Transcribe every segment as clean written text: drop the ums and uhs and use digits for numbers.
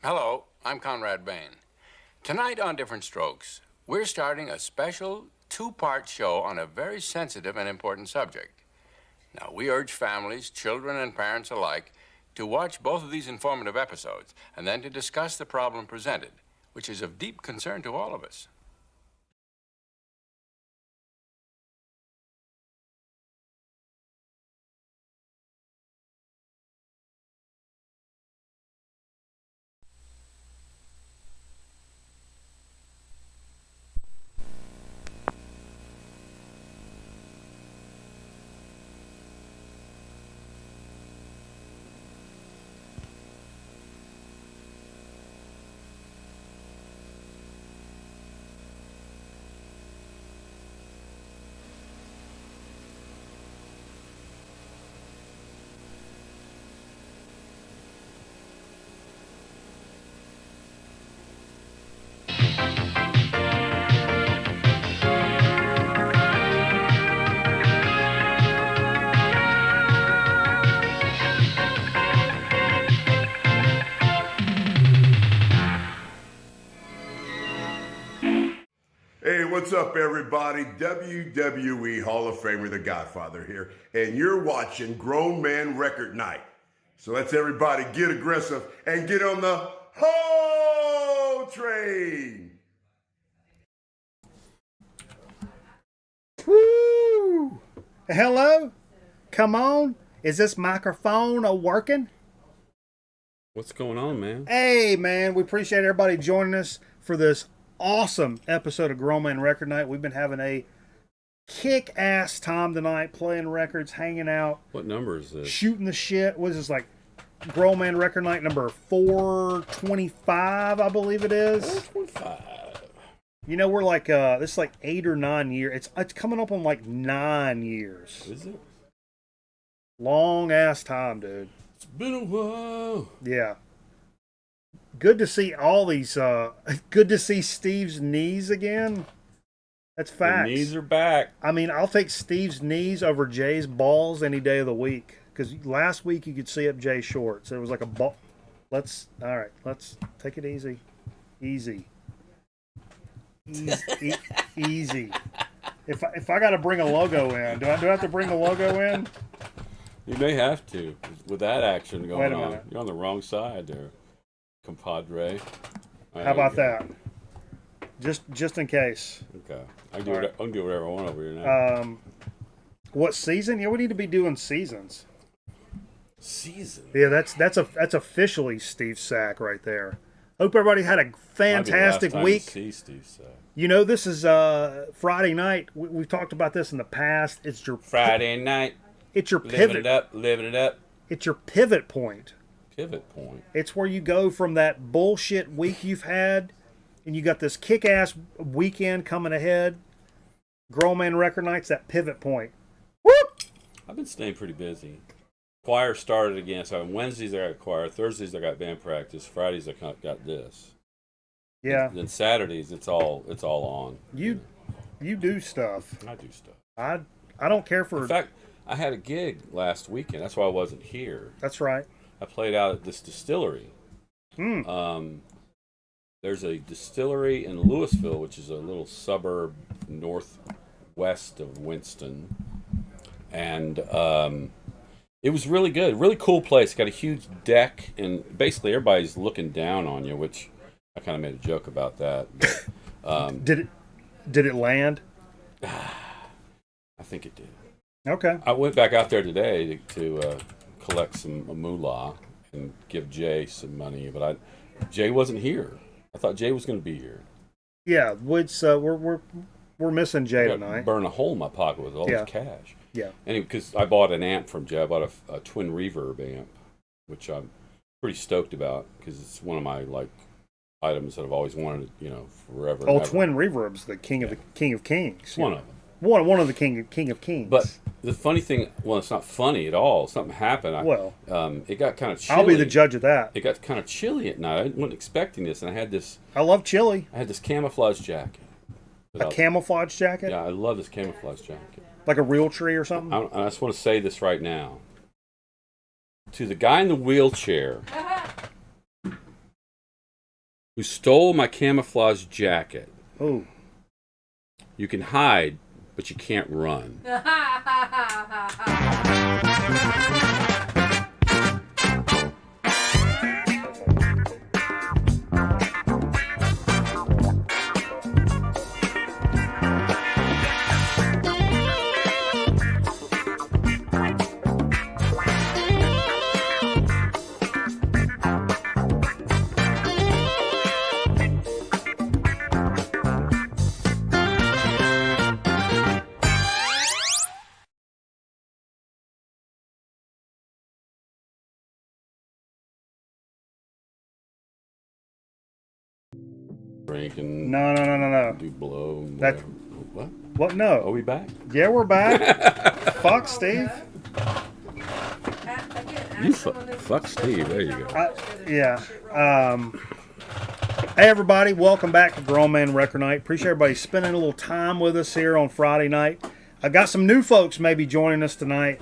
Hello, I'm Conrad Bain. Tonight on Different Strokes, we're starting a special two-part show on a very sensitive and important subject. Now, we urge families, children, and parents alike to watch both of these informative episodes and then to discuss the problem presented, which is of deep concern to all of us. Hey, what's up, everybody? WWE Hall of Famer, The Godfather here, and you're watching Grown Man Record Night. So let's everybody get aggressive and get on the Ho train. Woo! Hello? Come on. Is this microphone working? What's going on, man? Hey, man, we appreciate everybody joining us for this awesome episode of Grown Man Record Night. We've been having a kick-ass time tonight, playing records, hanging out. What number is this? Shooting the shit. What is this, like Grown Man Record Night number 425, I believe it is. 425. You know, we're like, this is like 8 or 9 years. It's coming up on like 9 years. Is it? Long-ass time, dude. It's been a while. Yeah. Good to see all these, good to see Steve's knees again. That's facts. The knees are back. I mean, I'll take Steve's knees over Jay's balls any day of the week. Because last week you could see up Jay's shorts. It was like a ball. Let's take it easy. Easy. Easy. If I got to bring a logo in, do I have to bring the logo in? You may have to. With that action going Wait a on. minute. You're on the wrong side there, compadre. How about that? Just in case. Okay. I can do whatever I want over here now. What season? Yeah, we need to be doing seasons. Season? Yeah, that's officially Steve Sack right there. Hope everybody had a fantastic Might be the last time week. you see Steve Sack. You know, this is Friday night. We've talked about this in the past. It's your Friday night. It's your Living pivot. it up, living it up. It's your pivot point. Pivot point. It's where you go from that bullshit week you've had, and you got this kick-ass weekend coming ahead. Grown Man Record Night's that pivot point. Whoop! I've been staying pretty busy. Choir started again, so on Wednesdays I got choir, Thursdays I got band practice, Fridays I got this. Yeah. Then Saturdays it's all on. You do stuff. I do stuff. I don't care for. In fact, I had a gig last weekend. That's why I wasn't here. That's right. I played out at this distillery. Hmm. There's a distillery in Louisville, which is a little suburb northwest of Winston, and it was really good. Really cool place. Got a huge deck, and basically everybody's looking down on you, which I kind of made a joke about that. But, Did it land? I think it did. Okay. I went back out there today to collect some moolah and give Jay some money, but Jay wasn't here. I thought Jay was going to be here. Yeah, we're missing Jay I got tonight. burn a hole in my pocket with all this cash. Yeah. Anyway, because I bought an amp from Jay. I bought a twin reverb amp, which I'm pretty stoked about because it's one of my items that I've always wanted, forever. Oh, twin reverb's the king of kings. One of them. One of the king of kings. But the funny thing, well, it's not funny at all. Something happened. It got kind of chilly. I'll be the judge of that. It got kind of chilly at night. I wasn't expecting this, and I had this chili. I had this camouflage jacket. A camouflage jacket? Yeah, I love this camouflage jacket. Like a real tree or something? I just want to say this right now. To the guy in the wheelchair who stole my camouflage jacket. Oh. You can hide, but you can't run. Drink and No. do blow. That- What? What? No. Are we back? Yeah, we're back. Fuck, Steve. Fuck Steve. There you go. Yeah. Hey, everybody. Welcome back to Grown Man Record Night. Appreciate everybody spending a little time with us here on Friday night. I got some new folks maybe joining us tonight.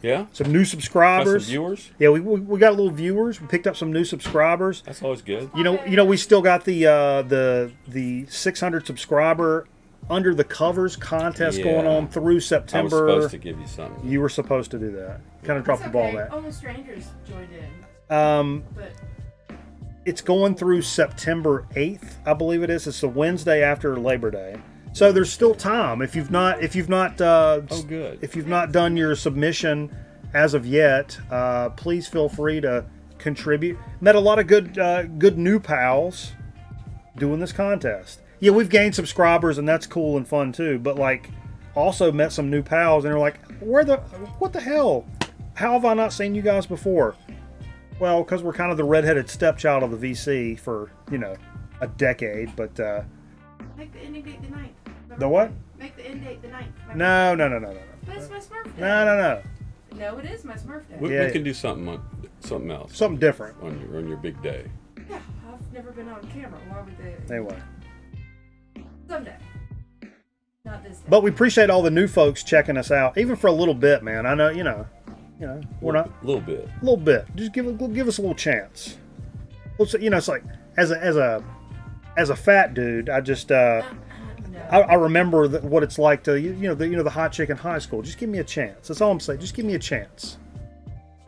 Yeah? Some new Got subscribers. some viewers? Yeah, we got a little viewers. We picked up some new subscribers. That's always good. You know, we still got the 600 subscriber under the covers contest going on through September. I was supposed to give you something. You were supposed to do that. Kind of dropped the ball on that. Almost strangers joined in. But it's going through September 8th, I believe it is. It's the Wednesday after Labor Day. So there's still time. If you've not good. If you've not done your submission as of yet, please feel free to contribute. Met a lot of good new pals doing this contest. Yeah, we've gained subscribers and that's cool and fun too. But like, also met some new pals and they're like, what the hell? How have I not seen you guys before? Well, because we're kind of the redheaded stepchild of the VC for a decade. But make the ending date the 9th. the what? Make the end date the 9th. No. But it's my Smurf day. No. No, it is my Smurf day. We Yeah. can do something else Something different. on your big day. Yeah, I've never been on camera. Why would they? Anyway. Someday. Not this day. But we appreciate all the new folks checking us out, even for a little bit, man. I know, we're not A little bit. a little bit. Just give us a little chance. It's like as a fat dude, I just No. I remember what it's like to the hot chick in high school. Just give me a chance. That's all I'm saying. Just give me a chance.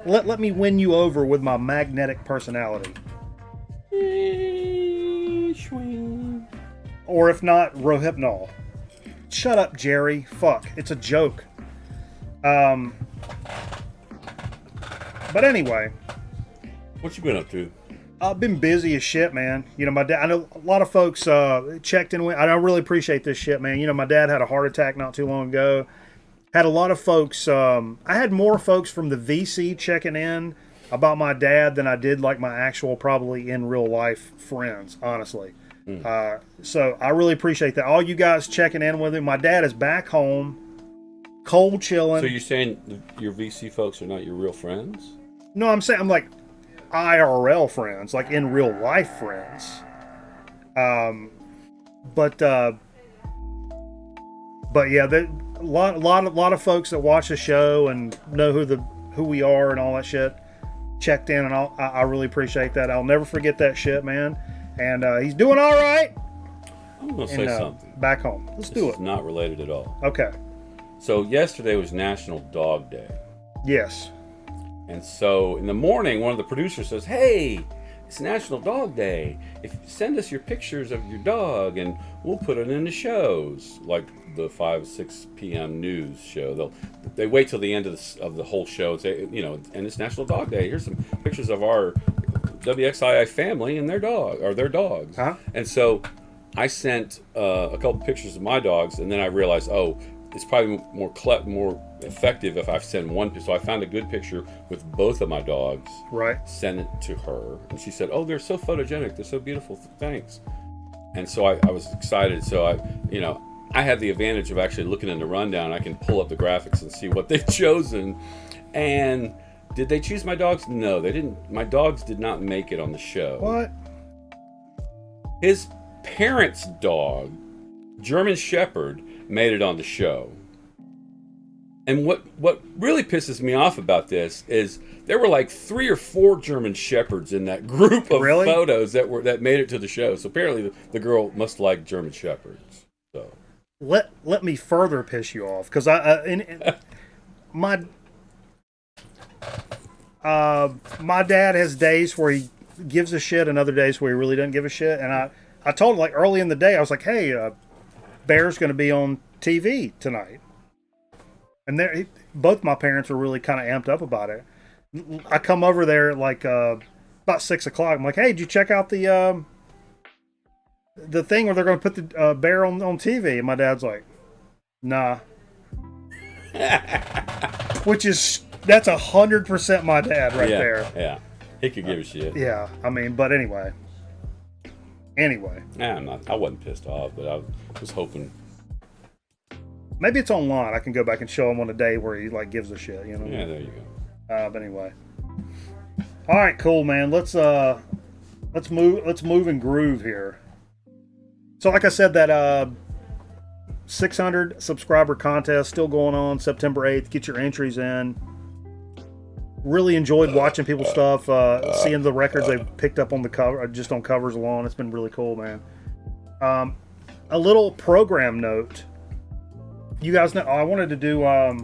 Let me win you over with my magnetic personality. Or if not, Rohypnol. Shut up, Jerry. Fuck. It's a joke. But anyway. What you been up to? I've been busy as shit, man. My dad, I know a lot of folks checked in. I really appreciate this shit, man. My dad had a heart attack not too long ago. Had a lot of folks, I had more folks from the VC checking in about my dad than I did like my actual, probably in real life friends, honestly. So I really appreciate that. All you guys checking in with him. My dad is back home, cold chilling. So you're saying your VC folks are not your real friends? No, I'm saying I'm like IRL friends, like in real life friends. But yeah, a lot of folks that watch the show and know who we are and all that shit checked in, and I really appreciate that. I'll never forget that shit, man. And he's doing all right. I'm gonna say something. Back home. Let's do It's it. not related at all. Okay. So yesterday was National Dog Day. Yes. And so in the morning, one of the producers says, "Hey, it's National Dog Day. Send us your pictures of your dog, and we'll put it in the shows, like the 5-6 p.m. news show. They wait till the end of the whole show and say, and it's National Dog Day. Here's some pictures of our WXII family and their dogs. Uh-huh. And so I sent a couple pictures of my dogs, and then I realized, it's probably more effective if I send one. So I found a good picture with both of my dogs. Right. Sent it to her, and she said, "Oh, they're so photogenic. They're so beautiful. Thanks." And so I was excited. So I had the advantage of actually looking in the rundown. I can pull up the graphics and see what they've chosen. And did they choose my dogs? No, they didn't. My dogs did not make it on the show. What? His parents' dog, German Shepherd, made it on the show. And what really pisses me off about this is there were like 3 or 4 German Shepherds in that group of photos that made it to the show. So apparently the girl must like German Shepherds. So let me further piss you off, because my dad has days where he gives a shit and other days where he really doesn't give a shit. And I told him, like, early in the day, I was like, hey, Bear's going to be on TV tonight. And both my parents were really kind of amped up about it. I come over there at like about 6 o'clock. I'm like, hey, did you check out the thing where they're going to put the Bear on TV? And my dad's like, nah. That's 100% my dad right there. Yeah, he could give a shit. Yeah, I mean, but anyway. Nah, I wasn't pissed off, but I was hoping. Maybe it's online. I can go back and show him on a day where he like gives a shit, you know? Yeah, there you go. But anyway. All right, cool, man. Let's move and groove here. So like I said, that 600 subscriber contest still going on September 8th. Get your entries in. Really enjoyed watching people's stuff, seeing the records they picked up on the cover, just on covers alone. It's been really cool, man. A little program note. You guys know, I wanted to do, let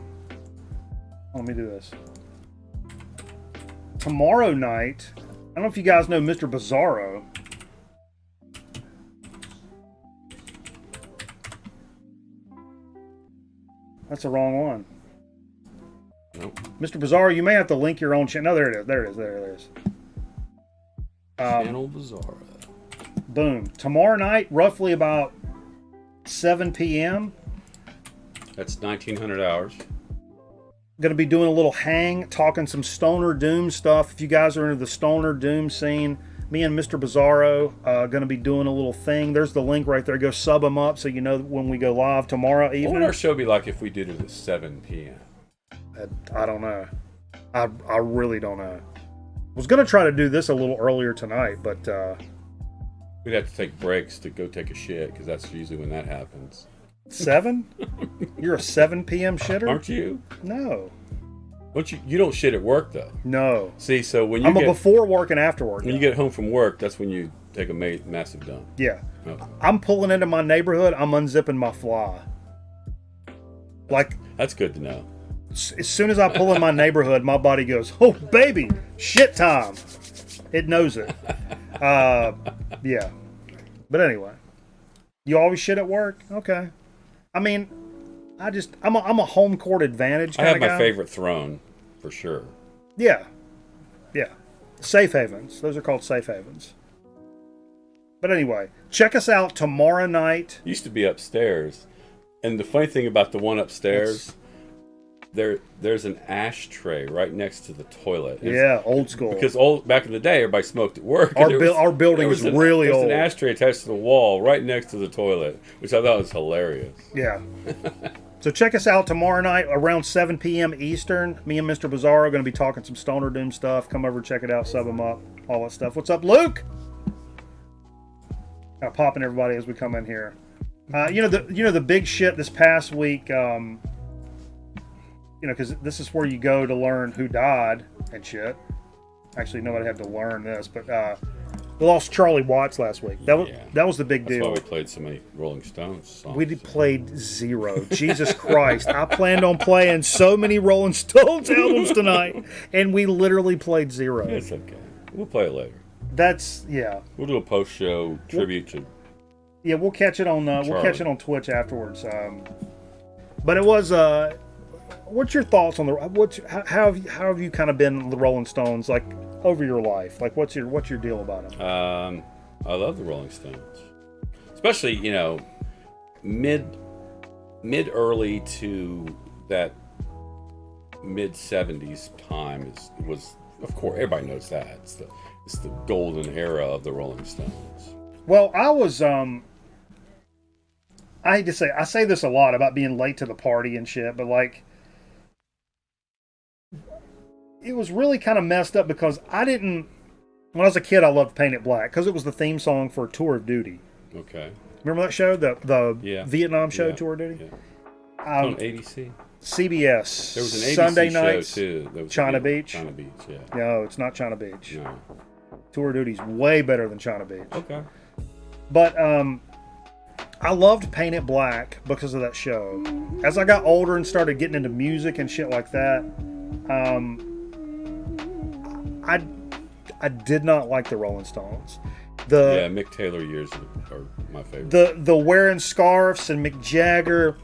me do this. Tomorrow night, I don't know if you guys know Mr. Bizarro. That's the wrong one. Nope. Mr. Bizarro, you may have to link your own channel. No, there it is. Channel Bizarro. Boom. Tomorrow night, roughly about 7 p.m. That's 1900 hours. Going to be doing a little hang, talking some Stoner Doom stuff. If you guys are into the Stoner Doom scene, me and Mr. Bizarro going to be doing a little thing. There's the link right there. Go sub them up so you know when we go live tomorrow evening. What would our show be like if we did it at 7 p.m.? I don't know. I really don't know. I was going to try to do this a little earlier tonight, but... We'd have to take breaks to go take a shit, because that's usually when that happens. 7? You're a 7 p.m. shitter? Aren't you? No. Don't you don't shit at work, though. No. See, so when you I'm a before work and after work. When you get home from work, that's when you take a massive dump. Yeah. Okay. I'm pulling into my neighborhood. I'm unzipping my fly. Like, that's good to know. As soon as I pull in my neighborhood, my body goes, oh, baby, shit time. It knows it. Yeah. But anyway. You always shit at work? Okay. I mean, I'm a home court advantage kind of guy. I have my favorite throne, for sure. Yeah. Yeah. Safe havens. Those are called safe havens. But anyway, check us out tomorrow night. Used to be upstairs. And the funny thing about the one upstairs, there's an ashtray right next to the toilet. Yeah, old school. Because back in the day, everybody smoked at work. Our building was really old. There's an ashtray attached to the wall right next to the toilet, which I thought was hilarious. Yeah. So check us out tomorrow night around 7 p.m. Eastern. Me and Mr. Bizarro are going to be talking some Stoner Doom stuff. Come over, check it out, sub them up, all that stuff. What's up, Luke? Kind of popping everybody as we come in here. The big shit this past week. Because this is where you go to learn who died and shit. Actually, nobody had to learn this, but we lost Charlie Watts last week. That was the big deal. That's why we played so many Rolling Stones songs. We played 0. Jesus Christ. I planned on playing so many Rolling Stones albums tonight, and we literally played 0. It's okay. We'll play it later. We'll do a post-show tribute to... Yeah, we'll catch it on Twitch afterwards. But it was... what's your thoughts on how have you kind of been the Rolling Stones like over your life? Like what's your deal about them? I love the Rolling Stones, especially mid early to that mid 70s time was of course everybody knows that it's the golden era of the Rolling Stones. Well, I was I hate to say I say this a lot about being late to the party and shit, but like. It was really kind of messed up because when I was a kid, I loved Paint It Black because it was the theme song for Tour of Duty. Okay. Remember that show? The Vietnam show, Tour of Duty? Yeah. On ABC? CBS. There was an ABC Sunday show nights. too. That was China Beach. China Beach, yeah. No, it's not China Beach. No. Tour Duty's way better than China Beach. Okay. But I loved Paint It Black because of that show. As I got older and started getting into music and shit like that, I did not like the Rolling Stones. Yeah, Mick Taylor years are my favorite. The wearing scarves and Mick Jagger,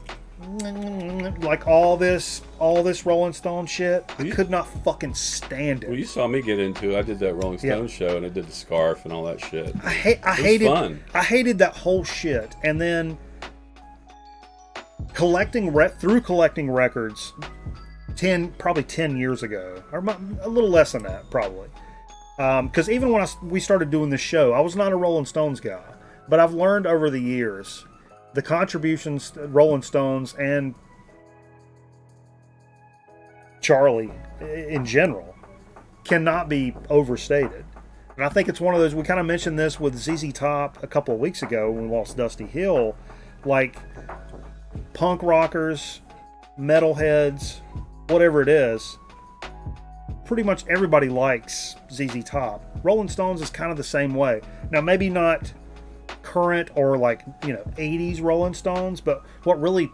like all this Rolling Stone shit. I could not fucking stand it. Well, you saw me get into it. I did that Rolling Stone show, and I did the scarf and all that shit. I hated fun. I hated that whole shit. And then collecting records, probably 10 years ago, or a little less than that, probably. Because even when we started doing this show, I was not a Rolling Stones guy, but I've learned over the years the contributions to Rolling Stones and Charlie in general cannot be overstated. And I think it's one of those, we kind of mentioned this with ZZ Top a couple of weeks ago when we lost Dusty Hill, like punk rockers, metalheads, whatever it is, pretty much everybody likes ZZ Top. Rolling Stones is kind of the same way. Now, maybe not current or 80s Rolling Stones, but what really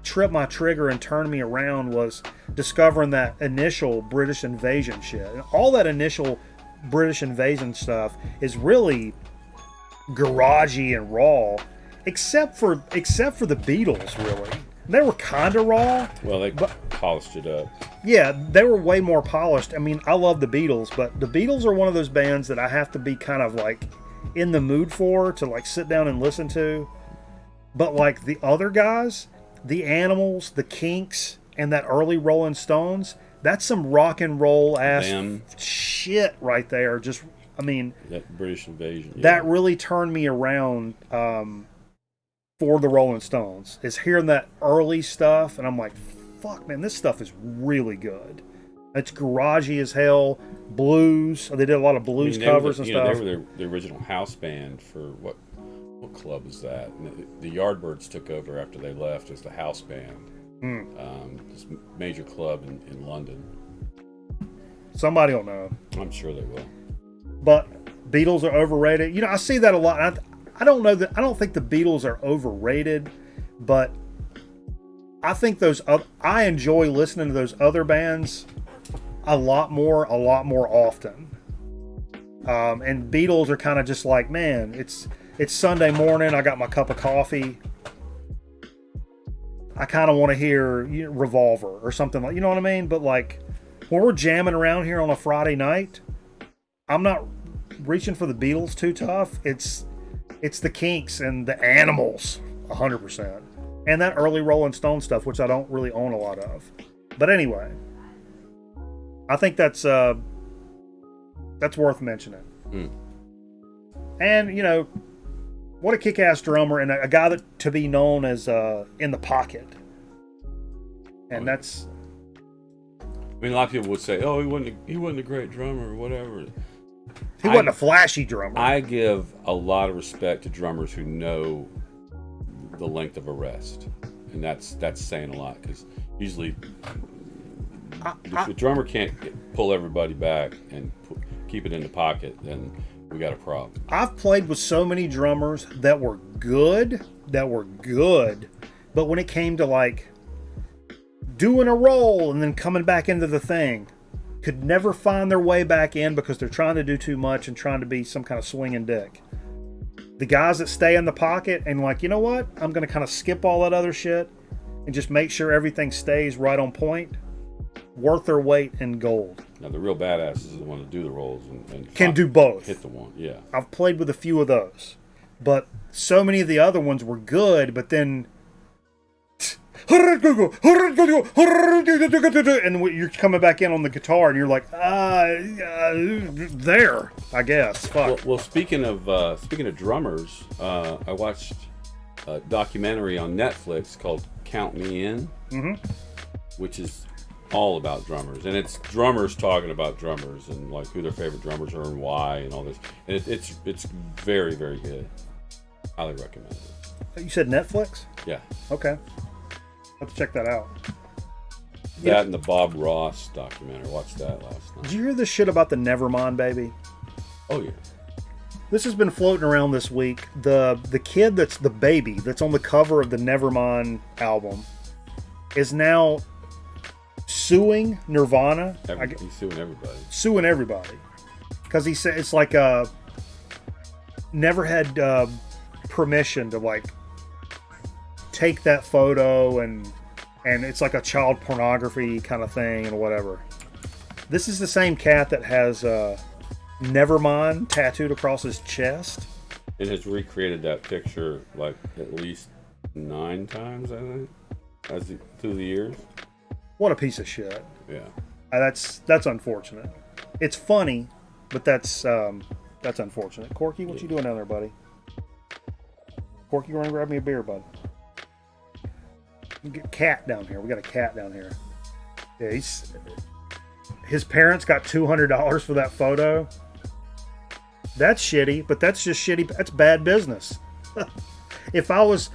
tripped my trigger and turned me around was discovering that initial British Invasion shit. And all that initial British Invasion stuff is really garagey and raw, except for the Beatles, really. They were kind of raw. Well, they polished it up. Yeah, they were way more polished. I mean, I love the Beatles, but the Beatles are one of those bands that I have to be kind of in the mood for, to sit down and listen to. But the other guys, the Animals, the Kinks, and that early Rolling Stones, that's some rock and roll ass shit right there. Just, I mean, that British Invasion. Yeah. That really turned me around for the Rolling Stones, is hearing that early stuff, and I'm like, fuck, man, this stuff is really good. It's garagey as hell. Blues. They did a lot of blues covers and stuff. They were the original house band for what club was that? And the Yardbirds took over after they left as the house band. This major club in London. Somebody will know. I'm sure they will. But Beatles are overrated. I see that a lot. I don't know that. I don't think the Beatles are overrated, but I think I enjoy listening to those other bands a lot more often. And Beatles are kind of just like, man, it's Sunday morning. I got my cup of coffee. I kind of want to hear Revolver or something you know what I mean? But when we're jamming around here on a Friday night, I'm not reaching for the Beatles too tough. It's the Kinks and the Animals, 100%. And that early Rolling Stone stuff, which I don't really own a lot of. But anyway, I think that's worth mentioning. And, what a kick-ass drummer, and a guy that to be known as in the pocket. And that's... I mean, a lot of people would say, oh, he wasn't a great drummer or whatever. He wasn't a flashy drummer. I give a lot of respect to drummers who know the length of a rest, and that's saying a lot, because usually if the drummer can't pull everybody back and keep it in the pocket, then we got a problem. I've played with so many drummers that were good, but when it came to doing a roll and then coming back into the thing, could never find their way back in because they're trying to do too much and trying to be some kind of swinging dick. The guys that stay in the pocket and you know what? I'm going to kind of skip all that other shit and just make sure everything stays right on point. Worth their weight in gold. Now, the real badasses are the one to do the rolls and can do both. Hit the one, yeah. I've played with a few of those. But so many of the other ones were good, but then... and you're coming back in on the guitar and you're like, there, I guess. Fuck. Well, speaking of drummers, I watched a documentary on Netflix called Count Me In, which is all about drummers, and it's drummers talking about drummers and who their favorite drummers are and why and all this. And it's very, very good. Highly recommend it. You said Netflix? Yeah. Okay. Let's check that out. That and the Bob Ross documentary. Watched that last night. Did you hear this shit about the Nevermind baby? Oh yeah. This has been floating around this week. The kid that's the baby that's on the cover of the Nevermind album is now suing Nirvana. He's suing everybody. Suing everybody because he said it's like never had permission to like take that photo and it's like a child pornography kind of thing and whatever. This is the same cat that has Nevermind tattooed across his chest. It has recreated that picture like at least 9 times, I think, through the years. What a piece of shit. Yeah. That's unfortunate. It's funny, but that's unfortunate. Corky, what you doing down there, buddy? Corky, go and grab me a beer, bud. We get a cat down here. We got a cat down here. Yeah, his parents got $200 for that photo. That's shitty, but that's just shitty. That's bad business. If I was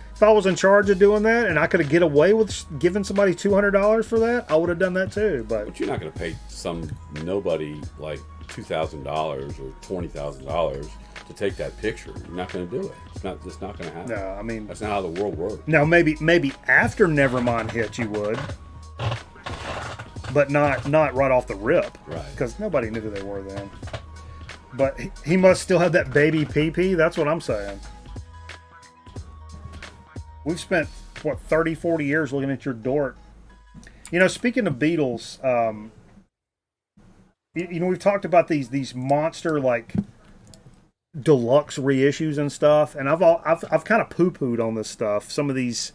in charge of doing that and I could get away with giving somebody $200 for that, I would have done that too. But you're not going to pay some nobody like $2,000 or $20,000 to take that picture. You're not going to do it. It's not going to happen. No, I mean that's not how the world works. Now maybe after Nevermind hit you would, but not right off the rip, right? Because nobody knew who they were then. But he must still have that baby pee-pee. That's what I'm saying. We've spent, 30, 40 years looking at your dork. You know, speaking of Beatles, we've talked about these monster, like, deluxe reissues and stuff, and I've kind of poo-pooed on this stuff. Some of these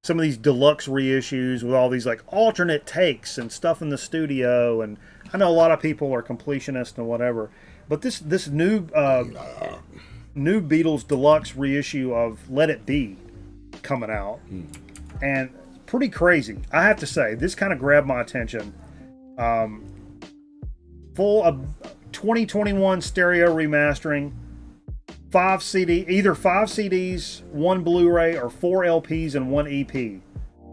deluxe reissues with all these, like, alternate takes and stuff in the studio, and I know a lot of people are completionists and whatever, but this new Beatles deluxe reissue of Let It Be coming out, and pretty crazy. I have to say, this kind of grabbed my attention. Full of 2021 stereo remastering, 5 CDs, 1 Blu-ray, or 4 LPs and 1 EP.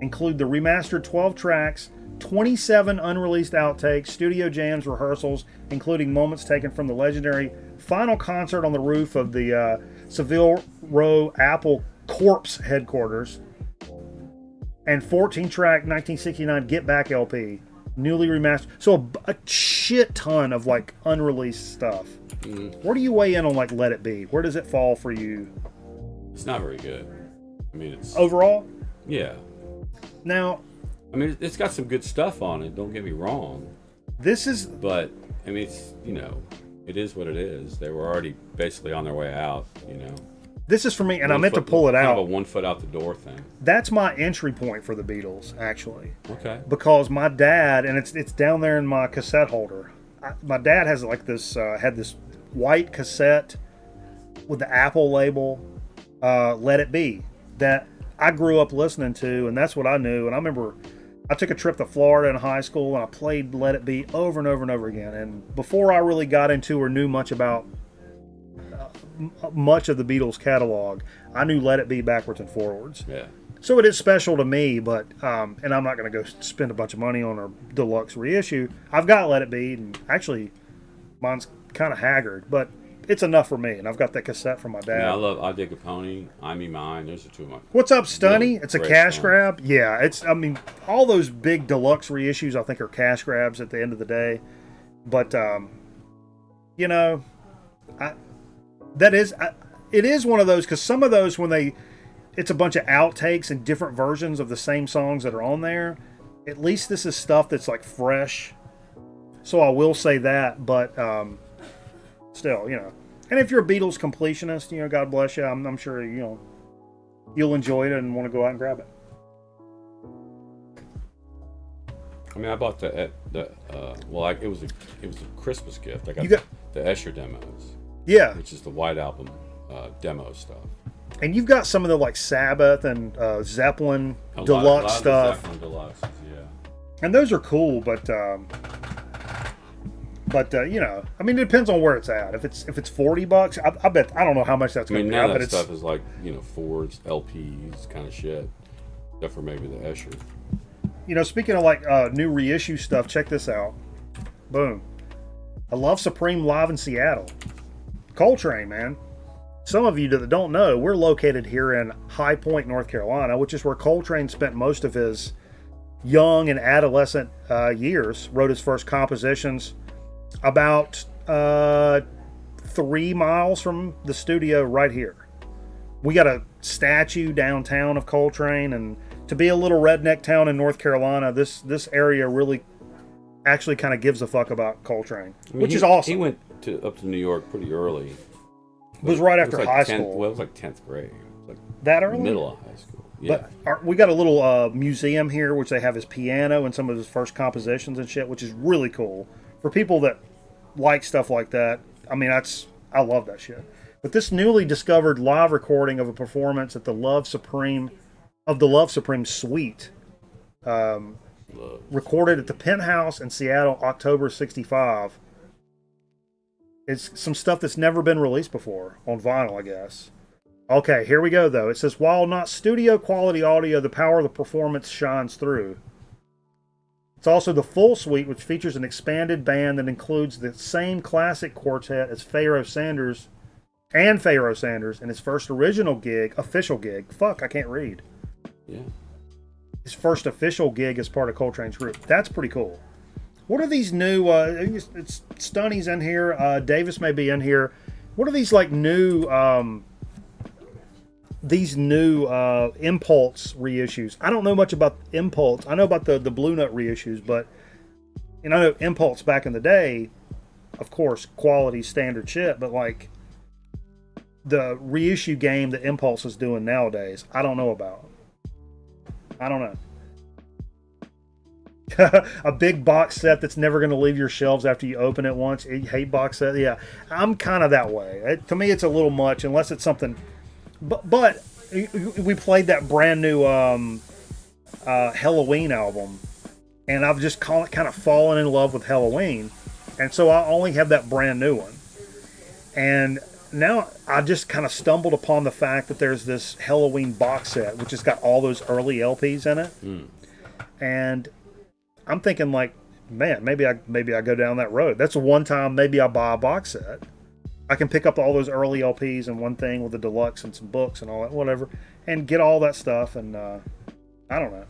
Include the remastered 12 tracks, 27 unreleased outtakes, studio jams, rehearsals, including moments taken from the legendary final concert on the roof of the Savile Row Apple Corps headquarters, and 14-track 1969 Get Back LP, newly remastered. So a shit ton of like unreleased stuff. Where do you weigh in on like Let It Be? Where does it fall for you? It's not very good. I mean, it's overall. Yeah. Now, I mean, it's got some good stuff on it. Don't get me wrong. But I mean, it's, it is what it is. They were already basically on their way out. This is for me, and I meant to pull it out. Kind of a 1 foot out the door thing. That's my entry point for the Beatles, actually. Okay. Because my dad, and it's down there in my cassette holder. My dad has like this had this white cassette with the Apple label, Let It Be, that I grew up listening to, and that's what I knew. And I remember I took a trip to Florida in high school, and I played Let It Be over and over and over again. And before I really got into or knew much about much of the Beatles catalog, I knew Let It Be backwards and forwards. Yeah. So it is special to me, but and I'm not going to go spend a bunch of money on a deluxe reissue. I've got Let It Be, and actually, mine's kind of haggard, but it's enough for me. And I've got that cassette from my dad. Yeah, I Dig a Pony, I Me Mine. Those are two of my. What's up, Stunny? It's a cash songs. grab. Yeah, all those big deluxe reissues I think are cash grabs at the end of the day. But it is one of those, because some of those, it's a bunch of outtakes and different versions of the same songs that are on there. At least this is stuff that's like fresh. So I will say that, but still, And if you're a Beatles completionist, God bless you. I'm sure you'll enjoy it and want to go out and grab it. I mean, I bought it was a Christmas gift. I got the Escher demos. Yeah, which is the White Album demo stuff. And you've got some of the like Sabbath and Zeppelin deluxe stuff. Zeppelin deluxes, yeah. And those are cool, but it depends on where it's at. If it's $40, I bet, I don't know how much that's going to be. Now that stuff is like Ford's LPs kind of shit, except for maybe the Escher. You know, speaking of like new reissue stuff, check this out. Boom. I Love Supreme live in Seattle. Coltrane, man. Some of you that don't know, we're located here in High Point, North Carolina, which is where Coltrane spent most of his young and adolescent years. Wrote his first compositions about 3 miles from the studio right here. We got a statue downtown of Coltrane, and to be a little redneck town in North Carolina, this area really actually kind of gives a fuck about Coltrane, which is awesome. He went up to New York pretty early. It was right after high 10th, school. Well, it was like 10th grade. It was like that early? Middle of high school. Yeah. But we got a little museum here, which they have his piano and some of his first compositions and shit, which is really cool. For people that like stuff like that, I mean, I love that shit. But this newly discovered live recording of a performance at the Love Supreme Suite, recorded at the Penthouse in Seattle, October '65. It's some stuff that's never been released before on vinyl, I guess. Okay, here we go, though. It says, while not studio quality audio, the power of the performance shines through. It's also the full suite, which features an expanded band that includes the same classic quartet as Pharoah Sanders in his first original gig, official gig. Fuck, I can't read. Yeah. His first official gig as part of Coltrane's group. That's pretty cool. What are these new, it's Stunny's in here, Davis may be in here. What are these like new, Impulse reissues? I don't know much about Impulse. I know about the Blue Note reissues, but I know Impulse back in the day, of course, quality standard shit, but like the reissue game that Impulse is doing nowadays, I don't know about. I don't know. A big box set that's never going to leave your shelves after you open it once. You hate box set? Yeah, I'm kind of that way. To me, it's a little much unless it's something. But we played that brand new Halloween album, and I've just kind of fallen in love with Halloween, and so I only have that brand new one. And now I just kind of stumbled upon the fact that there's this Halloween box set, which has got all those early LPs in it, and I'm thinking like, man, maybe I go down that road. That's one time maybe I'll buy a box set. I can pick up all those early LPs in one thing with the deluxe and some books and all that, whatever, and get all that stuff. And I don't know.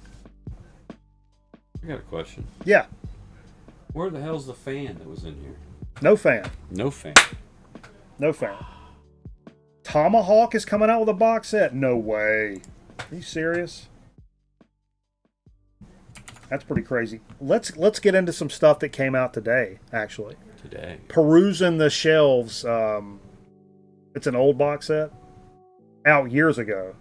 I got a question. Yeah. Where the hell's the fan that was in here? No fan. No fan. No fan. Tomahawk is coming out with a box set. No way. Are you serious? That's pretty crazy. Let's get into some stuff that came out today, actually. Today. Perusing the shelves. It's an old box set. Out years ago.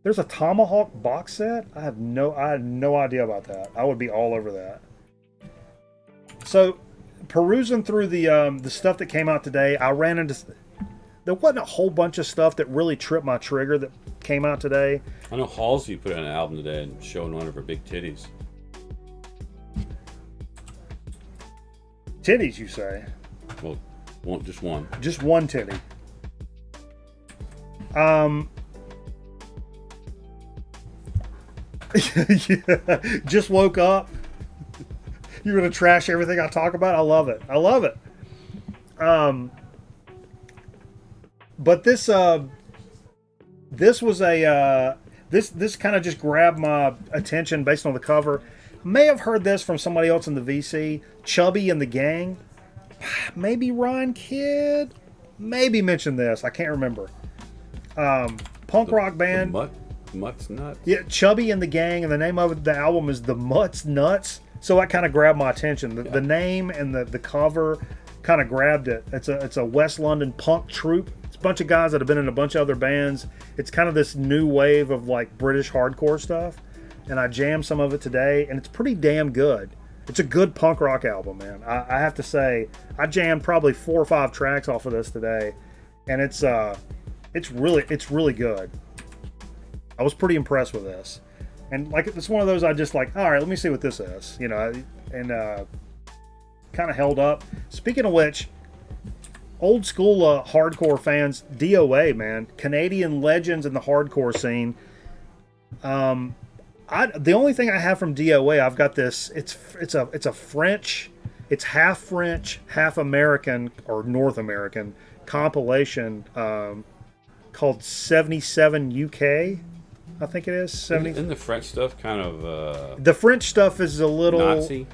There's a Tomahawk box set? I had no idea about that. I would be all over that. So, perusing through the stuff that came out today, I ran into... There wasn't a whole bunch of stuff that really tripped my trigger that came out today. I know Halsey put out an album today and showing one of her big titties. Titties, you say? Well, just one. Just one titty. Yeah, just woke up. You're gonna trash everything I talk about? I love it. I love it. But this was a this kind of just grabbed my attention based on the cover. May have heard this from somebody else in the VC. Chubby and the Gang. Maybe Ryan Kidd. Maybe mentioned this. I can't remember. Punk rock band. Mutt's Nuts. Yeah, Chubby and the Gang, and the name of the album is The Mutt's Nuts. So that kind of grabbed my attention. The name and the cover kind of grabbed it. It's a West London punk troupe. It's a bunch of guys that have been in a bunch of other bands. It's kind of this new wave of like British hardcore stuff. And I jammed some of it today, and it's pretty damn good. It's a good punk rock album, man. I have to say, I jammed probably 4 or 5 tracks off of this today, and it's really good. I was pretty impressed with this, and like it's one of those I just like. All right, let me see what this is, and kind of held up. Speaking of which, old school hardcore fans, DOA, man, Canadian legends in the hardcore scene. The only thing I have from DOA, I've got this. It's a French, it's half French, half American or North American compilation called 77 UK. I think it is 70. Isn't the French stuff kind of The French stuff is a little Nazi?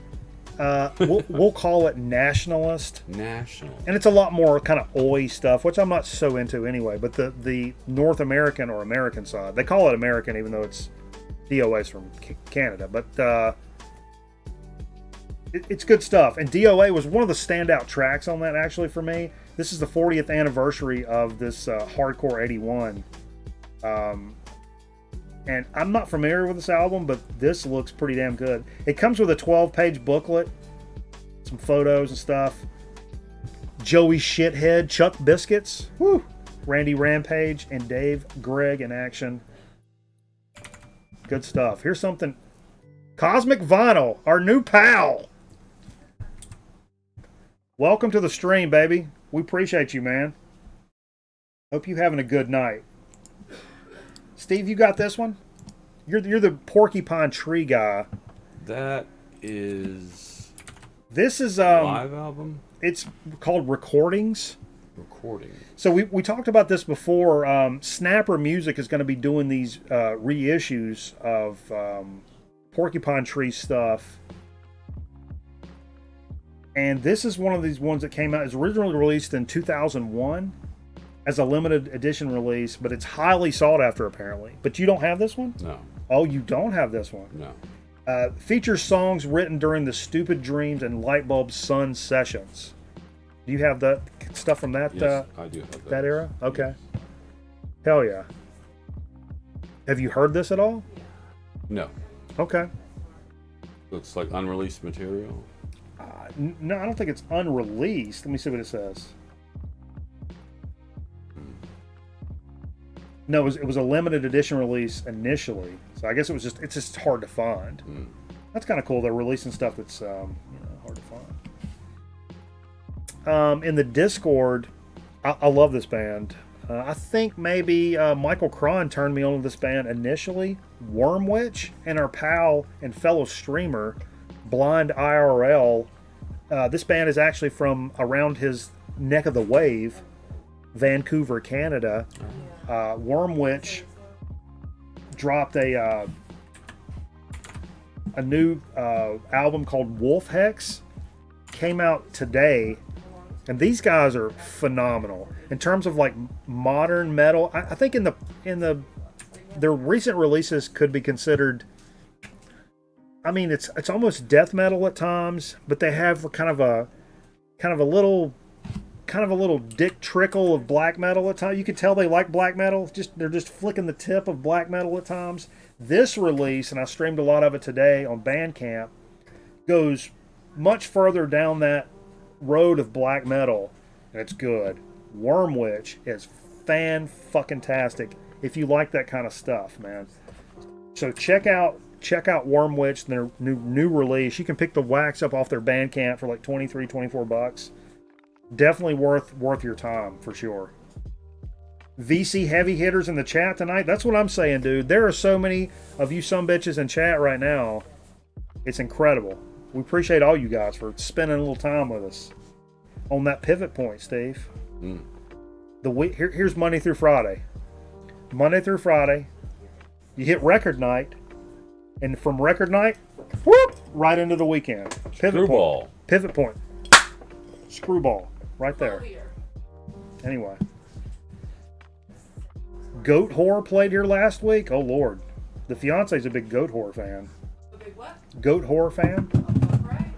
we'll call it nationalist. National. And it's a lot more kind of oi stuff, which I'm not so into anyway. But the North American or American side, they call it American, even though it's DOA's from Canada. But it's good stuff. And DOA was one of the standout tracks on that, actually, for me. This is the 40th anniversary of this Hardcore 81. And I'm not familiar with this album, but this looks pretty damn good. It comes with a 12-page booklet, some photos and stuff. Joey Shithead, Chuck Biscuits, woo, Randy Rampage, and Dave Gregg in action. Good stuff. Here's something. Cosmic Vinyl, our new pal. Welcome to the stream, baby. We appreciate you, man. Hope you're having a good night. Steve, you got this one? You're the Porcupine Tree guy. That is... This is live album? It's called Recordings. Recording. So we talked about this before. Snapper Music is going to be doing these reissues of Porcupine Tree stuff. And this is one of these ones that came out. It was originally released in 2001 as a limited edition release, but it's highly sought after apparently. But you don't have this one? No. Oh, you don't have this one? No. Features songs written during the Stupid Dreams and Lightbulb Sun sessions. Do you have that stuff from that? Yes, I do have that era? Okay. Yes. Hell yeah. Have you heard this at all? No. Okay. Looks like unreleased material. No, I don't think it's unreleased. Let me see what it says. No, it was a limited edition release initially, so I guess it's just hard to find. That's kind of cool. They're releasing stuff that's hard to find. In the Discord, I love this band. I think maybe Michael Cron turned me on to this band initially. Wormwitch and our pal and fellow streamer Blind IRL. This band is actually from around his neck of the wave, Vancouver, Canada. Wormwitch dropped a new album called Wolf Hex. Came out today, and these guys are phenomenal in terms of like modern metal. I think their recent releases could be considered. I mean, it's almost death metal at times, but they have kind of a little dick trickle of black metal at times. You can tell they like black metal. They're just flicking the tip of black metal at times. This release, and I streamed a lot of it today on Bandcamp, goes much further down that road of black metal, and it's good. Wormwitch is fan-fucking-tastic if you like that kind of stuff, man. So check out Wormwitch, their new release. You can pick the wax up off their Bandcamp for like $23-24. Definitely worth your time for sure. VC heavy hitters in the chat tonight. That's what I'm saying, dude. There are so many of you sumbitches in chat right now. It's incredible. We appreciate all you guys for spending a little time with us on that pivot point, Steve. Here's Monday through Friday. Monday through Friday, you hit record night, and from record night, whoop, right into the weekend. Pivot point. Pivot point. Screwball. Right there. Anyway. Goat Whore played here last week. Oh, Lord. The fiance's a big Goat Whore fan. A big what? Goat Whore fan? Right.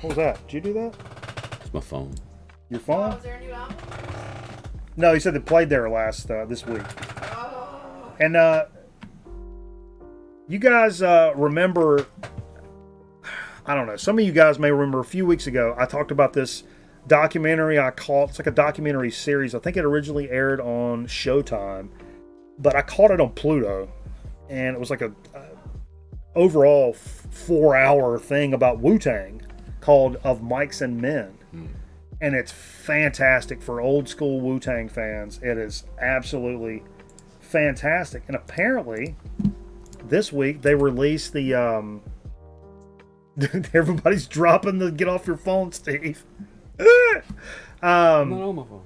What was that? Did you do that? It's my phone. Your phone? Oh, is there a new album? No, he said they played there this week. Oh. And you guys remember... I don't know. Some of you guys may remember a few weeks ago, I talked about this documentary it's like a documentary series. I think it originally aired on Showtime, but I caught it on Pluto, and it was like a overall 4-hour thing about Wu-Tang called Of Mics and Men. And it's fantastic for old school Wu-Tang fans. It is absolutely fantastic. And apparently this week they released the everybody's dropping the get off your phone, Steve. I'm not on my phone.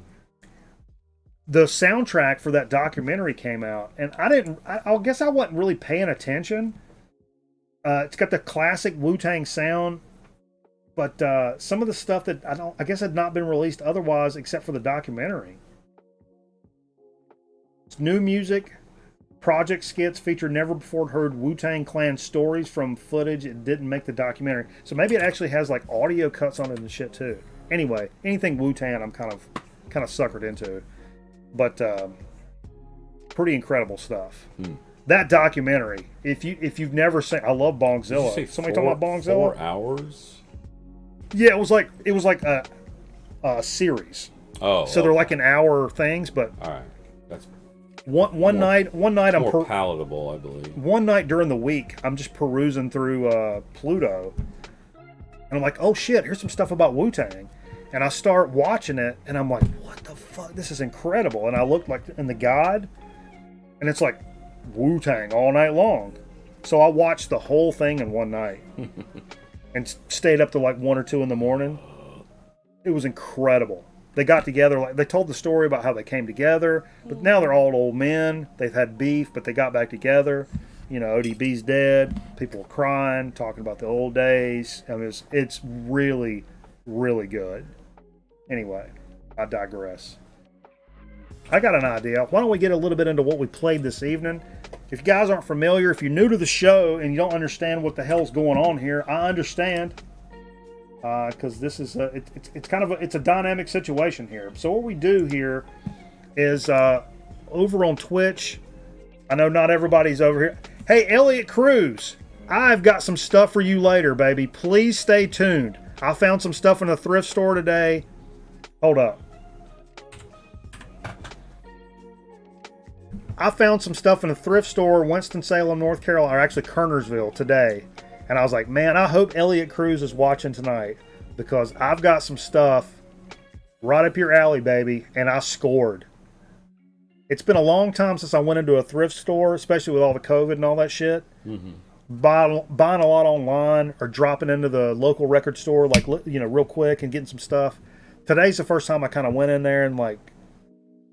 The soundtrack for that documentary came out, and I guess I wasn't really paying attention. It's got the classic Wu-Tang sound, but some of the stuff that I guess had not been released otherwise except for the documentary. It's new music. Project skits feature never before heard Wu-Tang Clan stories from footage it didn't make the documentary. So maybe it actually has like audio cuts on it and shit too. Anyway, anything Wu-Tang I'm kind of suckered into. But pretty incredible stuff. That documentary, if you've never seen, I love Bongzilla. Somebody talking about Bongzilla? 4 hours? Yeah, it was like a series. Oh. So they're like an hour things, but all right. That's one night I'm more palatable, I believe. One night during the week, I'm just perusing through Pluto, and I'm like, oh shit, here's some stuff about Wu-Tang. And I start watching it, and I'm like, what the fuck? This is incredible. And I look like in the guide, and it's like Wu-Tang all night long. So I watched the whole thing in one night and stayed up to like 1 or 2 in the morning. It was incredible. They got together, like they told the story about how they came together, but now they're all old men. They've had beef, but they got back together. You know, ODB's dead. People were crying, talking about the old days. I mean, it's really, really good. Anyway, I digress. I got an idea. Why don't we get a little bit into what we played this evening? If you guys aren't familiar, if you're new to the show and you don't understand what the hell's going on here, I understand. Because this is it's kind of it's a dynamic situation here. So what we do here is over on Twitch. I know not everybody's over here. Hey, Elliot Cruz, I've got some stuff for you later, baby. Please stay tuned. I found some stuff in the thrift store today. Hold up. I found some stuff in a thrift store, Winston-Salem, North Carolina, or actually Kernersville today. And I was like, man, I hope Elliot Cruz is watching tonight because I've got some stuff right up your alley, baby, and I scored. It's been a long time since I went into a thrift store, especially with all the COVID and all that shit. Mm-hmm. Buying a lot online or dropping into the local record store, like, you know, real quick and getting some stuff. Today's the first time I kind of went in there and, like,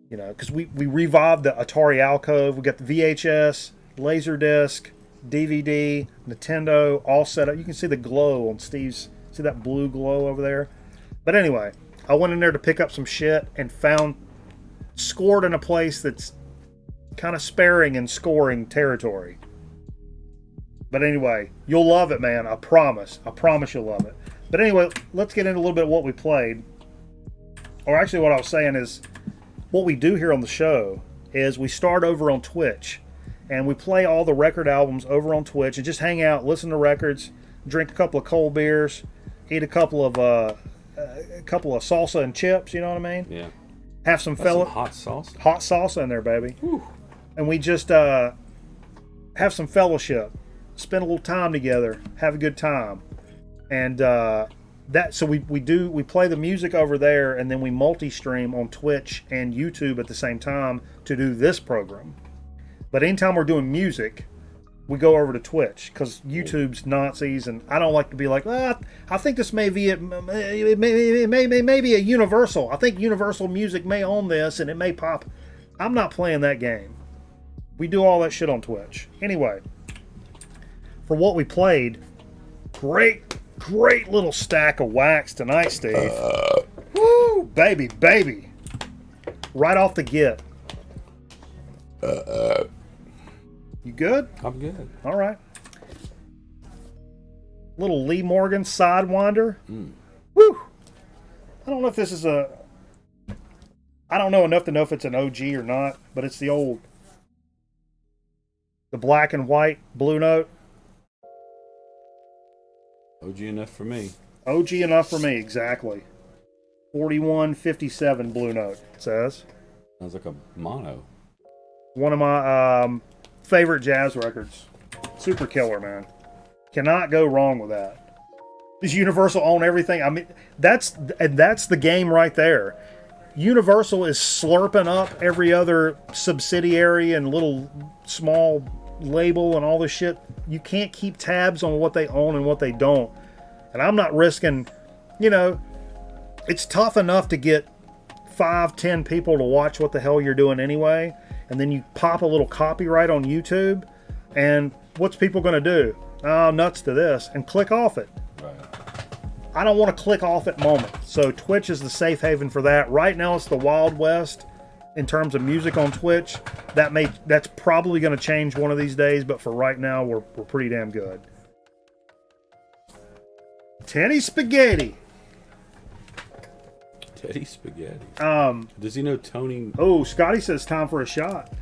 you know, because we revived the Atari Alcove. We got the VHS, Laserdisc, DVD, Nintendo, all set up. You can see the glow on Steve's, see that blue glow over there? But anyway, I went in there to pick up some shit and scored in a place that's kind of sparing in scoring territory. But anyway, you'll love it, man. I promise. I promise you'll love it. But anyway, let's get into a little bit of what we played. Or actually what I was saying is, what we do here on the show is we start over on Twitch. And we play all the record albums over on Twitch and just hang out, listen to records, drink a couple of cold beers, eat a couple of salsa and chips, you know what I mean? Yeah. Have some hot salsa. Hot salsa in there, baby. Whew. And we just have some fellowship, spend a little time together, have a good time. And so we play the music over there, and then we multi-stream on Twitch and YouTube at the same time to do this program. But anytime we're doing music, we go over to Twitch because YouTube's Nazis, and I don't like to be like, I think this may be a Universal. I think Universal Music may own this, and it may pop. I'm not playing that game. We do all that shit on Twitch. Anyway, for what we played, great little stack of wax tonight, Steve. Woo, baby. Right off the get. You good? I'm good. All right. Little Lee Morgan Sidewinder. Woo! I don't know if this is I don't know enough to know if it's an OG or not, but it's the black and white Blue Note. OG enough for me. OG enough for me, exactly. 4157 Blue Note, it says. Sounds like a mono. One of my favorite jazz records. Super killer, man. Cannot go wrong with that. Does Universal own everything? I mean, that's the game right there. Universal is slurping up every other subsidiary and little small label and all this shit, you can't keep tabs on what they own and what they don't. And I'm not risking, you know, it's tough enough to get 5-10 people to watch what the hell you're doing anyway, and then you pop a little copyright on YouTube, and what's people going to do? Oh, nuts to this, and click off it. Right. I don't want to click off at moment. So Twitch is the safe haven for that. Right now it's the Wild West in terms of music on Twitch. That's probably going to change one of these days, but for right now we're pretty damn good. Teddy Spaghetti. Teddy Spaghetti. Does he know Tony? Oh, Scotty says time for a shot.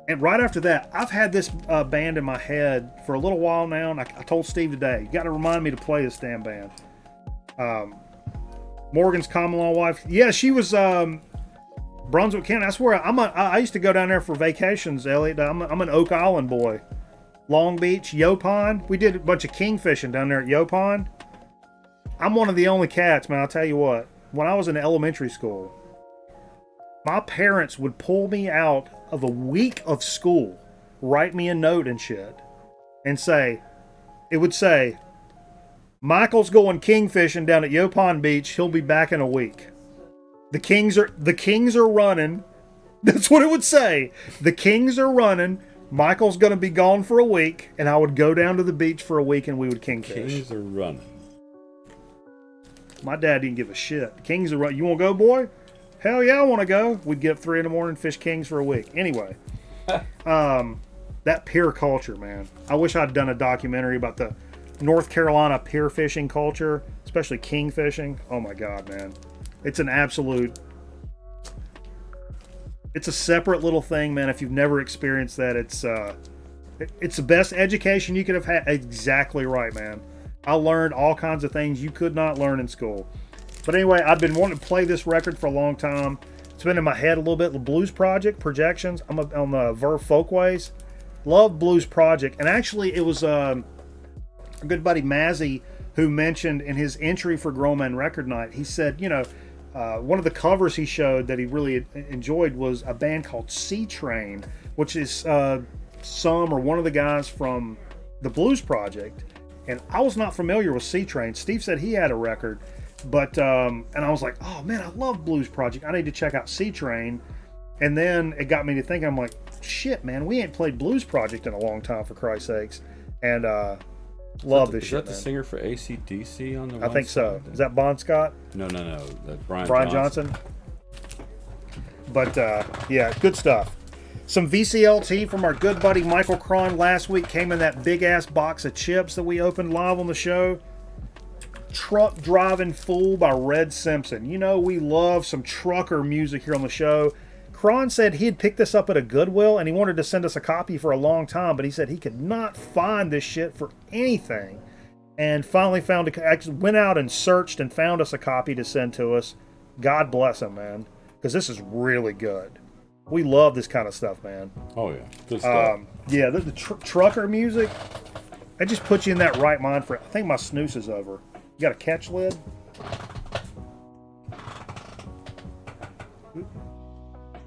And right after that, I've had this band in my head for a little while now, and I told Steve today, you got to remind me to play this damn band. Morgan's common-law wife. Yeah, she was Brunswick County. That's where I used to go down there for vacations, Elliot. I'm an Oak Island boy. Long Beach, Yopon. We did a bunch of kingfishing down there at Yopon. I'm one of the only cats, man. I'll tell you what. When I was in elementary school, my parents would pull me out of a week of school, write me a note and shit, and it would say, Michael's going kingfishing down at Yopon Beach. He'll be back in a week. The Kings are running. That's what it would say. The Kings are running. Michael's going to be gone for a week, and I would go down to the beach for a week, and we would kingfish. Kings are running. My dad didn't give a shit. Kings are running. You want to go, boy? Hell yeah, I want to go. We'd get up 3 a.m, fish kings for a week. Anyway, that pier culture, man. I wish I'd done a documentary about the North Carolina pier fishing culture, especially king fishing. Oh my God, man. It's an absolute... It's a separate little thing, man. If you've never experienced that, it's the best education you could have had. Exactly right, man. I learned all kinds of things you could not learn in school. But anyway, I've been wanting to play this record for a long time. It's been in my head a little bit. The Blues Project, Projections. I'm on the Verve Folkways. Love Blues Project. And actually, it was a good buddy, Mazzy, who mentioned in his entry for Grown Man Record Night, he said, you know, one of the covers he showed that he really enjoyed was a band called C Train, which is some or one of the guys from the Blues Project. And I was not familiar with C Train. Steve said he had a record. But, and I was like, oh man, I love Blues Project. I need to check out C Train. And then it got me to think, I'm like, shit, man, we ain't played Blues Project in a long time, for Christ's sakes. And, love this shit, Is that the singer for AC/DC on the I think so. Is that Bon Scott? No. That's Brian Johnson. But, yeah, good stuff. Some VCLT from our good buddy Michael Cron last week came in that big-ass box of chips that we opened live on the show. Truck Driving Fool by Red Simpson. You know, we love some trucker music here on the show. Cron said he had picked this up at a Goodwill and he wanted to send us a copy for a long time, but he said he could not find this shit for anything. And finally actually went out and searched and found us a copy to send to us. God bless him, man. Because this is really good. We love this kind of stuff, man. Oh, yeah. Good stuff. Yeah, the trucker music, it just puts you in that right mind for it. I think my snooze is over. You got a catch lid?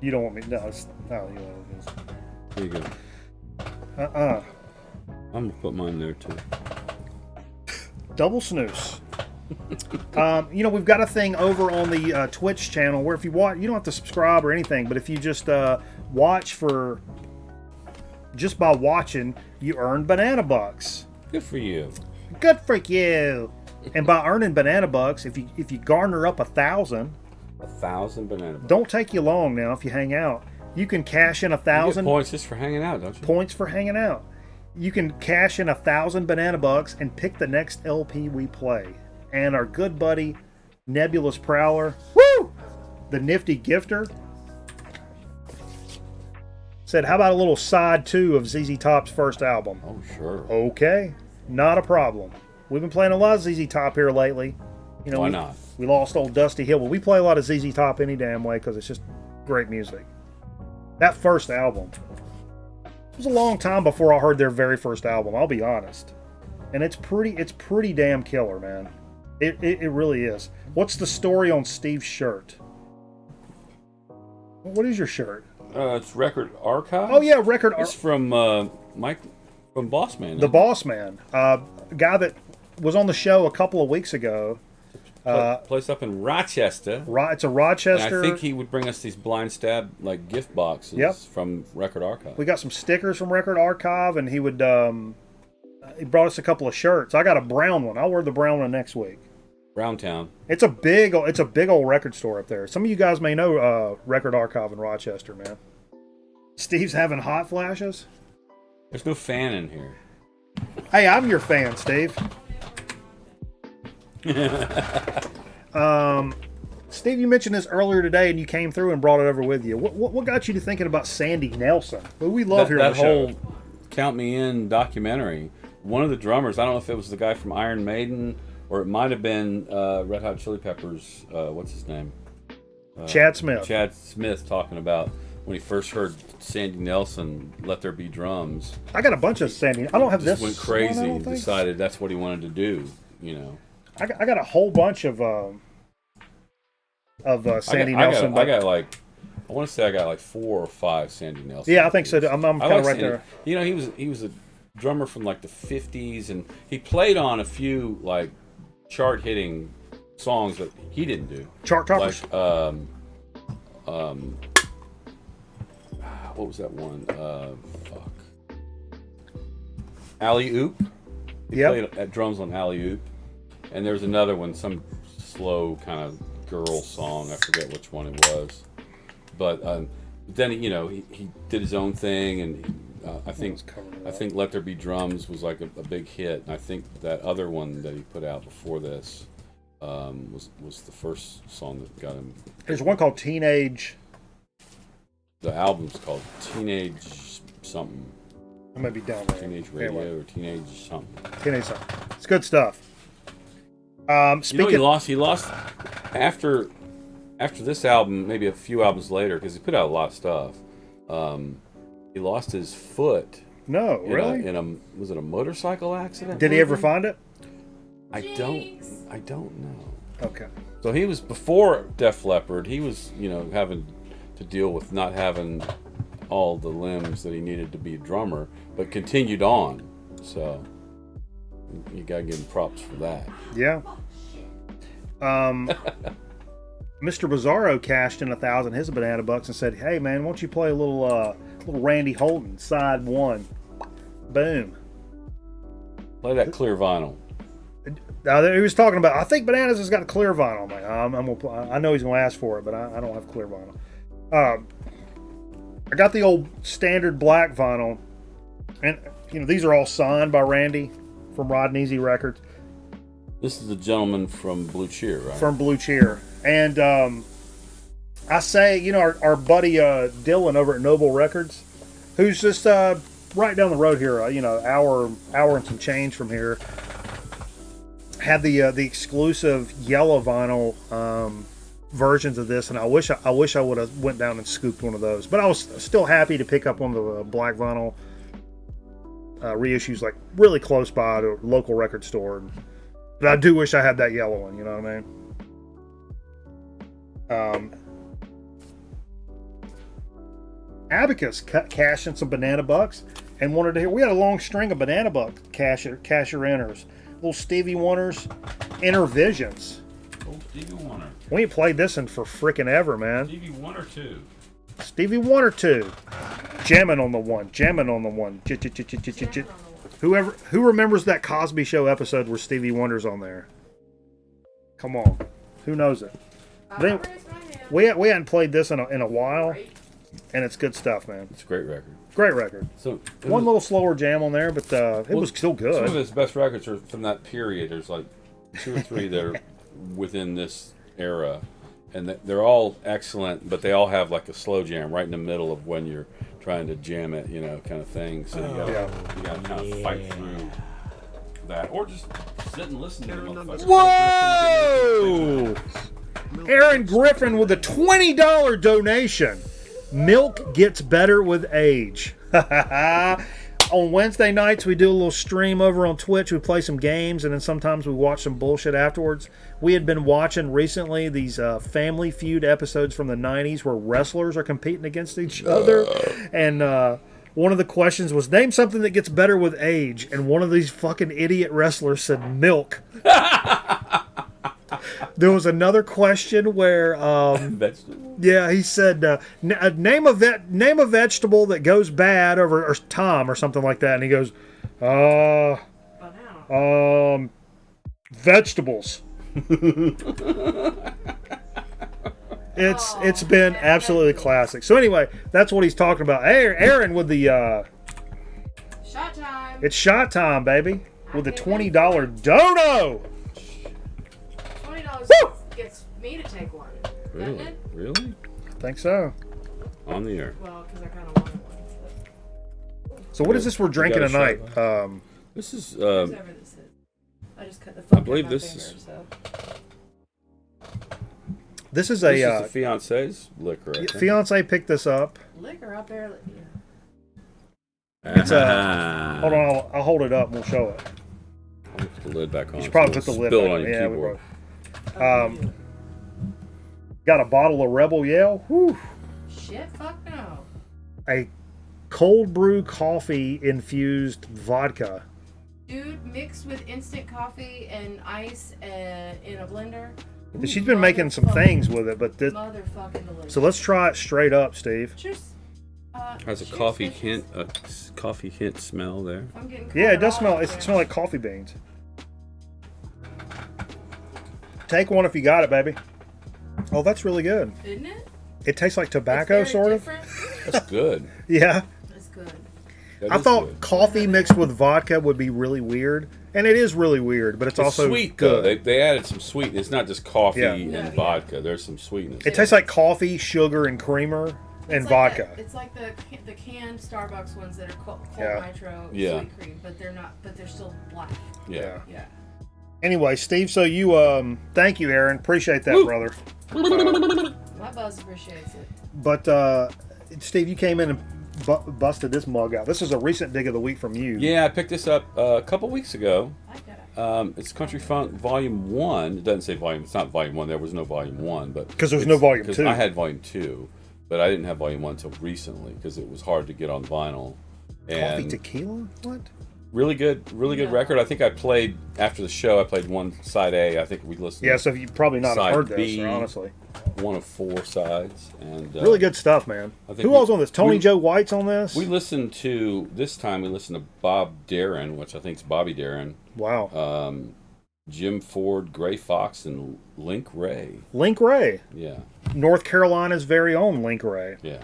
You don't want me... No, it's... No, you want it. There you go. I'm going to put mine there, too. Double snooze. You know, we've got a thing over on the Twitch channel where if you watch, you don't have to subscribe or anything, but if you just watch for... Just by watching, you earn banana bucks. Good for you. Good for you. And by earning banana bucks, if you garner up 1,000... 1,000 banana bucks. Don't take you long now if you hang out. You can cash in 1,000... points just for hanging out, don't you? Points for hanging out. You can cash in 1,000 banana bucks and pick the next LP we play. And our good buddy, Nebulous Prowler, woo! The Nifty Gifter, said, how about a little side 2 of ZZ Top's first album? Oh, sure. Okay, not a problem. We've been playing a lot of ZZ Top here lately. You know, why not? We lost old Dusty Hill, but we play a lot of ZZ Top any damn way because it's just great music. That first album, it was a long time before I heard their very first album, I'll be honest. And it's pretty damn killer, man. It really is. What's the story on Steve's shirt? What is your shirt? It's Record Archive. Oh yeah, Record. It's from Mike from Boss Man. The Boss Man, guy that was on the show a couple of weeks ago. Place up in Rochester. It's a Rochester. And I think he would bring us these blind stab like gift boxes from Record Archive. We got some stickers from Record Archive, and he would he brought us a couple of shirts. I got a brown one. I'll wear the brown one next week. Browntown. It's a big old record store up there. Some of you guys may know Record Archive in Rochester, man. Steve's having hot flashes. There's no fan in here. Hey, I'm your fan, Steve. Steve, you mentioned this earlier today, and you came through and brought it over with you. What got you to thinking about Sandy Nelson? Well, we love hearing that the show. whole Count Me In documentary. One of the drummers, I don't know if it was the guy from Iron Maiden or it might have been Red Hot Chili Peppers. What's his name? Chad Smith. Chad Smith talking about when he first heard Sandy Nelson, Let There Be Drums. I got a bunch of Sandy. I don't have Just this. went crazy one, and decided that's what he wanted to do. You know. I got a whole bunch of Sandy Nelson. I got like, I want to say I got like 4 or 5 Sandy Nelson. Yeah, I think so. I'm kind of right Sandy. there. You know, he was a drummer from like the 50s, and he played on a few like chart hitting songs that he didn't do. Chart toppers. Like what was that one? Alley Oop. He played at drums on Alley Oop. And there's another one, some slow kind of girl song. I forget which one it was. But then, you know, he did his own thing, and I think Let There Be Drums was like a big hit. And I think that other one that he put out before this was the first song that got him. There's one called Teenage. The album's called Teenage something. I might be down there. Teenage Radio or Teenage something. Teenage something. It's good stuff. Speaking, you know, he lost after this album, maybe a few albums later, because he put out a lot of stuff. He lost his foot. No, really? Was it a motorcycle accident? Did he ever find it? I don't know. Okay. So he was before Def Leppard. He was, you know, having to deal with not having all the limbs that he needed to be a drummer, but continued on. So you gotta give him props for that. Yeah. Mr. Bizarro cashed in 1,000 his banana bucks and said, "Hey man, won't you play a little Randy Holden side 1?" Boom. Play that clear vinyl. He was talking about. I think Bananas has got clear vinyl. Man, I'm gonna. I know he's gonna ask for it, but I don't have clear vinyl. I got the old standard black vinyl, and you know these are all signed by Randy from Rod and Easy Records. This is the gentleman from Blue Cheer, right? From Blue Cheer, and I say, you know, our buddy Dylan over at Noble Records, who's just right down the road here, you know, hour and some change from here, had the exclusive yellow vinyl versions of this, and I wish I would have went down and scooped one of those. But I was still happy to pick up one of the black vinyl reissues, like really close by to a local record store. But I do wish I had that yellow one. You know what I mean? Abacus cashed in some banana bucks and wanted to hear. We had a long string of banana buck casher inners, little Stevie Wonder's Inner Visions. Oh, Stevie Wonder. We ain't played this in for frickin' ever, man. Stevie Wonder 2. Stevie Wonder 2. Jamming on the one. Who remembers that Cosby Show episode where Stevie Wonder's on there? Come on. Who knows it? We hadn't played this in a while, and it's good stuff, man. It's a great record. Great record. So one little slower jam on there, but it was still good. Some of his best records are from that period. There's like 2 or 3 that are within this era, and they're all excellent, but they all have like a slow jam right in the middle of when you're trying to jam it, you know, kind of thing. So you gotta kind of fight through that, or just sit and listen to them. Whoa! Aaron Griffin with a $20 donation. Milk gets better with age. on Wednesday nights, we do a little stream over on Twitch. We play some games, and then sometimes we watch some bullshit afterwards. We had been watching recently these Family Feud episodes from the 90s where wrestlers are competing against each other. And one of the questions was, name something that gets better with age. And one of these fucking idiot wrestlers said milk. There was another question where, yeah, he said, name a vegetable that goes bad or Tom or something like that, and he goes, vegetables. It's been absolutely classic. So anyway, that's what he's talking about. Hey, Aaron with the Shot time. it's shot time, baby, with the $20 dono. $20 gets me to take one. Doesn't Really? it? Really? I think so. On the air. Well, because I kind of wanted one. So what is this we're drinking got a tonight? shot This is, Whatever this is. I just cut the fuck believe out my this finger, is- so. This is this is a the fiance's liquor, I think. fiance picked this up. Liquor up there. Yeah. It's hold on, I'll hold it up and we'll show it. I'll put the lid back on. You should probably so put the it'll lid spill back on on. your Yeah, we keyboard. will. Got a bottle of Rebel Yell. Whew. Shit, fuck no. A cold brew coffee infused vodka. Dude, mixed with instant coffee and ice in a blender. She's been making some things with it, but this. Motherfucking delicious. So let's try it straight up, Steve. Cheers. Has a cheers, coffee bitches. hint smell there. I'm getting Yeah, it caught does smell. up It there. smells like coffee beans. Take one if you got it, baby. Oh, that's really good. Isn't it? It tastes like tobacco, It's very sort of. different. That's good. Yeah. It's good. That I is thought good. coffee mixed with vodka would be really weird, and it is really weird, but it's also sweet though. good. They added some sweet. It's not just coffee Yeah. and Yeah. vodka. There's some sweetness. It tastes like coffee, sugar, and creamer, and It's like vodka. It's like the canned Starbucks ones that are cold Yeah. nitro Yeah. sweet cream, but they're not. But they're still black. yeah. Yeah. Anyway, Steve, so you thank you, Aaron. Appreciate that, Woo. brother. My buzz appreciates it. But Steve, you came in and busted this mug out. This is a recent dig of the week from you. Yeah, I picked this up a couple weeks ago. I got it. It's Country Funk Volume 1. It doesn't say Volume. It's not Volume 1. There was no Volume 1. But 'Cause there was no Volume 'cause 2. I had Volume 2, but I didn't have Volume 1 until recently because it was hard to get on vinyl. Coffee And tequila? What? really good No. record. I think I played, after the show, I played one side A. I think we listened Yeah, to so you probably not have Side heard this, B. honestly. one of 4 sides. And Really good stuff, man. I think Who we- else on this? Tony we- Joe White's on this? We listened to, this time we listened to Bob Darin, which I think is Bobby Darin, Wow. Jim Ford, Gray Fox, and Link Ray. Link Ray. Yeah, North Carolina's very own Link Ray. yeah.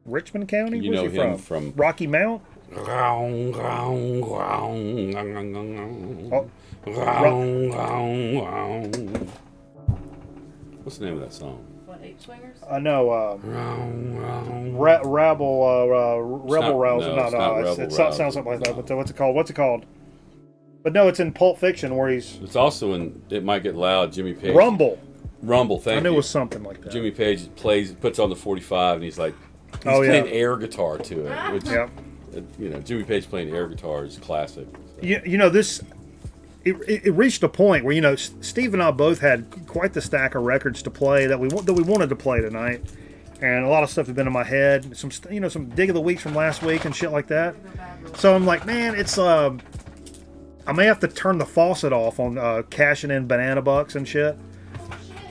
Richmond County? You Where's know he him from? from- Rocky Mount? What's the name of that song? What, 8 swingers? I know. Rebel Rousing. no, it's not Rebel It sounds Rousing, something like that. no. But what's it called? What's it called? But no, it's in Pulp Fiction where he's It's also in It Might Get Loud. Jimmy Page. Rumble. Thank I knew you. it was something like that. Jimmy Page puts on the 45, and he's like, he's Oh, yeah. playing air guitar to it. Which, Yep. Jimmy Page playing air guitar is classic. You know this. It reached a point where Steve and I both had quite the stack of records to play that we wanted to play tonight, and a lot of stuff had been in my head. Some dig of the weeks from last week and shit like that. So I'm like, man, it's I may have to turn the faucet off on cashing in banana bucks and shit,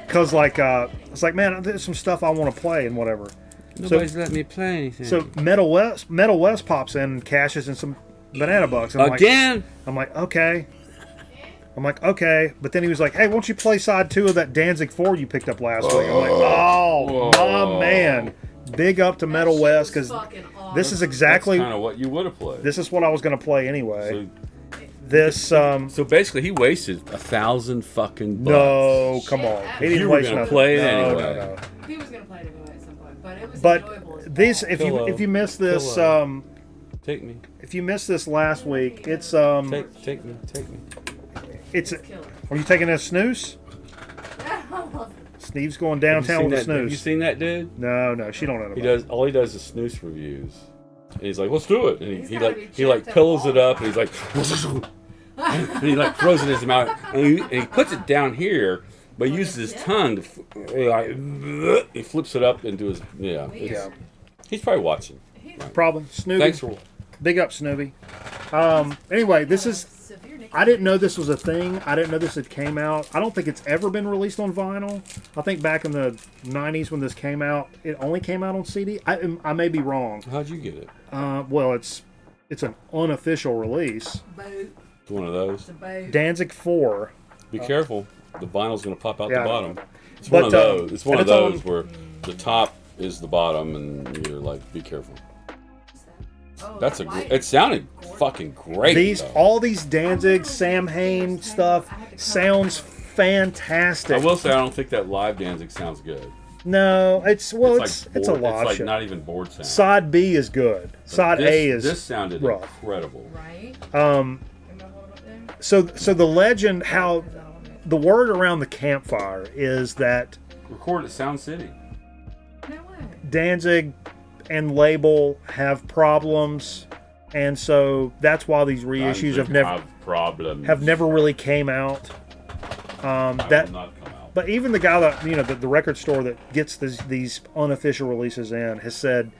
because it's like, man, there's some stuff I want to play and whatever. Nobody's letting me play anything. So Metal West pops in and cashes in some banana bucks. And I'm like, okay. But then he was like, hey, won't you play side 2 of that Danzig 4 you picked up last week? I'm like, oh, my man. Big up to Metal West, because this is exactly That's kind of what you would have played. this is what I was going to play anyway. So basically, he wasted 1,000 fucking bucks. No, come on. He didn't You were waste gonna nothing. play it No, anyway. no. He was going to play it anyway at some point, but it was But enjoyable as this, fuck. if you missed this, Pillow. Take me, if you missed this last week, it's take me. it's. Killer. Are you taking a snooze? Steve's going downtown with a Have you snooze. seen that dude? No, she don't know. He does. All he does is snooze reviews, he's like, let's do it. And He's he gotta like be jacked up pillows all it the up, and he's like, and he like throws it in his mouth, and he puts it down here, but he uses his tongue to like, he flips it up into his He's probably watching. Probably. Snoopy. Thanks for. Big up, Snoopy. Anyway, this is... I didn't know this was a thing. I didn't know this had came out. I don't think it's ever been released on vinyl. I think back in the 90s when this came out, it only came out on CD. I may be wrong. How'd you get it? Well, it's an unofficial release. It's one of those. Danzig 4. Be careful. The vinyl's going to pop out Yeah. the bottom. It's But, one of those. It's one of and it's on- those where the top is the bottom, and you're like, be careful. That's a. It sounded fucking great. All these Danzig, Sam Hain stuff sounds fantastic. I will say I don't think that live Danzig sounds good. No, it's a live It's like show. not even board sound. Side B is good. Side A is this sounded rough. incredible. Right? So the legend, how the word around the campfire is that Record at Sound City. No way. Danzig and label have problems, and so that's why these reissues have never really came out. That will not come out. But even the guy that the record store that gets these unofficial releases in has said,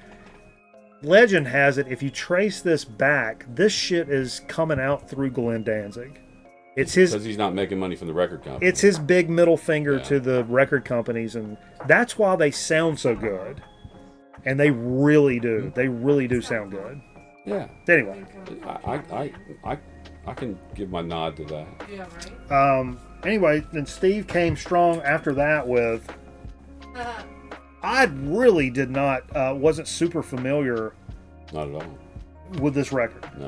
legend has it, if you trace this back, this shit is coming out through Glenn Danzig. It's his, because he's not making money from the record company. it's his big middle finger to the record companies, and that's why they sound so good. And they really do. They really do sound good. Yeah. Anyway, I can give my nod to that. Yeah, right? anyway, then Steve came strong after that with. I really did not, wasn't super familiar Not at all. with this record. No.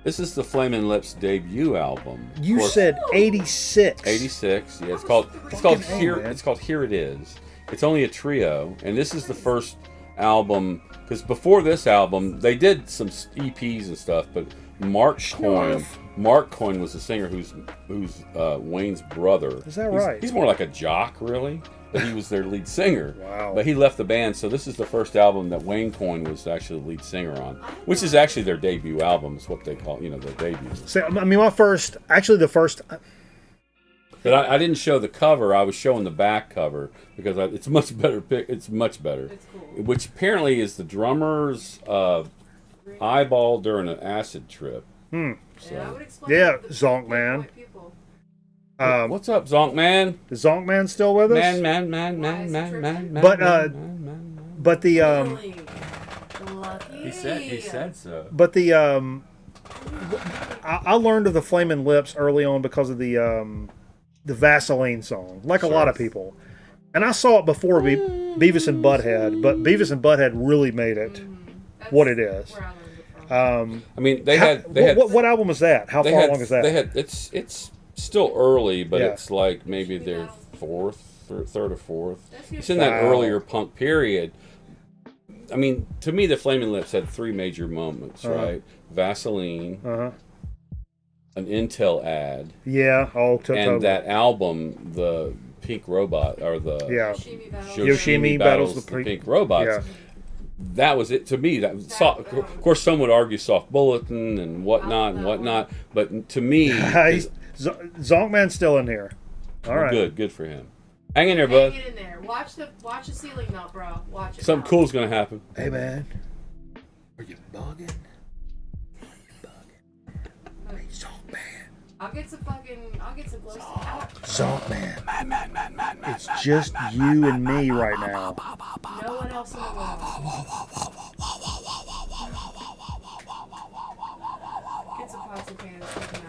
This is the Flamin' Lips debut album. You said 86. 86. Yeah, it's called Here. man. It's called Here It Is. It's only a trio, and this is the first album. Because before this album, they did some EPs and stuff, but Mark Coyne was the singer who's Wayne's brother. Is that right? He's more like a jock, really. But he was their lead singer. Wow. But he left the band, so this is the first album that Wayne Coyne was actually the lead singer on, which is actually their debut album. Is what they call, their debut. So, I mean, the first. But I didn't show the cover. I was showing the back cover because it's much better. It's much better. It's cool. Which apparently is the drummer's eyeball during an acid trip. Yeah, I would explain Yeah, the Zonk Man. people. What's up, Zonk Man? Is Zonk Man still with us? Man. But the Really? Lucky. He said so. But the I learned of the Flamin' Lips early on because of the Vaseline song, like a lot of people. And I saw it before Beavis and Butthead, but Beavis and Butthead really made it what it is. Where I learned it from. I mean, they had what album was that? How far along is that? They had it's still early, but Yeah. it's like maybe their third or fourth. That's It's in that earlier punk period. I mean, to me, the Flamin' Lips had three major moments, right? Vaseline, an Intel ad, and that album, the Pink Robot, or the Yoshimi battles the Pink Robots. Yeah. That was it to me. Of course, some would argue Soft Bulletin and whatnot, but to me, Zonkman's still in here. All right, good for him. Hang in there, bud. Hang it in there. Watch the ceiling melt, bro. Watch it. Something cool's gonna happen. Hey man, are you bugging? Hey, Zonkman. I'll get some glow stick out. Zonkman. Man. It's just you and me right now. No one else in the world. Get some pots and pans sticking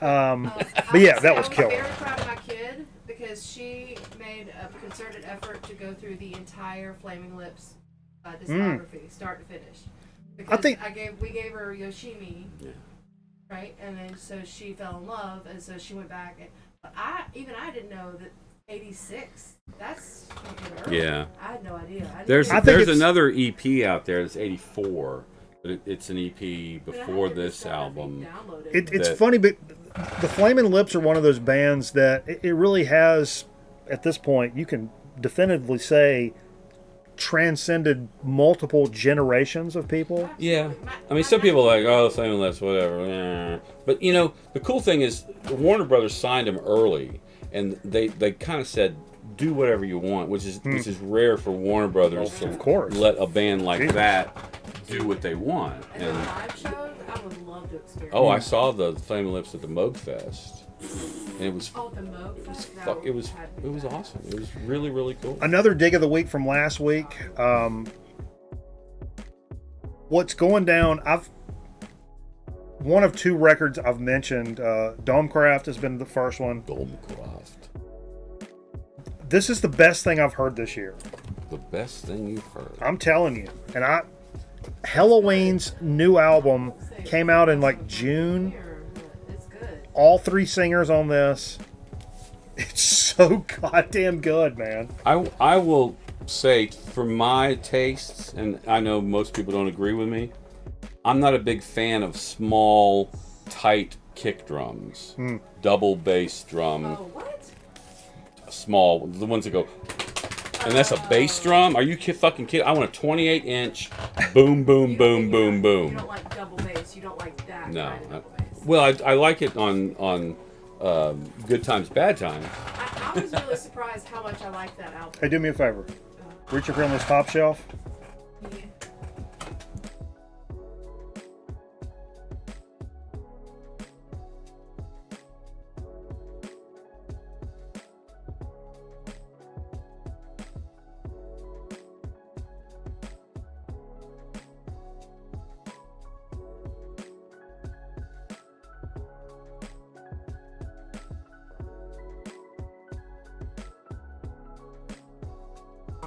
out. But yeah, that was I'm killer. very proud of my kid because she made a concerted effort to go through the entire Flaming Lips discography, start to finish. Because we gave her Yoshimi, right, and then so she fell in love, and so she went back. But I didn't know that 86. That's fucking early. Yeah. I had no idea. There's I think it's another EP out there that's 84, but it's an EP before this album. It's funny, but the Flamin' Lips are one of those bands that it really has, at this point, you can definitively say transcended multiple generations of people. Yeah, I mean, some people are like, oh, Flaming Lips, whatever. Eh. But you know, the cool thing is, Warner Brothers signed him early, and they kind of said, do whatever you want, which is rare for Warner Brothers to let a band like that do what they want. And live shows, I would love to experience. Oh, I saw the Flaming Lips at the Moog Fest. And it was the Moog Fest? it was awesome. It was really, really cool. Another dig of the week from last week. What's going down? One of two records I've mentioned. Domecraft has been the first one. Domecraft. This is the best thing I've heard this year. The best thing you've heard. I'm telling you. And Halloween's new album came out in like June. It's good. All three singers on this. It's so goddamn good, man. I will say, for my tastes, and I know most people don't agree with me, I'm not a big fan of small, tight kick drums. Double bass drum. Oh, what? Small, the ones that go, and that's a bass drum? Are you fucking kidding? I want a 28-inch boom, boom, boom, boom, boom. You don't like double bass. You don't like that No. kind of double bass. Well, I like it on Good Times, Bad Times. I was really surprised how much I like that album. Hey, do me a favor. Reach up here on this top shelf. Yeah.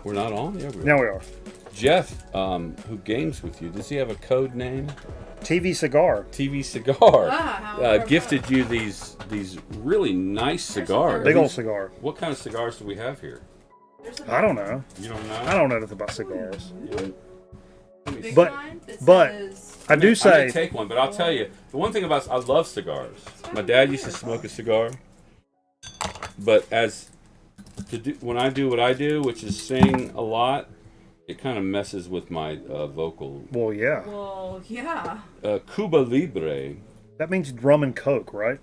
We're not on? Yeah, we are. Now we are. Jeff, who games with you, does he have a code name? TV Cigar. TV Cigar How gifted you these really nice cigars. Big old cigar. What kind of cigars do we have here? I don't know. You don't know? I don't know anything about cigars. Big But- sign that but- says- I do I say, may take one, but I'll tell you, the one thing about I love cigars. My dad used to smoke a cigar, but when I do what I do, which is sing a lot, it kind of messes with my vocal. well, yeah. Well, yeah. Cuba Libre. That means rum and coke, right?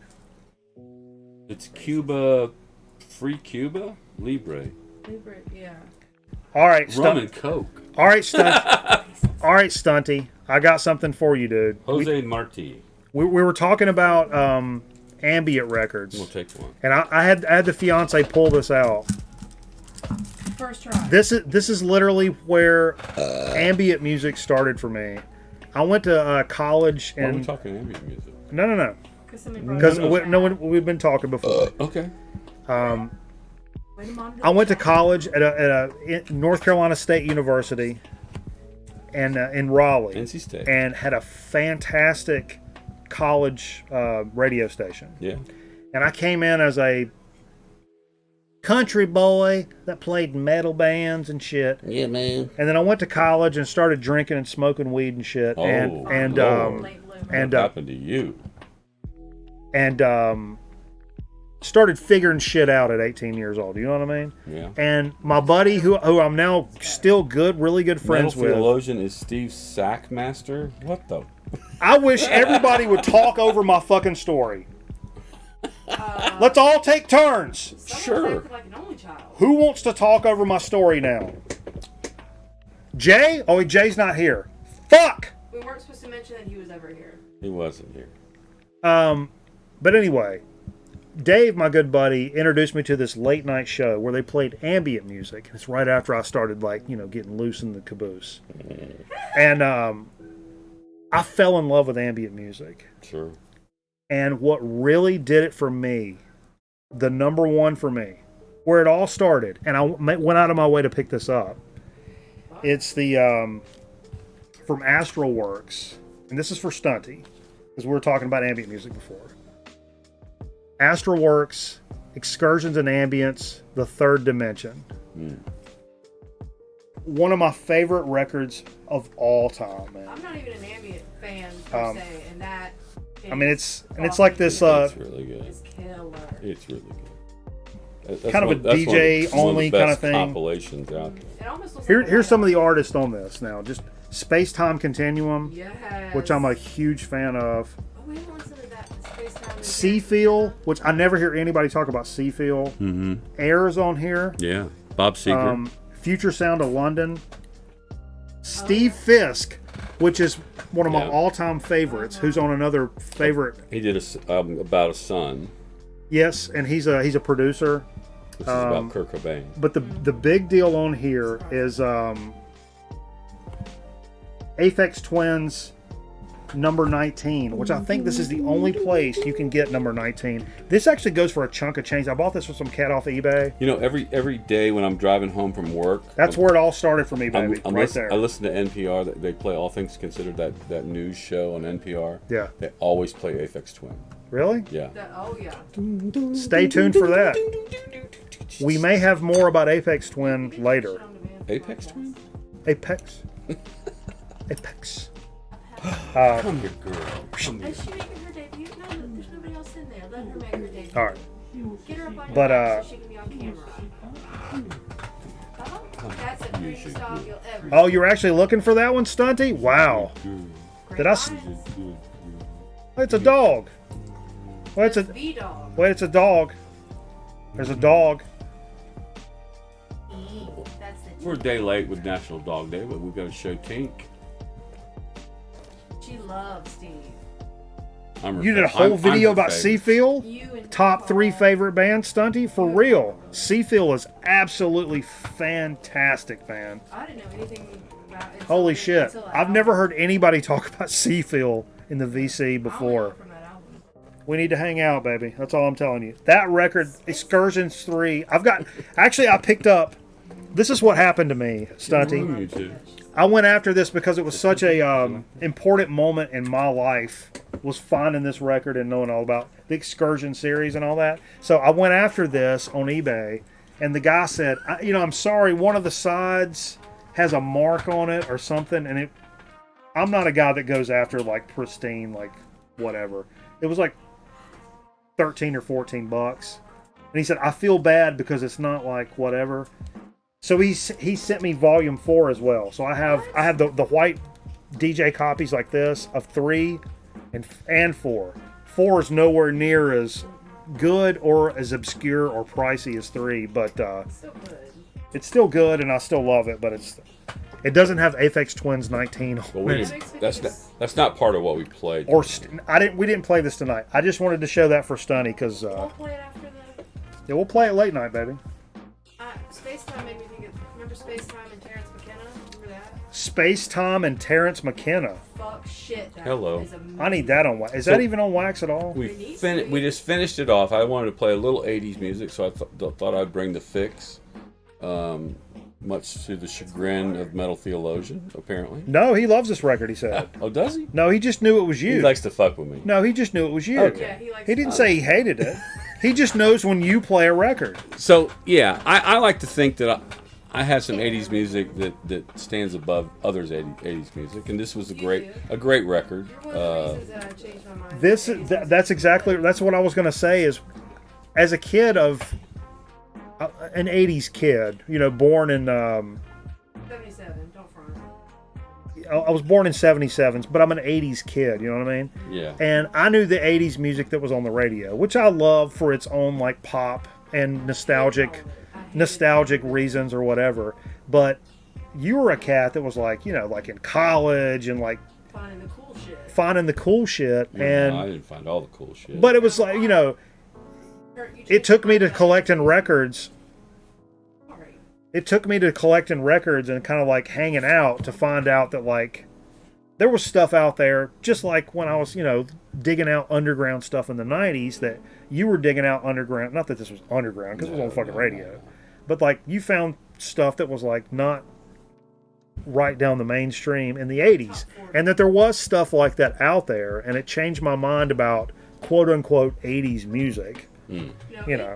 It's Cuba, free Cuba Libre. Yeah. All right, Rum and Coke. All right, Stunty. I got something for you, dude. Jose Marti. We were talking about ambient records, We'll take one. and I had the fiance pull this out. First try. This is literally where ambient music started for me. I went to college Why are we and talking ambient music? no, Because somebody brought because it up. we've been talking before. Okay. Wait a moment. I went to college at a North Carolina State University, and in Raleigh, NC State. and had a fantastic college radio station. Yeah. And I came in as a country boy that played metal bands and shit. Yeah, man. And then I went to college and started drinking and smoking weed and shit. Oh, and Lord. Late bloomer. and What happened to you? started figuring shit out at 18 years old. You know what I mean? Yeah. And my buddy, who I'm now still really good friends Metal with. theologian is Steve Sackmaster. What the? I wish everybody would talk over my fucking story. Let's all take turns. Someone Sure. acted like an only child. Who wants to talk over my story now? Jay? Oh, Jay's not here. Fuck! We weren't supposed to mention that he was ever here. He wasn't here. But anyway, Dave, my good buddy, introduced me to this late night show where they played ambient music. It's right after I started, getting loose in the caboose. And I fell in love with ambient music. Sure. And what really did it for me, the number one for me, where it all started, and I went out of my way to pick this up. It's the from Astral Works, and this is for Stunty, because we were talking about ambient music before. Astral Works, Excursions and Ambience, The Third Dimension. One of my favorite records of all time, man. I'm not even an ambient fan per se, and that. I mean, it's like this. It's really good. Is killer. It's really good. That's kind of a DJ only kind of thing. Compilations out there. It almost looks like Here's some of the artists on this now. Just Space Time Continuum, Yes. which I'm a huge fan of. Oh, we haven't listened to that. Space Time. Sea Feel, which I never hear anybody talk about Sea Feel. Mm-hmm. Air's on here. Yeah, Bob Seger. Future Sound of London. Steve Fisk, which is one of my all-time favorites, who's on another favorite. He did about a son. Yes, and he's a producer. This is about Kurt Cobain. But the big deal on here is Aphex Twins number 19, which I think this is the only place you can get number 19. This actually goes for a chunk of change. I bought this with some cat off eBay. You know, every day when I'm driving home from work, That's where it all started for me, baby. Right there. I listen to NPR. They play All Things Considered, that news show on NPR. Yeah. They always play Aphex Twin. Really? Yeah. Oh yeah. Stay tuned for that. We may have more about Aphex Twin later. Apex Twin? Apex. Apex. Come here, girl. Come here. Is she making her debut? No, there's nobody else in there. Let her make her debut. All right. Get her up on But, your so she can be on camera. That's the prettiest dog you'll ever Oh, you were actually looking for that one, Stunty? Wow. Did I? It's a dog. Well, it's a. V dog. Wait, it's a dog. There's a dog. That's the. We're a day late with National Dog Day, but we've got to show Tink. She loves Steve. You did a whole video about Seafield? You and Top 3 Paul. favorite bands, Stunty? For real. Seafield is absolutely fantastic, man. I didn't know anything about it. Holy shit. I've never heard anybody talk about Seafield in the VC before. From that album. We need to hang out, baby. That's all I'm telling you. That record, Excursions 3, I picked up, this is what happened to me, Stunty. You too. I went after this because it was such a important moment in my life, was finding this record and knowing all about the Excursion series and all that. So I went after this on eBay, and the guy said, I'm sorry, one of the sides has a mark on it or something, and I'm not a guy that goes after like pristine, like whatever. It was like 13 or 14 bucks. And he said, I feel bad because it's not like whatever. So he sent me volume 4 as well. So I have the white DJ copies like this of 3 and 4. 4 is nowhere near as good or as obscure or pricey as 3, but So good. it's still good and I still love it. But it doesn't have Aphex Twins 19 Well, on it. that's not part of what we played. We didn't play this tonight. I just wanted to show that for Stunny because We'll play it after the. yeah, we'll play it late night, baby. Space Time made me think of. Remember Space Time and Terrence McKenna? Remember that? Space Time and Terrence McKenna. Fuck shit. That Hello. is amazing. I need that on wax. Is that even on wax at all? We just finished it off. I wanted to play a little 80s music, so I thought I'd bring the fix. Much to the chagrin of Metal Theologian, apparently. No, he loves this record, he said. Oh, does he? No, he just knew it was you. He likes to fuck with me. No, he just knew it was you. Okay. Yeah, he likes. He didn't say he hated it. He just knows when you play a record. So, yeah, I like to think that I have some 80s music that stands above others' 80s music, and this was a great record. You're one of the reasons that I changed my mind. That's what I was going to say is, as a kid of, an 80s kid, born in, 77. Don't front. I was born in 77s, but I'm an 80s kid, you know what I mean? Yeah. And I knew the 80s music that was on the radio, which I love for its own like pop and nostalgic reasons or whatever. But you were a cat that was like, like in college and like Finding the cool shit. and I didn't find all the cool shit. but it was like, it took me to collecting records. It took me to collecting records and kind of like hanging out to find out that like there was stuff out there, just like when I was, digging out underground stuff in the 90s that you were digging out underground. Not that this was underground because it was on fucking radio. But like you found stuff that was like not right down the mainstream in the 80s. And that there was stuff like that out there. And it changed my mind about quote unquote 80s music. It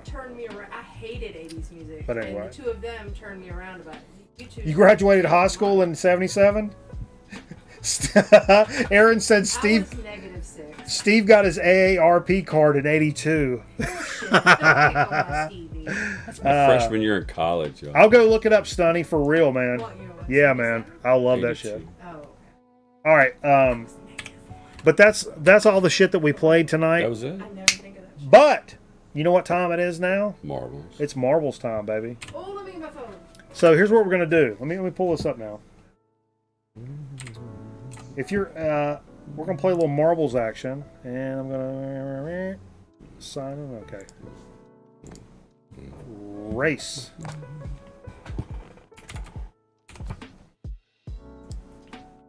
turned me around. I hated 80s music. But anyway. And the two of them turned me around about it. You graduated high school in 77? Aaron said I Steve. was -6. Steve got his AARP card in '82. Shit, don't pick on my Stevie. That's my freshman year in college, y'all. I'll go look it up, Stunny, for real, man. What year was it? Yeah, man. I love that 82. shit. Oh. All right, but that's all the shit that we played tonight. That was it? I never think of that shit. But you know what time it is now? Marbles. It's marbles time, baby. Oh, let me get my phone. So here's what we're gonna do. Let me pull this up now. If you're, we're gonna play a little marbles action, and I'm gonna sign in. Okay. Race.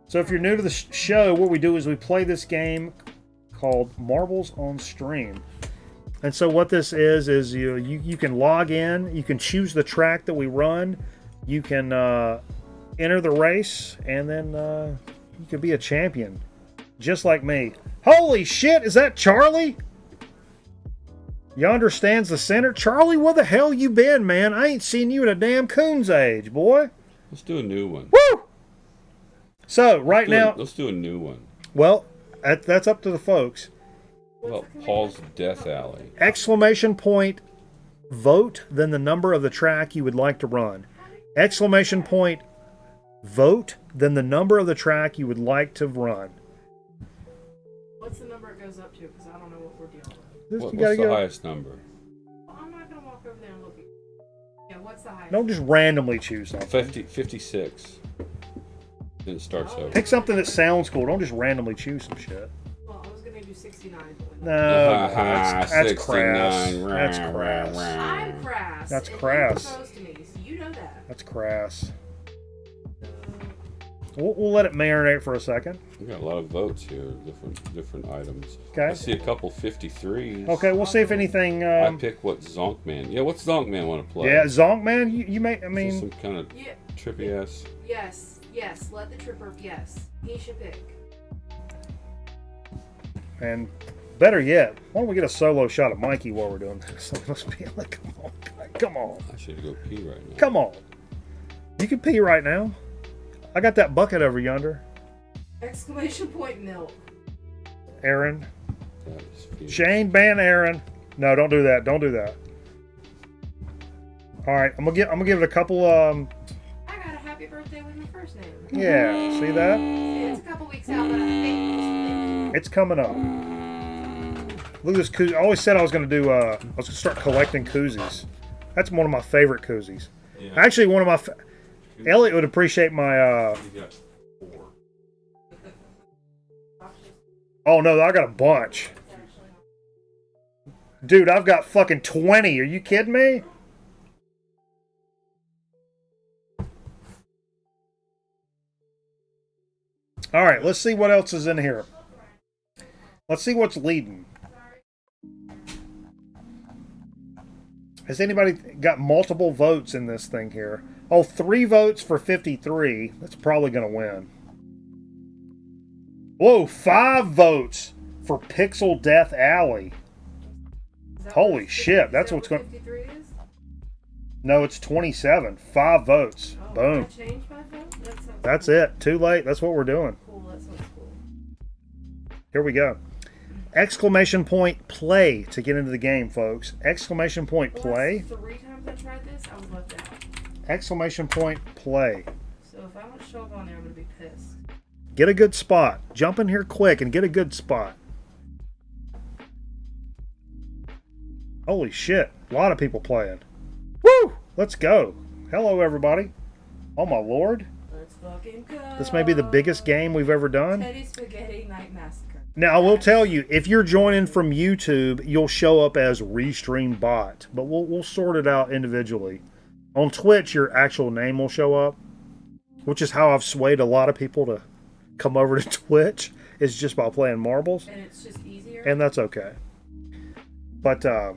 So if you're new to the show, what we do is we play this game called Marbles on Stream. And so what this is you can log in, you can choose the track that we run, you can enter the race, and then you can be a champion, just like me. Holy shit, is that Charlie? Yonder stands the center. Charlie, where the hell you been, man? I ain't seen you in a damn coon's age, boy. Let's do a new one. Woo! So, right now... Let's do a new one. Well, that's up to the folks. Well, Paul's Death Alley. Exclamation point, vote, then the number of the track you would like to run. Exclamation point, vote, then the number of the track you would like to run. What's the number it goes up to? Because I don't know what we're dealing with. This, What's the highest number? Well, I'm not going to walk over there and look at you. Yeah, what's the highest? Don't just randomly choose something. 56. Then it starts over. Pick something that sounds cool. Don't just randomly choose some shit. Well, I was going to do 69. No, that's crass. That's crass. I'm crass. That's and crass. You proposed to me, so you know that. That's crass. We'll let it marinate for a second. We got a lot of votes here, different items. Okay. I see a couple 53s. Okay, we'll see if anything. I pick what Zonkman. Yeah, what's Zonkman want to play? Yeah, Zonkman. You may. I mean, some kind of trippy ass. Yes. Let the tripper. Yes, he should pick. and better yet, why don't we get a solo shot of Mikey while we're doing this? Let's be like, come on. I should go pee right now. Come on. You can pee right now. I got that bucket over yonder. Exclamation point milk. Aaron. That is fierce. Shane, ban Aaron. No, don't do that. Don't do that. All right, I'm gonna give it a couple. I got a happy birthday with my first name. Yeah, see that? It's a couple weeks out, but I think It's coming up. Look at this koozie. I always said I was gonna do. I was gonna start collecting koozies. That's one of my favorite koozies. Yeah. Actually, one of my. Elliot would appreciate my. You got 4. Oh no, I got a bunch. Dude, I've got fucking 20. Are you kidding me? All right, let's see what else is in here. Let's see what's leading. Has anybody got multiple votes in this thing here? Oh, 3 votes for 53. That's probably going to win. Whoa, 5 votes for Pixel Death Alley. Holy shit, that's what's going to... 53 is? No, it's 27. 5 votes. Oh, Boom. I changed my vote? That's it. Too late. That's what we're doing. Cool, that sounds cool. Here we go. Exclamation point play to get into the game, folks. Exclamation point play. The last 3 times I tried this, I was left out. Exclamation point play. So if I don't show up on there, I'm going to be pissed. Get a good spot. Jump in here quick and get a good spot. Holy shit. A lot of people playing. Woo! Let's go. Hello, everybody. Oh, my lord. Let's fucking go. This may be the biggest game we've ever done. Teddy Spaghetti Night Massacre. Now, I will tell you, if you're joining from YouTube, you'll show up as Restream Bot. But we'll sort it out individually. On Twitch, your actual name will show up, which is how I've swayed a lot of people to come over to Twitch, is just by playing marbles. And it's just easier. And that's okay. But, all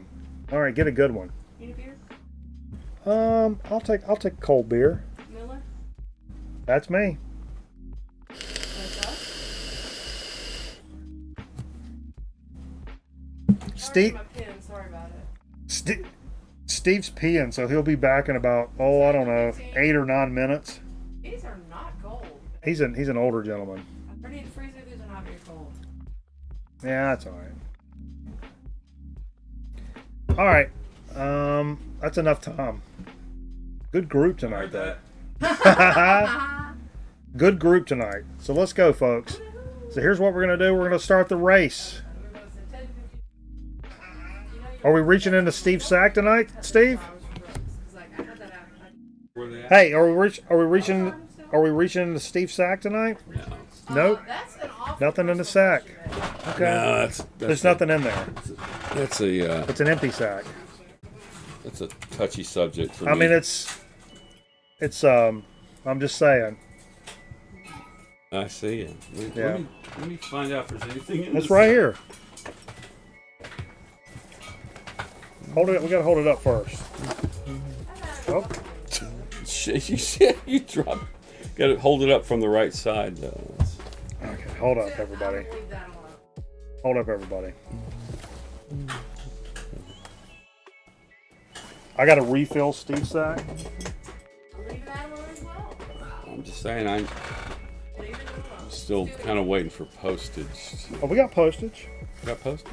right, get a good one. You need a beer? I'll take cold beer. Miller? That's me. That's us? Steve, My pen, sorry about it. Steve's peeing, so he'll be back in about, I don't know, 8 or 9 minutes. These are not gold. He's an older gentleman. Oh, Or do you freeze it if these are not very cold? Yeah, that's all right. All right. That's enough time. Good group tonight, though. Good group tonight. So let's go, folks. So here's what we're going to do. We're going to start the race. Are we reaching into Steve's sack tonight, Steve? Hey, are we reaching into Steve's sack tonight? No. Nope. That's an awful Nothing in the sack. Okay. No, that's There's nothing in there. That's a It's an empty sack. that's a touchy subject for I me. mean, it's I'm just saying. I see it. Yeah. Let me find out if there's anything in It's this. right here. Hold it. We gotta hold it up first. Oh, You drop. Got to hold it up from the right side, though. okay. Hold up, everybody. Leave that alone. Hold up, everybody. I got to refill Steve's sack. Leave that alone as well. I'm just saying, I'm Leave it alone. still kind of waiting for postage. Oh, we got postage. Got postage?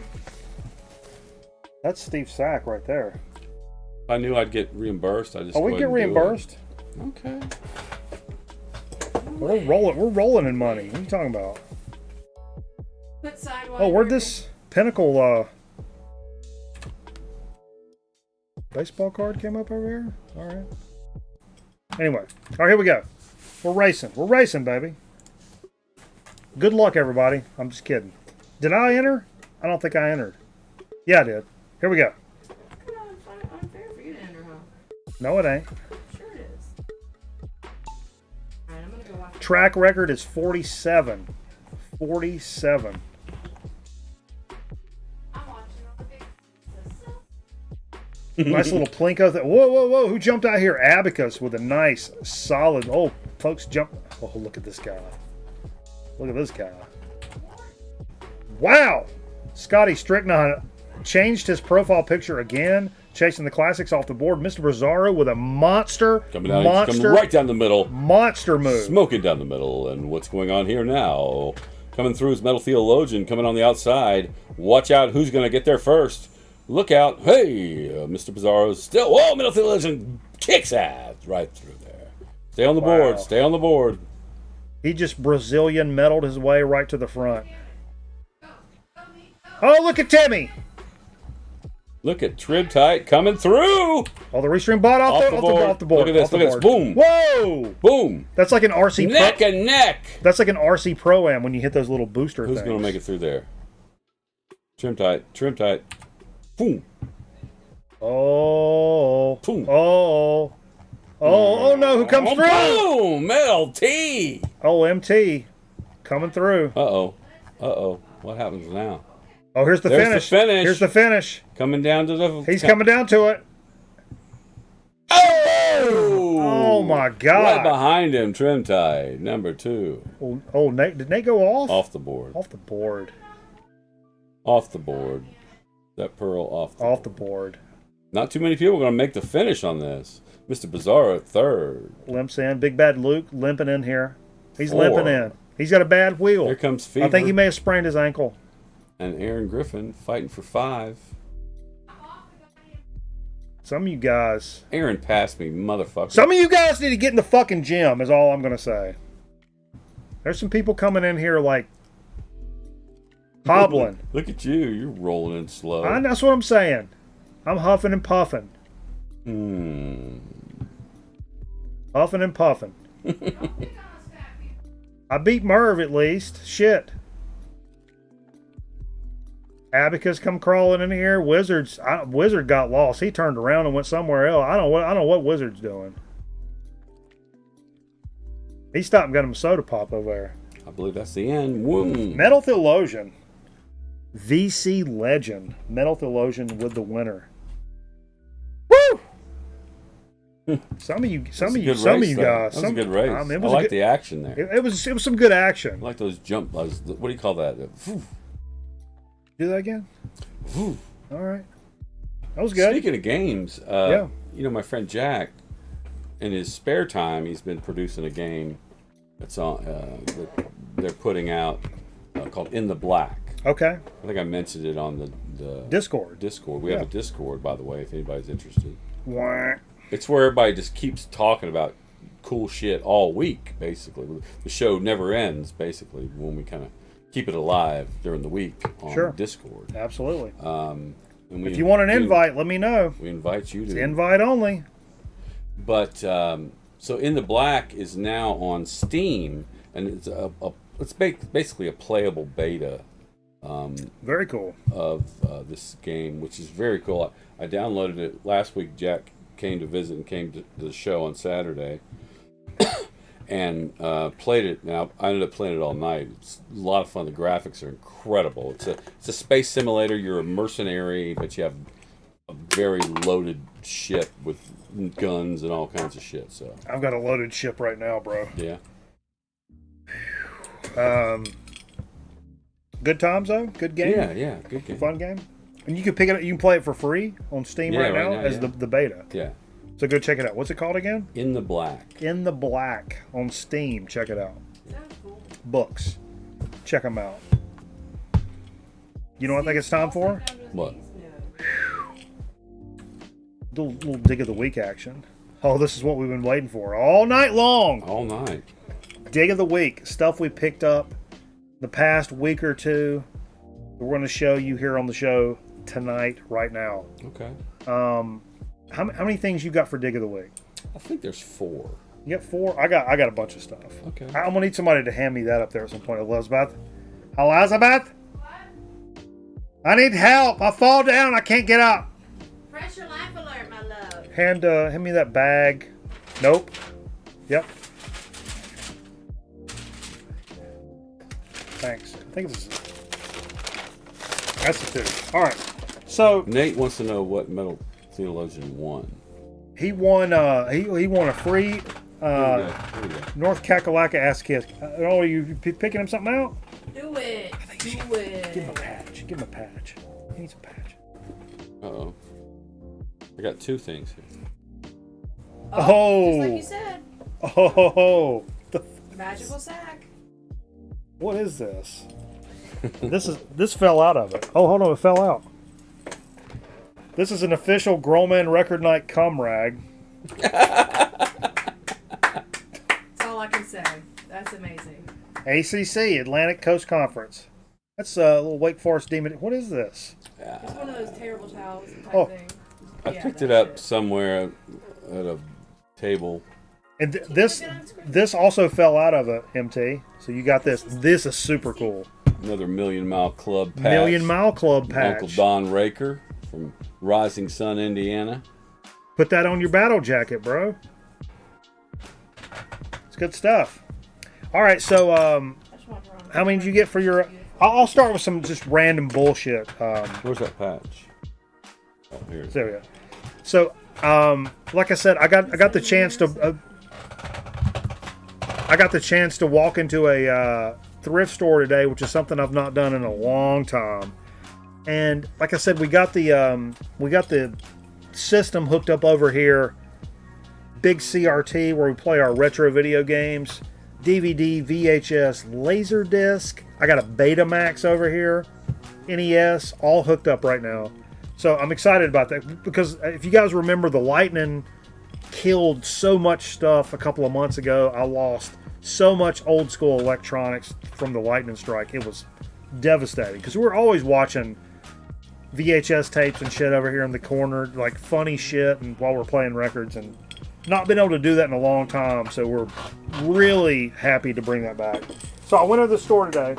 That's Steve's sack right there. If I knew I'd get reimbursed, I just. Oh, we go get ahead and do it. reimbursed. Okay. We're rolling. We're rolling in money. What are you talking about? Put sidewise. Oh, where'd this Pinnacle baseball card came up over here? All right. Anyway, all right, here we go. We're racing. We're racing, baby. Good luck, everybody. I'm just kidding. Did I enter? I don't think I entered. Yeah, I did. Here we go. Unfair for you to enter, huh? No, it ain't. Sure it is. Alright, I'm gonna go watch. Track record is 47. 47. I'm watching on the big. Nice little plinko. Whoa, whoa, whoa. Who jumped out here? Abacus with a nice, solid. Oh, folks, jump. Oh, look at this guy. Look at this guy. Wow. Scotty Stricknon changed his profile picture again, chasing the classics off the board. Mr. Bizarro with a monster, Coming right down the middle. monster move. Smoking down the middle. And what's going on here now? Coming through is Metal Theologian, coming on the outside. Watch out who's going to get there first. Look out. Hey, Mr. Bizarro's still. Whoa, Metal Theologian kicks ass right through there. Stay on the board. Stay on the board. He just Brazilian metaled his way right to the front. Oh, look at Timmy. Look at Trib Tight coming through. Oh, the restream bot off the board. Look at this. Look at this. Boom. Whoa. Boom. That's like an RC Neck and neck. That's like an RC Pro-Am when you hit those little booster Who's things. going to make it through there? Trim tight. Trim tight. Boom. Oh. Boom. Oh. Oh, no, who comes through? Boom! Metal T! Oh, MT. Coming through. Uh-oh. Uh-oh. What happens now? Oh, here's the There's finish. the finish. Here's the finish. Coming down to the... He's coming down to it. Oh! Oh, my God. Right behind him, Trim Tide, number 2. Oh, Nate, did Nate go off? Off the board. Off the board. Off the board. That Pearl off the board. Not too many people are going to make the finish on this. Mr. Bizarro at 3rd. Limps in. Big Bad Luke limping in here. He's 4. limping in. He's got a bad wheel. Here comes Fever. I think he may have sprained his ankle. And Aaron Griffin fighting for 5. Some of you guys. Aaron passed me, motherfucker. Some of you guys need to get in the fucking gym, is all I'm going to say. There's some people coming in here like hobbling. Look at you. You're rolling in slow. That's what I'm saying. I'm huffing and puffing. Huffing and puffing. I beat Merv at least. Shit. Abacus come crawling in here. Wizard got lost. He turned around and went somewhere else. I don't know what Wizard's doing. He stopped and got him a soda pop over there. I believe that's the end. Whoom. Metal Theologian. VC Legend. Metal Theologian with the winner. Woo! Some of you guys. That was a good race. I like the action there. It was some good action. I like those jump buzz. What do you call that? Do that again? All right. That was good. Speaking of games, yeah. You know, my friend Jack, in his spare time, he's been producing a game that's on they're putting out called In the Black. Okay. I think I mentioned it on the Discord. We have a Discord, by the way, if anybody's interested. Wah. It's where everybody just keeps talking about cool shit all week, basically. The show never ends, basically, when we kind of keep it alive during the week on Discord. Absolutely. And if you want an invite, let me know. We invite you to. It's invite only. But so In the Black is now on Steam, and it's basically a playable beta. Very cool. Of this game, which is very cool. I downloaded it last week. Jack came to visit and came to the show on Saturday and played it. Now I ended up playing it all night. It's a lot of fun. The graphics are incredible. It's a space simulator. You're a mercenary, but you have a very loaded ship with guns and all kinds of shit. So I've got a loaded ship right now, bro. Yeah. Good times though. Good game. Yeah, good game. Fun game. And you can pick it up. You can play it for free on Steam right now as the beta. Yeah. So go check it out. What's it called again? In the Black. In the Black on Steam. Check it out. Sounds cool. Books. Check them out. You know what I think it's time for? What? Little dig of the week action. Oh, this is what we've been waiting for all night long. All night. Dig of the week. Stuff we picked up the past week or two. We're going to show you here on the show tonight, right now. Okay. How many things you got for dig of the week? I think there's 4. You got 4? I got a bunch of stuff. Okay. I'm gonna need somebody to hand me that up there at some point. Elizabeth? Elizabeth? What? I need help. I fall down. I can't get up. Press your life alert, my love. Hand me that bag. Nope. Yep. Thanks. I think this is it. That's the 2. All right. So Nate wants to know what Metal Theologian won. he won. He won a free Here we go. North Kakalaka ass kiss. Oh, you picking him something out? Do it. Do it. Give him a patch. Give him a patch. He needs a patch. Uh-oh. I got 2 things here. Oh. Just like you said. Oh. Magical sack. What is this? This fell out of it. Oh, hold on, it fell out. This is an official Grown Man Record Night cum rag. That's all I can say. That's amazing. ACC, Atlantic Coast Conference. That's a little Wake Forest Demon. What is this? It's one of those terrible towels type thing. I Yeah, picked it that up shit. somewhere at a table. And this also fell out of it, MT. So you got this. This is super cool. Another Million Mile Club patch. Million Mile Club patch. Uncle Don Raker from Rising Sun, Indiana. Put that on your battle jacket, bro. It's good stuff. All right, so how many did you get for your? I'll start with some just random bullshit. Where's that patch? Oh, here it is. There we go. So, like I said, I got the chance to. I got the chance to walk into a thrift store today, which is something I've not done in a long time. And like I said, we got the system hooked up over here. Big CRT where we play our retro video games. DVD, VHS, Laserdisc. I got a Betamax over here. NES, all hooked up right now. So I'm excited about that because if you guys remember, the lightning killed so much stuff a couple of months ago. I lost so much old school electronics from the lightning strike. It was devastating because we were always watching VHS tapes and shit over here in the corner, like funny shit, and while we're playing records, and not been able to do that in a long time. So we're really happy to bring that back. So I went to the store today.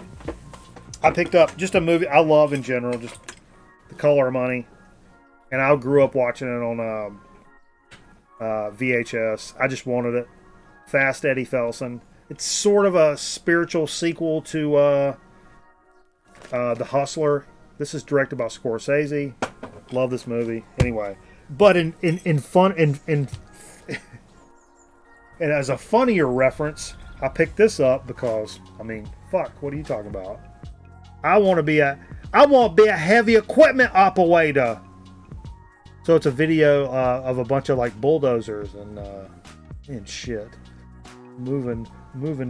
I picked up just a movie I love in general, just The Color of Money, and I grew up watching it on VHS. I just wanted it. Fast Eddie Felson. It's sort of a spiritual sequel to The Hustler. This is directed by Scorsese. Love this movie. Anyway, but in fun and as a funnier reference, I picked this up because I mean, fuck, what are you talking about? I want to be a heavy equipment operator. So it's a video of a bunch of like bulldozers and shit moving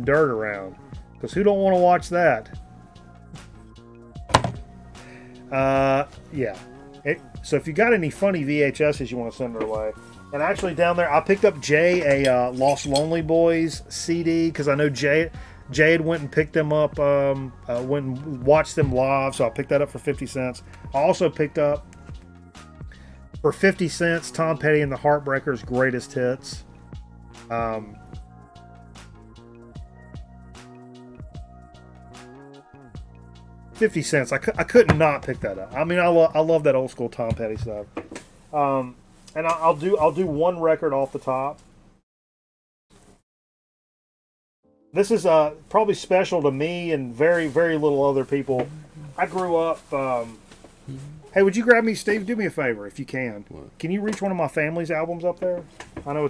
dirt around. Because who don't want to watch that? Yeah. So if you got any funny VHSs you want to send our way. And actually down there, I picked up Jay a Lost Lonely Boys CD because I know Jay had went and picked them up, went and watched them live, so I picked that up for 50 cents. I also picked up, for 50 cents, Tom Petty and the Heartbreakers' Greatest Hits. 50 cents. I couldn't not pick that up. I mean, I love that old school Tom Petty stuff. And I'll do one record off the top. This is probably special to me and very, very little other people. I grew up. Hey, would you grab me, Steve? Do me a favor if you can. What? Can you reach one of my family's albums up there? I know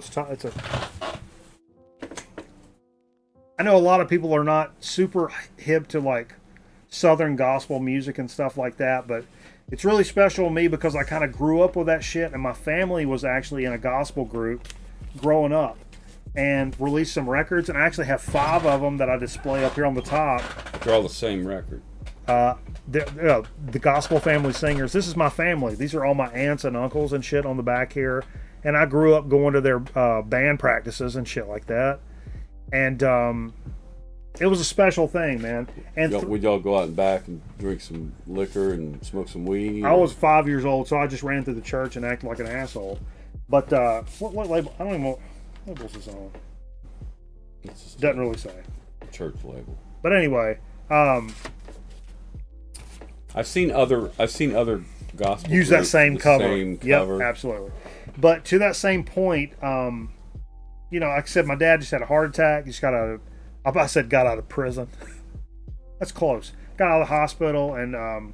I know a lot of people are not super hip to like Southern gospel music and stuff like that, but it's really special to me because I kind of grew up with that shit, and my family was actually in a gospel group growing up and released some records, and I actually have 5 of them that I display up here on the top. They're all the same record. The gospel family singers. This is my family. These are all my aunts and uncles and shit on the back here, and I grew up going to their band practices and shit like that, and it was a special thing, man. And would y'all go out and back and drink some liquor and smoke some weed? I was 5 years old, so I just ran through the church and acted like an asshole. But what label? I don't even know what label is on. Doesn't really say. Church label. But anyway, I've seen other gospel use that same cover. Same cover. Yep, absolutely. But to that same point, you know, like I said, my dad just had a heart attack. He just got out of prison. That's close. Got out of the hospital, and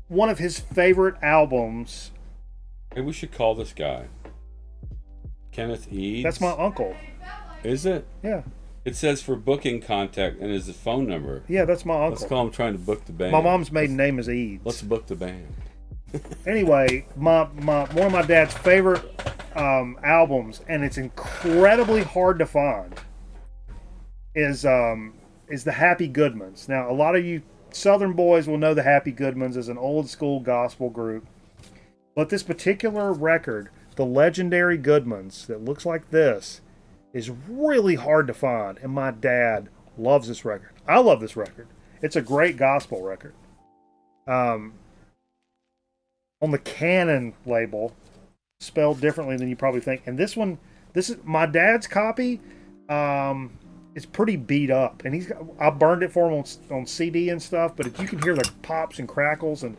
one of his favorite albums. Hey, we should call this guy Kenneth Eads. That's my uncle. Is it? Yeah. It says for booking contact and is the phone number. Yeah, that's my uncle. Let's call him trying to book the band. My mom's maiden name is Eads. Let's book the band. Anyway, one of my dad's favorite albums, and it's incredibly hard to find, is the Happy Goodmans. Now, a lot of you Southern boys will know the Happy Goodmans as an old school gospel group, but this particular record, the legendary Goodmans, that looks like this, is really hard to find, and my dad loves this record. I love this record. It's a great gospel record. On the Canon label, spelled differently than you probably think, and this is my dad's copy. It's pretty beat up, and I burned it for him on CD and stuff, but if you can hear the pops and crackles, and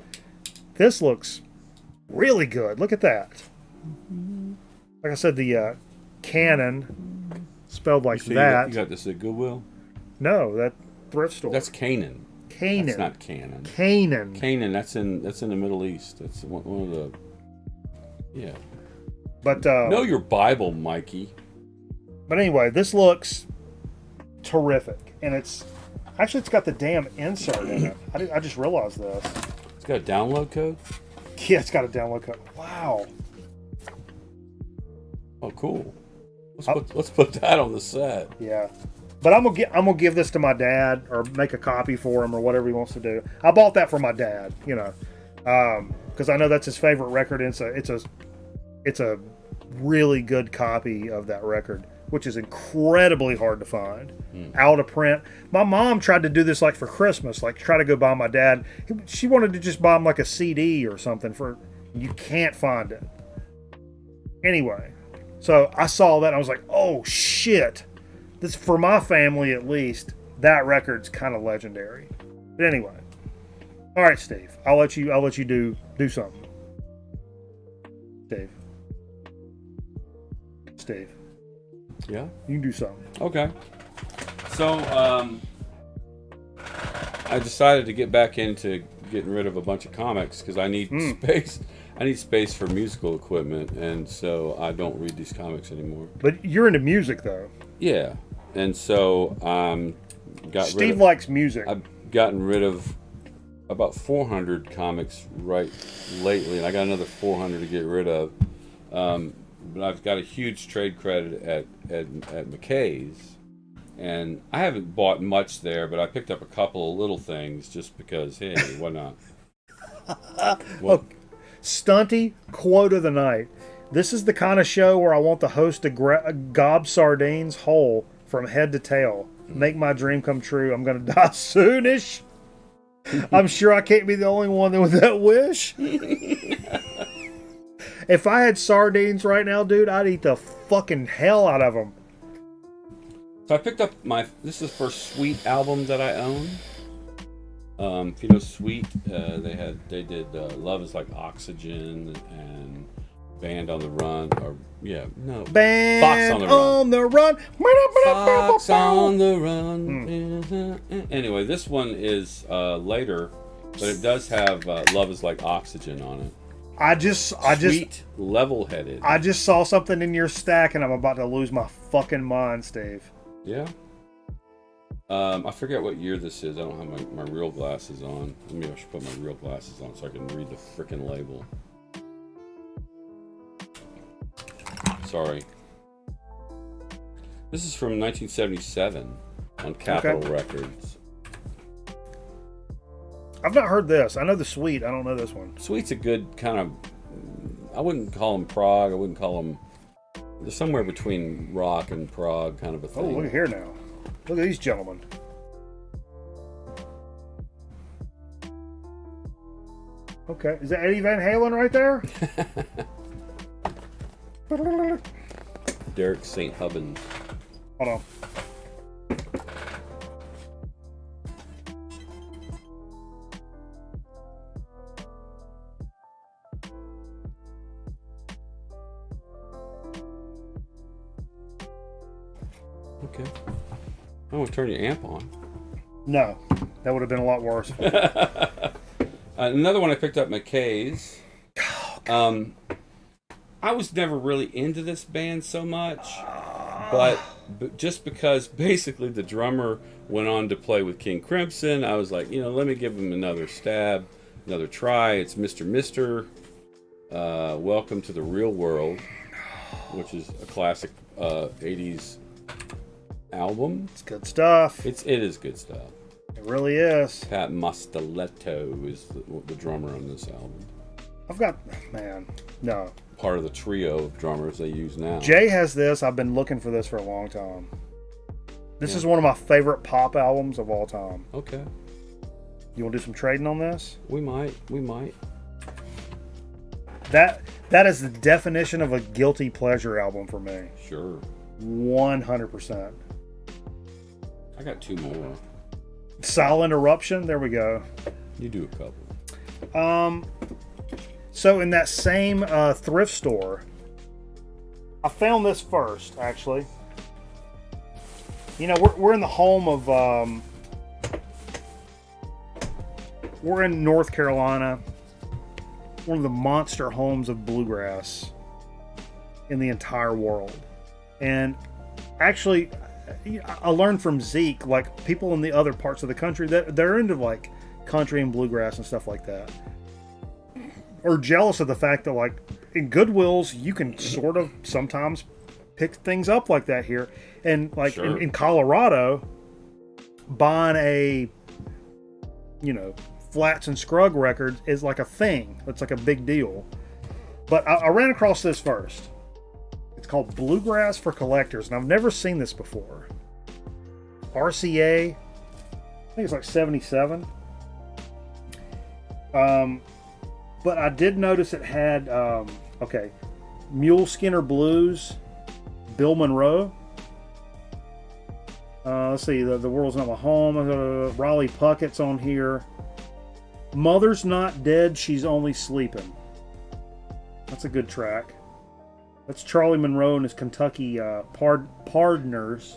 this looks really good. Look at that. Like I said, the Canon, spelled like that. You got this at Goodwill? No, that thrift store. That's Canaan. Canaan. That's not Canaan. Canaan. Canaan. That's in the Middle East. That's one of the. Yeah. But know your Bible, Mikey. But anyway, this looks terrific, and it's got the damn insert in it. I just realized this. It's got a download code. Yeah, it's got a download code. Wow. Oh, cool. Let's put that on the set. Yeah, but I'm gonna give this to my dad, or make a copy for him, or whatever he wants to do. I bought that for my dad, you know, because I know that's his favorite record. And it's a really good copy of that record, which is incredibly hard to find, out of print. My mom tried to do this like for Christmas, like try to go buy my dad. She wanted to just buy him like a CD or something you can't find it. Anyway, so I saw that and I was like, oh shit. This, for my family at least, that record's kind of legendary. But anyway. All right, Steve. I'll let you do something. Steve. Yeah? You can do something. Okay. So, I decided to get back into getting rid of a bunch of comics because I need space. I need space for musical equipment, and so I don't read these comics anymore. But you're into music, though. Yeah. And so, Steve likes music. I've gotten rid of about 400 comics lately, and I got another 400 to get rid of. But I've got a huge trade credit at McKay's, And I haven't bought much there, but I picked up a couple of little things just because, hey, why not? Oh, Stunty quote of the night. This is the kind of show where I want the host to gob sardines whole from head to tail. Make my dream come true. I'm going to die soonish. I'm sure I can't be the only one with that wish. If I had sardines right now, dude, I'd eat the fucking hell out of them. So I picked up this is the first Sweet album that I own. If you know Sweet, they did Love Is Like Oxygen and Band on the Run, Band Fox on the Run. Fox on the Run. Anyway, this one is later, but it does have Love Is Like Oxygen on it. Sweet, level-headed. I just saw something in your stack and I'm about to lose my fucking mind, Steve. Yeah. I forget what year this is. I don't have my real glasses on. Maybe I should put my real glasses on so I can read the frickin' label. Sorry. This is from 1977 on Capitol Records. I've not heard this. I know the Sweet. I don't know this one. Sweet's a good kind of... I wouldn't call them prog. I wouldn't call them... They're somewhere between rock and prog kind of a thing. Oh, look at here now. Look at these gentlemen. Okay. Is that Eddie Van Halen right there? Derek St. Hubbins. Hold on. Okay. I want to turn your amp on. No. That would have been a lot worse. Another one I picked up, McKay's. I was never really into this band so much, but just because basically the drummer went on to play with King Crimson, I was like, let me give him another stab, another try. It's Mr. Mister. Welcome to the Real World, which is a classic 80s album. It's good stuff. It is good stuff. It really is. Pat Mostoletto is the drummer on this album. No. Part of the trio of drummers they use now. Jay has this. I've been looking for this for a long time. This is one of my favorite pop albums of all time. Okay. You want to do some trading on this? We might. That is the definition of a guilty pleasure album for me. Sure. 100%. I got two more. Silent Eruption. There we go. You do a couple. So in that same thrift store, I found this first, actually. We're in the home of... we're in North Carolina. One of the monster homes of bluegrass in the entire world. And actually, I learned from Zeke, like, people in the other parts of the country, that they're into, like, country and bluegrass and stuff like that. Or jealous of the fact that, like, in Goodwills, you can sort of sometimes pick things up like that here. And, like, sure. in Colorado, buying a, Flats and Scruggs record is like a thing. It's like a big deal. But I ran across this first. It's called Bluegrass for Collectors, and I've never seen this before. RCA, I think it's like 77. But I did notice it had, Mule Skinner Blues, Bill Monroe. Let's see, the World's Not My Home, Raleigh Puckett's on here. Mother's Not Dead, She's Only Sleeping. That's a good track. That's Charlie Monroe and his Kentucky Pardners.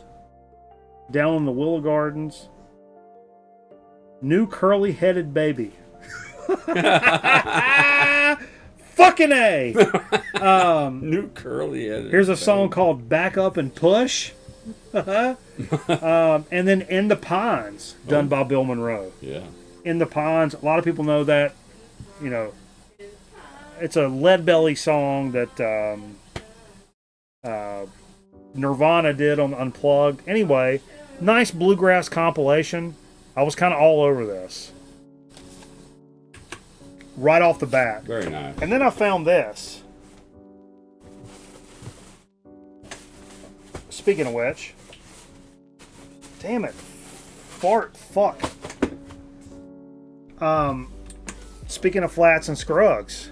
Down in the Willow Gardens. New Curly Headed Baby. Fucking A! New Curly Headed Here's a song called Back Up and Push. And then In the Pines, done by Bill Monroe. Yeah. In the Pines, a lot of people know that, it's a Leadbelly song that Nirvana did on Unplugged. Anyway, Nice Bluegrass compilation. I was kind of all over this. Right off the bat. Very nice. And then I found this. Speaking of which. Damn it. Fuck. Speaking of Flats and Scruggs.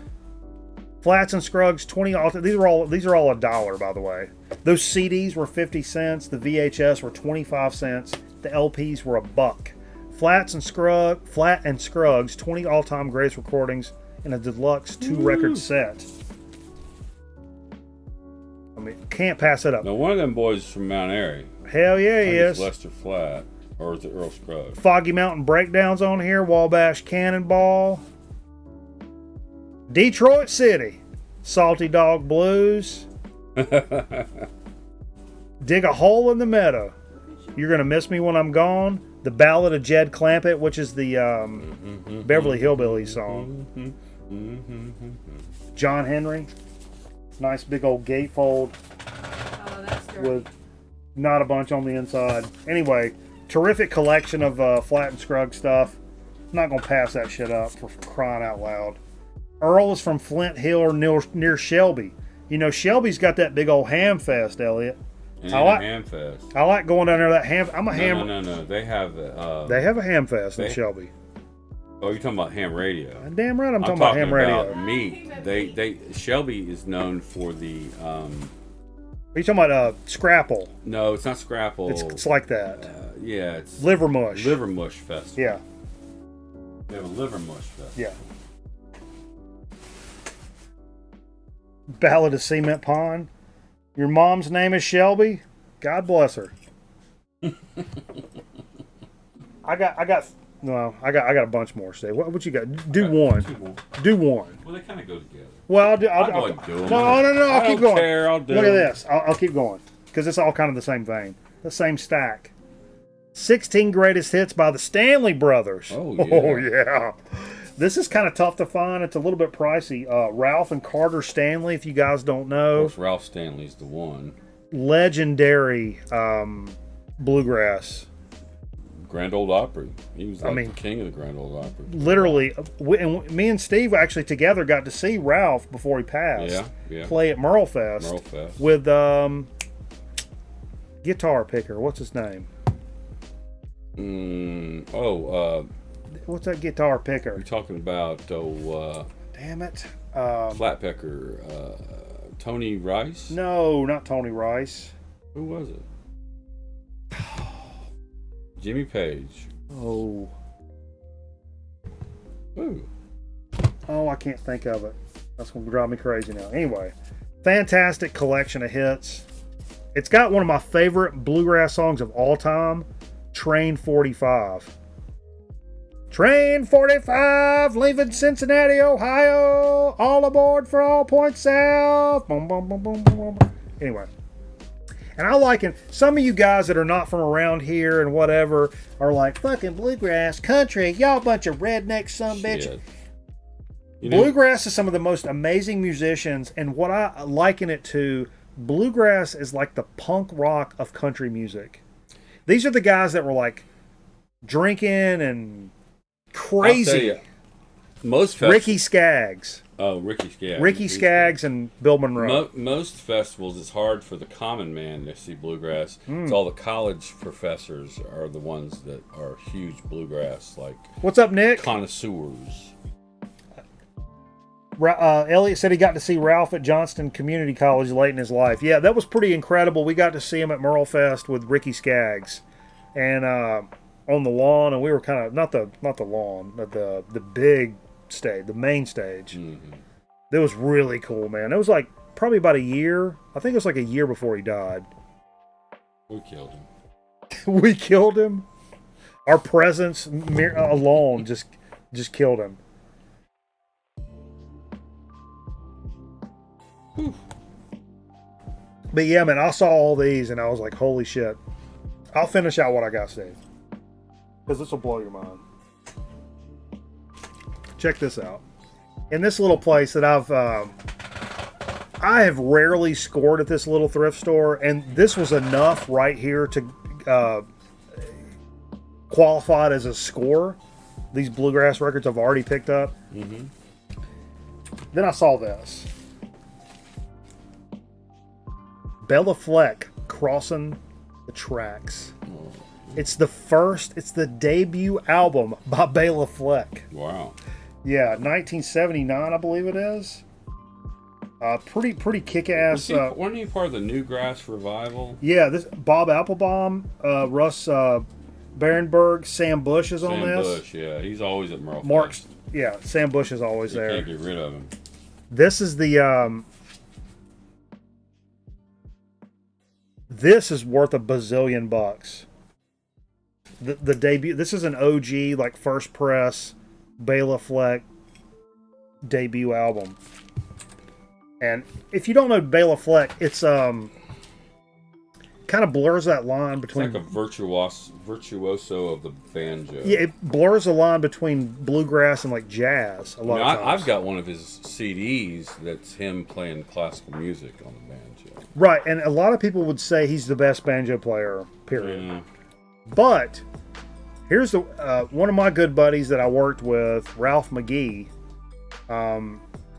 Flats and Scruggs, 20. These are all $1, by the way. Those CDs were 50 cents. The VHS were 25 cents. The LPs were $1. Flat and Scruggs, 20 all-time greatest recordings in a deluxe 2-record set. I mean, can't pass it up. Now, one of them boys is from Mount Airy. Hell yeah, he is. Lester Flat, or is it Earl Scruggs? Foggy Mountain Breakdowns on here. Wabash Cannonball. Detroit City. Salty Dog Blues. Dig a Hole in the Meadow. You're Gonna Miss Me When I'm Gone. The Ballad of Jed Clampett, which is the Beverly Hillbillies song. John Henry. Nice big old gatefold. Oh, that's dirty. With not a bunch on the inside. Anyway, terrific collection of Flat and Scruggs stuff. I'm not going to pass that shit up for crying out loud. Earl is from Flint Hill near Shelby. You know, Shelby's got that big old ham fest, Elliot. Ham fest. I like going down there to that ham. I'm a ham. No. They have a ham fest in Shelby. Oh, you're talking about ham radio. Damn right, I'm talking about ham radio. About meat. They Shelby is known for the. Are you talking about Scrapple? No, it's not Scrapple. It's like that. Yeah, it's Liver Mush. Liver Mush Festival. Yeah. They have a Liver Mush Festival. Yeah. Ballad of Cement Pond. Your mom's name is Shelby. God bless her. I got a bunch more. Steve, what you got? Do one. Do one. Well, they kind of go together. Well, I'll do them. No. I'll keep going. Care, I'll do Look at them. this. I'll keep going because it's all kind of the same vein, the same stack. 16 greatest hits by the Stanley brothers. Oh yeah. Oh yeah. This is kind of tough to find. It's a little bit pricey. Ralph and Carter Stanley, if you guys don't know. Of course, Ralph Stanley's the one. Legendary bluegrass. Grand Ole Opry. He was the king of the Grand Ole Opry. Literally, and me and Steve actually together got to see Ralph before he passed. Yeah. Play at Merle Fest. With guitar picker. What's his name? What's that guitar picker? You're talking about damn it. Flat picker. Tony Rice? No, not Tony Rice. Who was it? Jimmy Page. Oh. Who? Oh, I can't think of it. That's going to drive me crazy now. Anyway, fantastic collection of hits. It's got one of my favorite bluegrass songs of all time, Train 45. Train 45, leaving Cincinnati, Ohio, all aboard for All Points South. Boom, boom, boom, boom, boom. Anyway. And I like it. Some of you guys that are not from around here and whatever are like, fucking bluegrass, country, y'all bunch of rednecks, some bitch. Bluegrass is some of the most amazing musicians, and what I liken it to, bluegrass is like the punk rock of country music. These are the guys that were like drinking and crazy. Most Ricky Skaggs. Oh, Ricky Skaggs. Ricky Skaggs and Bill Monroe. Most festivals, it's hard for the common man to see bluegrass. It's all the college professors are the ones that are huge bluegrass, like. What's up, Nick? Connoisseurs. Elliot said he got to see Ralph at Johnston Community College late in his life. Yeah, that was pretty incredible. We got to see him at Merle Fest with Ricky Skaggs, and on the lawn, and we were kind of not the lawn, but the big stage, the main stage. Mm-hmm. That was really cool, man. It was like probably about a year. I think it was like a year before he died. We killed him. We killed him. Our presence alone just killed him. Whew. But yeah, man, I saw all these and I was like, holy shit. I'll finish out what I got, Steve, because this will blow your mind. Check this out. In this little place that I have rarely scored at this little thrift store, and this was enough right here to qualified as a score. These Bluegrass records I've already picked up. Mm-hmm. Then I saw this. Bella Fleck, Crossing the Tracks. Oh. It's the debut album by Bela Fleck. Wow. Yeah, 1979, I believe it is. Pretty kick-ass. Wasn't he part of the Newgrass revival? Yeah, this Bob Applebaum, Russ Barenberg, Sam Bush is on this. Sam Bush, yeah, he's always at Merle. Mark's, yeah, Sam Bush is always there. Can't get rid of him. This is the. This is worth a bazillion bucks. The debut. This is an OG, like first press, Bela Fleck debut album. And if you don't know Bela Fleck, it's kind of blurs that line between. It's like a virtuoso of the banjo. Yeah, it blurs the line between bluegrass and like jazz a lot of times. I've got one of his CDs that's him playing classical music on the banjo. Right, and a lot of people would say he's the best banjo player, period. Yeah. But here's the one of my good buddies that I worked with, Ralph McGee.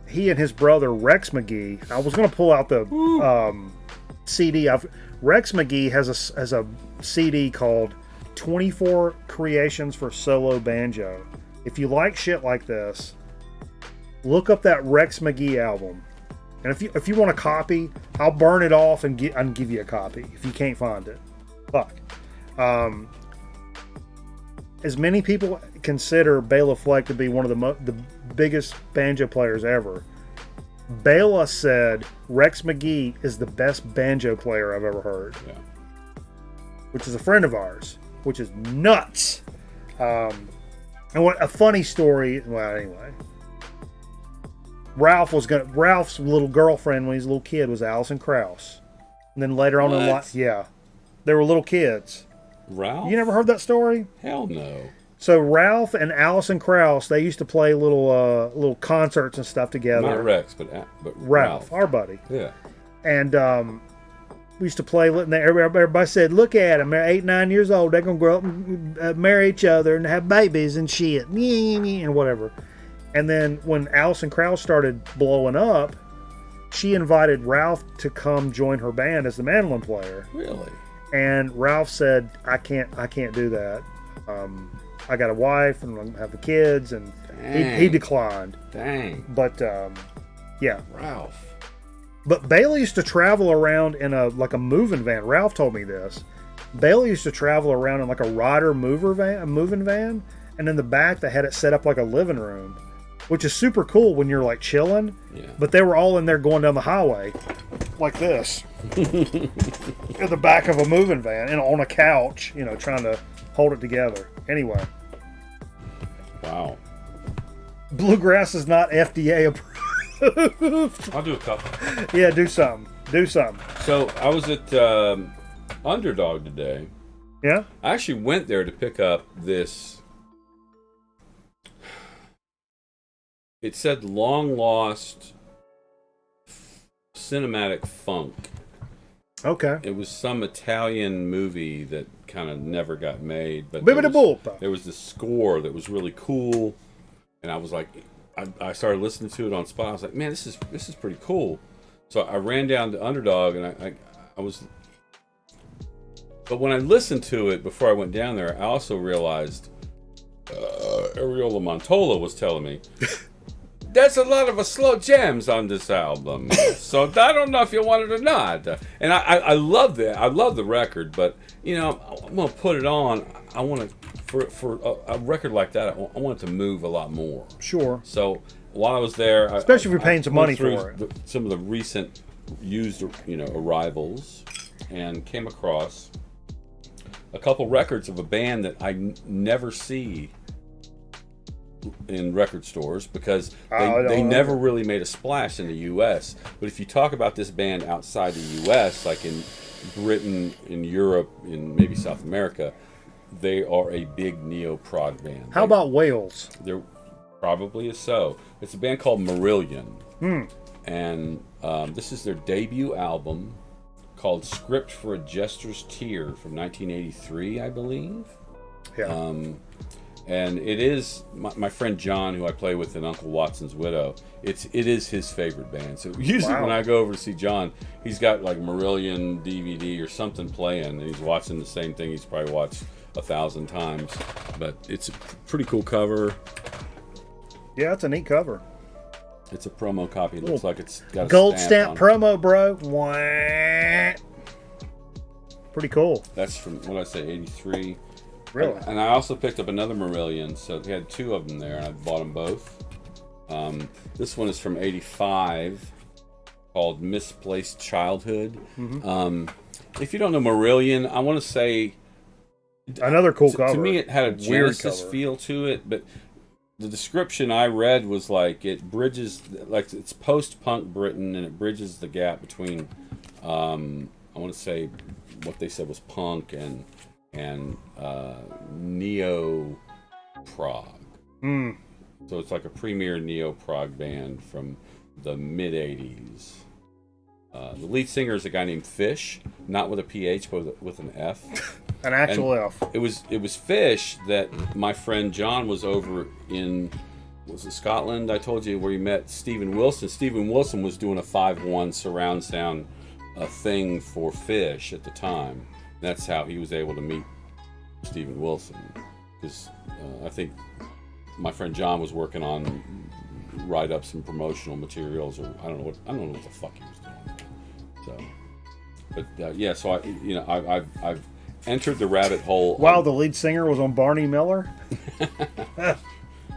He and his brother Rex McGee. I was going to pull out the CD. Rex McGee has a CD called 24 Creations for Solo Banjo. If you like shit like this, look up that Rex McGee album. And if you want a copy, I'll burn it off and give you a copy if you can't find it. Fuck. As many people consider Bela Fleck to be one of the biggest banjo players ever, Bela said Rex McGee is the best banjo player I've ever heard. Yeah. Which is a friend of ours, which is nuts. And what a funny story. Well, anyway, Ralph's little girlfriend when he was a little kid was Alison Krauss, and then later on in life, yeah, they were little kids. Ralph? You never heard that story? Hell no. So Ralph and Alison Krauss, they used to play little concerts and stuff together. Not Rex, but Ralph, our buddy. Yeah. And we used to play. And everybody said, "Look at them! They're 8, 9 years old. They're gonna grow up and marry each other and have babies and shit, and whatever." And then when Alison Krauss started blowing up, she invited Ralph to come join her band as the mandolin player. Really? And Ralph said, I can't do that. I got a wife and I have the kids, and he declined. Dang. But yeah, Ralph. But Bailey used to travel around in a moving van. Ralph told me this. Bailey used to travel around in like a Ryder moving van, and in the back they had it set up like a living room, which is super cool when you're like chilling. Yeah. But they were all in there going down the highway like this in the back of a moving van and on a couch, trying to hold it together. Anyway. Wow. Bluegrass is not FDA approved. I'll do a couple. Yeah, do something. So I was at Underdog today. Yeah? I actually went there to pick up this. It said long lost cinematic funk. Okay. It was some Italian movie that kind of never got made, but there was this score that was really cool, and I was like, I started listening to it on Spotify. I was like, man, this is pretty cool. So I ran down to Underdog, and I was. But when I listened to it before I went down there, I also realized Ariola Montola was telling me. There's a lot of slow jams on this album, so I don't know if you want it or not. And I love that. I love the record, but I'm gonna put it on. I want to for a record like that. I want it to move a lot more. Sure. So while I was there, especially if you're paying some money for it, some of the recent used arrivals, and came across a couple records of a band that I never see in record stores because they never really made a splash in the U.S. But if you talk about this band outside the U.S., like in Britain, in Europe, in maybe South America, they are a big neo-prog band. How about Wales? There probably is so. It's a band called Marillion. And this is their debut album called Script for a Jester's Tear from 1983, I believe. Yeah. And it is my friend John, who I play with in Uncle Watson's Widow. It is his favorite band. So usually when I go over to see John, he's got like Marillion DVD or something playing, and he's watching the same thing he's probably watched 1,000 times. But it's a pretty cool cover. Yeah, it's a neat cover. It's a promo copy. It looks like it's got a gold stamp promo, bro. Wah. Pretty cool. That's from, what did I say, 83. Really? And I also picked up another Marillion, so they had 2 of them there, and I bought them both. This one is from 85, called Misplaced Childhood. If you don't know Marillion, I want to say... Another cool cover. To me, it had a Genesis feel to it, but the description I read was like it bridges, like it's post-punk Britain, and it bridges the gap between, I want to say, what they said was punk and neo prog. So it's like a premier neo prog band from the mid '80s. The lead singer is a guy named Fish, not with a PH, but with an F. An actual F. It was Fish that my friend John was over in, was it Scotland? I told you, where he met Stephen Wilson. Stephen Wilson was doing a 5.1 surround sound thing for Fish at the time. That's how he was able to meet Stephen Wilson, because I think my friend John was working on write up some promotional materials, or I don't know what the fuck he was doing. So, but yeah, so I've entered the rabbit hole. Wow, the lead singer was on Barney Miller.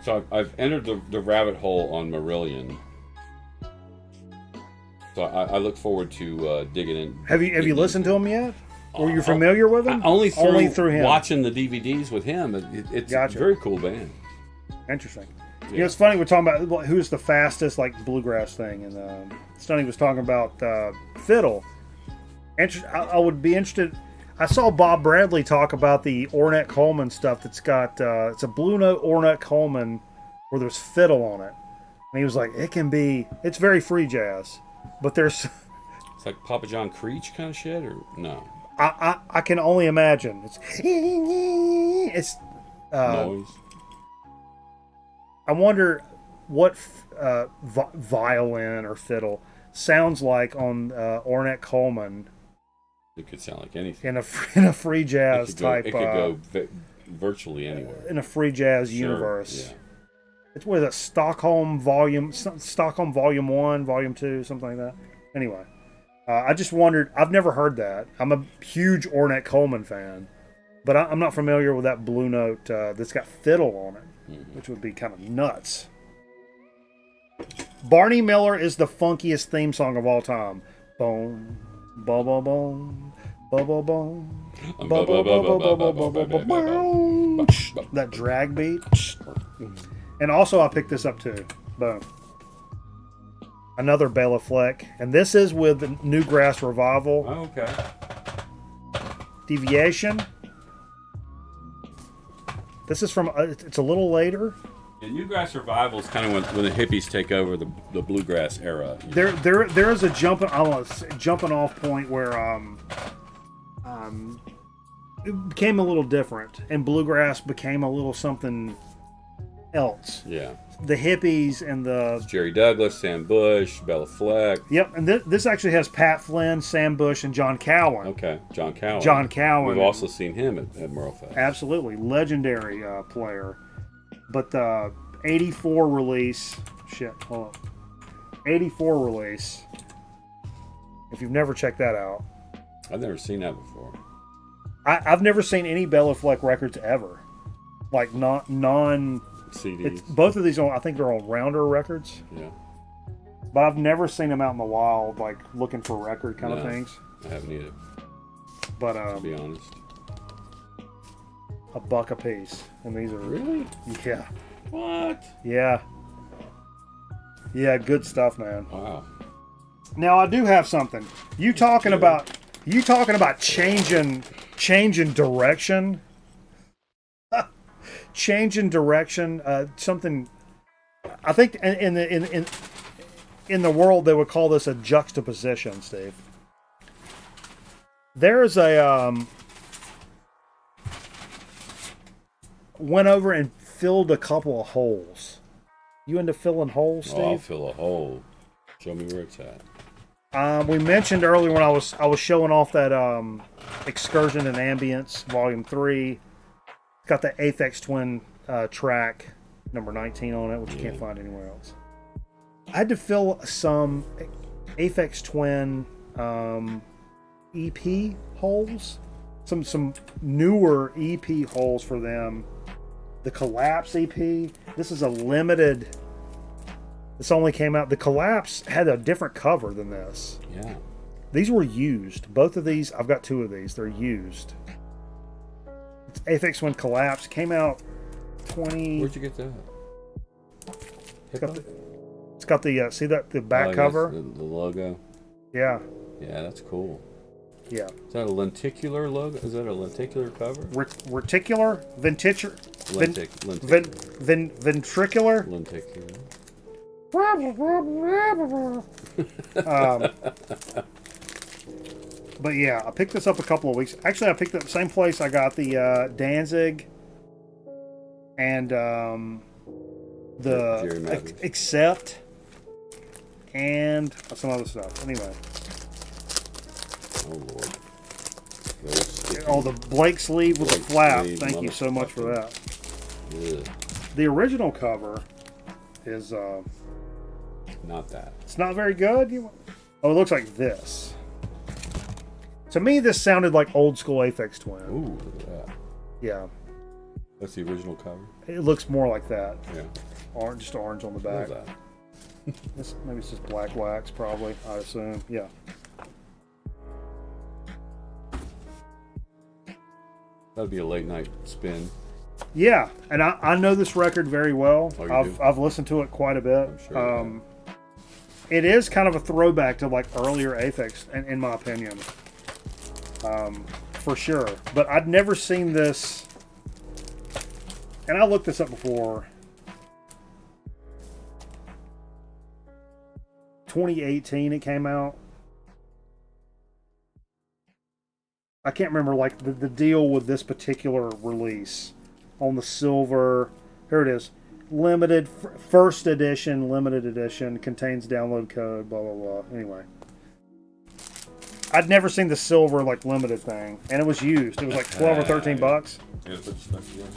So I've entered the rabbit hole on Marillion. So I look forward to digging in. Have you listened to him yet? Were you familiar with him? Only through him. Watching the DVDs with him. It's a very cool band. Interesting. Yeah. You know, it's funny, we're talking about who's the fastest, like, bluegrass thing, and Stanley was talking about fiddle. I would be interested. I saw Bob Bradley talk about the Ornette Coleman stuff that's got, it's a Blue Note Ornette Coleman where there's fiddle on it. And he was like, it's very free jazz, but there's... It's like Papa John Creech kind of shit, or no? I can only imagine. It's noise. I wonder what violin or fiddle sounds like on Ornette Coleman. It could sound like anything. In a free jazz type. It could go virtually anywhere. In a free jazz universe. Yeah. It's with a Stockholm Volume 1, Volume 2, something like that. Anyway. I just wondered, I've never heard that. I'm a huge Ornette Coleman fan, but I'm not familiar with that Blue Note that's got fiddle on it, which would be kind of nuts. Barney Miller is the funkiest theme song of all time. Boom, boom, boom, boom, boom, boom, boom. That drag beat. And also I picked this up too. Boom. Another Bela Fleck, and this is with the Newgrass Revival. Oh, okay. Deviation. This is from, it's a little later. Yeah, Newgrass Revival is kind of when the hippies take over the bluegrass era. There is a jumping off point where it became a little different, and bluegrass became a little something else. Yeah. The hippies and the... Jerry Douglas, Sam Bush, Bela Fleck. Yep, and this actually has Pat Flynn, Sam Bush, and John Cowan. Okay, John Cowan. John Cowan. We've also seen him at Merlefest. Absolutely. Legendary player. But the 84 release... Shit, hold on. 84 release. If you've never checked that out. I've never seen that before. I've never seen any Bela Fleck records ever. Like, non... CDs. Both of these, I think they're on Rounder Records. Yeah. But I've never seen them out in the wild, like looking for record kind of things. I haven't either. But to be honest, $1 a piece, and these are really, yeah. What? Yeah. Yeah, good stuff, man. Wow. Now I do have something. You talking about changing direction. Change in direction, something. I think in the world they would call this a juxtaposition, Steve. There's a went over and filled a couple of holes. You into filling holes, Steve? Oh, I'll fill a hole. Show me where it's at. We mentioned earlier when I was showing off that Excursion and Ambience Volume 3. It's got the Aphex Twin track number 19 on it, which you can't find anywhere else. I had to fill some Aphex Twin EP holes, some newer EP holes for them. The Collapse EP. This is a limited. This only came out. The Collapse had a different cover than this. Yeah. These were used. Both of these, I've got 2 of these. They're used. It's Aphex Twin Collapse. Came out 20. Where'd you get that? It's got the see that the back cover. Yes, the logo. Yeah. Yeah, that's cool. Yeah. Is that a lenticular logo? Is that a lenticular cover? Reticular, ventricular, ventricular. Lenticular. But yeah, I picked this up a couple of weeks. Actually, I picked up the same place I got the Danzig and the Accept and some other stuff. Anyway. Oh Lord. Oh, the Blake sleeve with the flap. Sleeve, Thank you so much for that. Ugh. The original cover is Not that. it's not very good. Oh, it looks like this. To me, this sounded like old school Aphex Twin. Ooh, look at that. Yeah, That's the original cover? it looks more like that. Yeah. Orange, just orange on the What back. is that? Maybe it's just black wax, probably. I assume. Yeah. That'd be a late night spin. Yeah, and I know this record very well. Oh, you do? I've listened to it quite a bit. I'm sure. It is kind of a throwback to like earlier Aphex, in my opinion, for sure. But I'd never seen this, and I looked this up before. 2018, it came out. I can't remember like the deal with this particular release on the silver. Here it is. Limited, first edition, limited edition, contains download code, blah, blah, blah. Anyway. I'd never seen the silver, like, limited thing. And it was used. It was like 12 or 13 bucks. Yeah, put stuff together.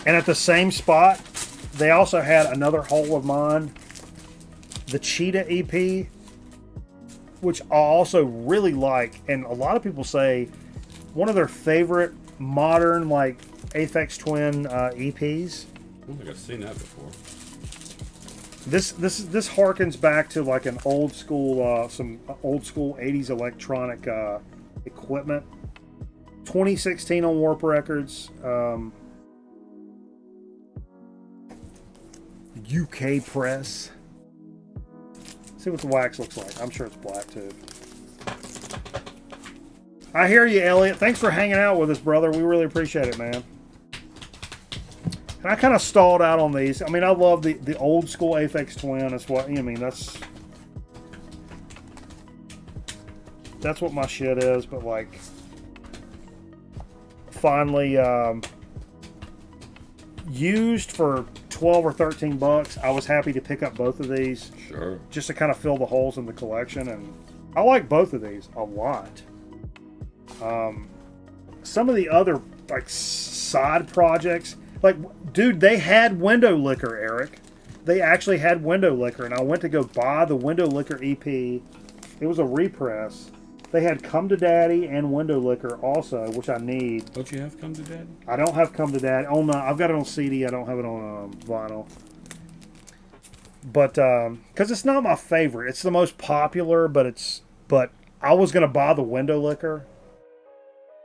And at the same spot, they also had another hole of mine, the Cheetah EP, which I also really like. And a lot of people say one of their favorite modern, like, Aphex Twin EPs. I don't think I've seen that before. This harkens back to like an old school, some old school 80s electronic equipment. 2016 on Warp Records. UK press. See what the wax looks like. I'm sure it's black too. I hear you, Elliot. Thanks for hanging out with us, brother. We really appreciate it, man. And I kind of stalled out on these. I mean, I love the old school Aphex Twin. That's what I mean. That's what my shit is. But like, finally, used for 12 or 13 bucks, I was happy to pick up both of these. Sure. Just to kind of fill the holes in the collection, and I like both of these a lot. Some of the other like side projects. Like, dude, they had Window Liquor, Eric. They actually had Window Liquor, and I went to go buy the Window Liquor EP. It was a repress. They had Come to Daddy and Window Liquor also, which I need. Don't you have Come to Daddy? I don't have Come to Daddy. Oh, no, I've got it on CD. I don't have it on vinyl. But, because it's not my favorite. It's the most popular, but I was going to buy the Window Liquor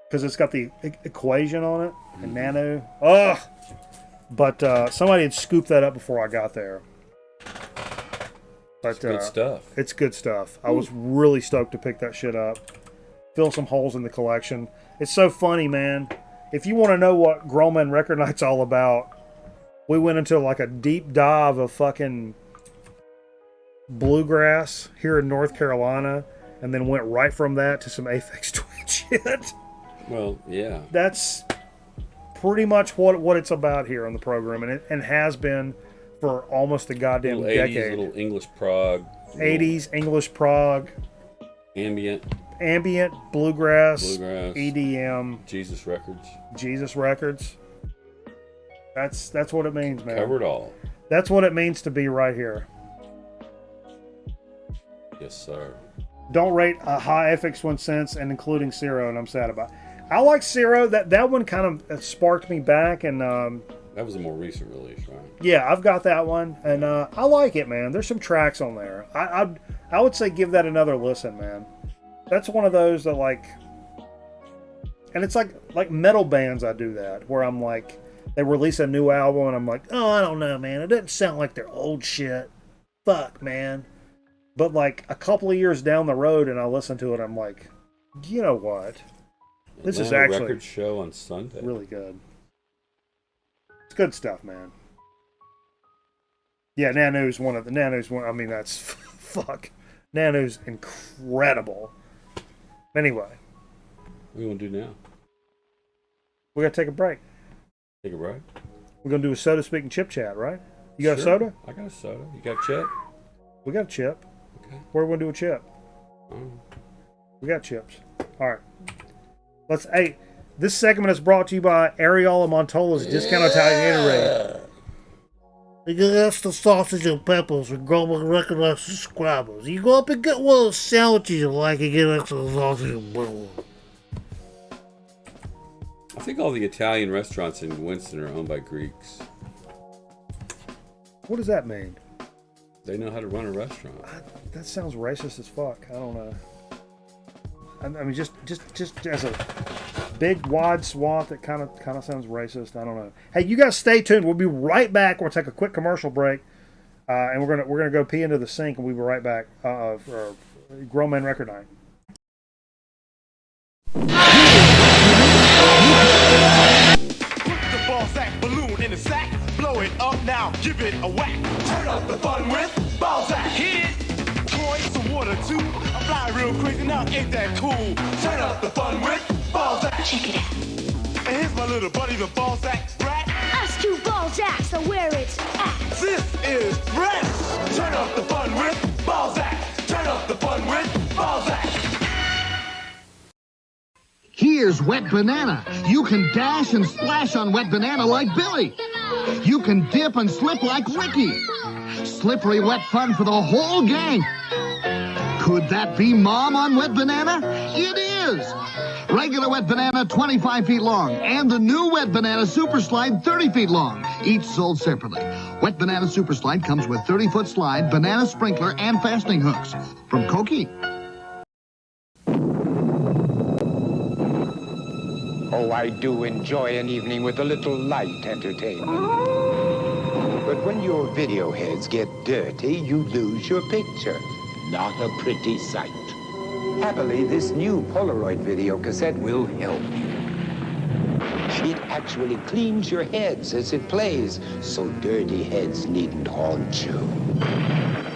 because it's got the equation on it and nano. Ugh! But somebody had scooped that up before I got there. But It's good stuff. It's good stuff. I was really stoked to pick that shit up. Fill some holes in the collection. It's so funny, man. If you want to know what Grown Man Record Night's all about, we went into like a deep dive of fucking Bluegrass here in North Carolina, and then went right from that to some Aphex Twin shit. Well, yeah. That's pretty much what it's about here on the program, and has been for almost a goddamn little 80s, decade. Little English prog. 80s, English prog. Ambient, bluegrass, EDM, Jesus Records. That's what it means, man. Covered all. That's what it means to be right here. Yes, sir. Don't rate a high FX1 cents, and including Zero, and I'm sad about it. I like Zero. That one kind of sparked me back, and that was a more recent release, right? Yeah, I've got that one, and I like it, man. There's some tracks on there. I would say give that another listen, man. That's one of those that like, and it's like metal bands. I do that where I'm like, they release a new album, and I'm like, oh, I don't know, man. It doesn't sound like their old shit. Fuck, man. But like a couple of years down the road, and I listen to it, I'm like, you know what? This is actually record show on Sunday. Really good. It's good stuff, man. Yeah, Nanu's one. I mean, that's fuck. Nanu's incredible. Anyway, what do you want to do now? We gotta take a break. Take a break? We're gonna do a soda speak and chip chat, right? You got a soda? I got a soda. You got a chip? We got a chip. Okay. Where are we gonna do a chip? We got chips. All right. Hey, this segment is brought to you by Ariola Montola's Discount Italian Gatorade. You get extra sausage and peppers and growing recognized subscribers. You go up and get one of those sandwiches you like and get extra sausage and peppers. I think all the Italian restaurants in Winston are owned by Greeks. What does that mean? They know how to run a restaurant. That sounds racist as fuck. I don't know. I mean, just as a big wide swath, that kind of sounds racist. I don't know. Hey, you guys stay tuned. We'll be right back. We'll take a quick commercial break, and we're gonna go pee into the sink, and we'll be right back for Grown Man Record Night. Put the ball sack balloon in the sack, blow it up now, give it a whack. Turn up the fun with ball sack. Hit it. Pour some water too. I fly real crazy now, ain't that cool? Turn up the fun with ball sack. Check it out. And here's my little buddy, the ball sack brat. Us two ball jacks are where it's at. This is Rex. Turn up the fun with ball sack. Turn up the fun with ball sack. Here's Wet Banana. You can dash and splash on Wet Banana like Billy. You can dip and slip like Ricky. Slippery wet fun for the whole gang. Could that be Mom on Wet Banana? It is. Regular Wet Banana, 25 feet long, and the new Wet Banana Super Slide, 30 feet long, each sold separately. Wet Banana Super Slide comes with 30-foot slide, banana sprinkler, and fastening hooks. From Koki. Oh, I do enjoy an evening with a little light entertainment. But when your video heads get dirty, you lose your picture. Not a pretty sight. Happily, this new Polaroid video cassette will help you. It actually cleans your heads as it plays, so dirty heads needn't haunt you.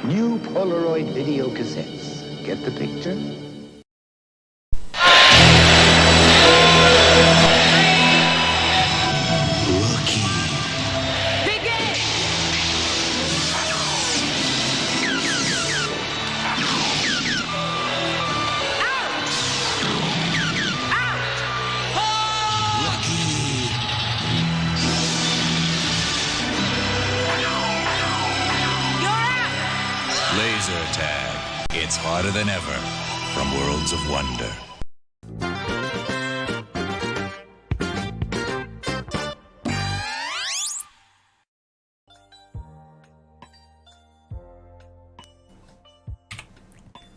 New Polaroid video cassettes. Get the picture? It's harder than ever from Worlds of Wonder.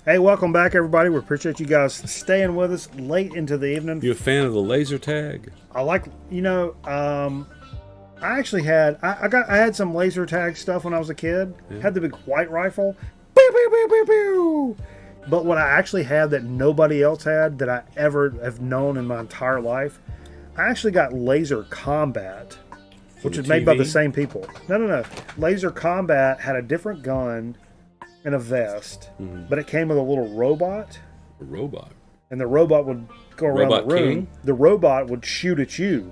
Hey, welcome back, everybody. We appreciate you guys staying with us late into the evening. You a fan of the laser tag? I like, I actually had, I had some laser tag stuff when I was a kid. Yeah. Had the big white rifle. Pew, pew, pew, pew, pew. But what I actually had that nobody else had that I ever have known in my entire life, I actually got Laser Combat, which is made by the same people. No. Laser Combat had a different gun and a vest, but it came with a little robot. A robot? And the robot would go around the room. King? The robot would shoot at you.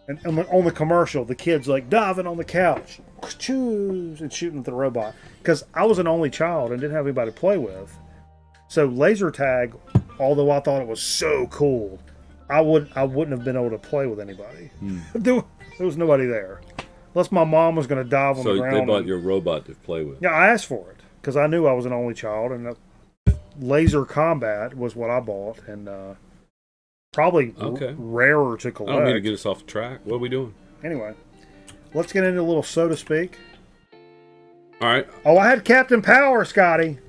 And on the commercial, the kid's like diving on the couch, choose, and shooting at the robot. Because I was an only child and didn't have anybody to play with. So laser tag, although I thought it was so cool, I wouldn't have been able to play with anybody. There was nobody there. Unless my mom was going to dive on the ground. So they bought your robot to play with. Yeah, I asked for it. Because I knew I was an only child. And laser combat was what I bought. And probably rarer to collect. I don't mean to get us off the track. What are we doing? Anyway, let's get into a little so to speak. All right. Oh, I had Captain Power, Scotty.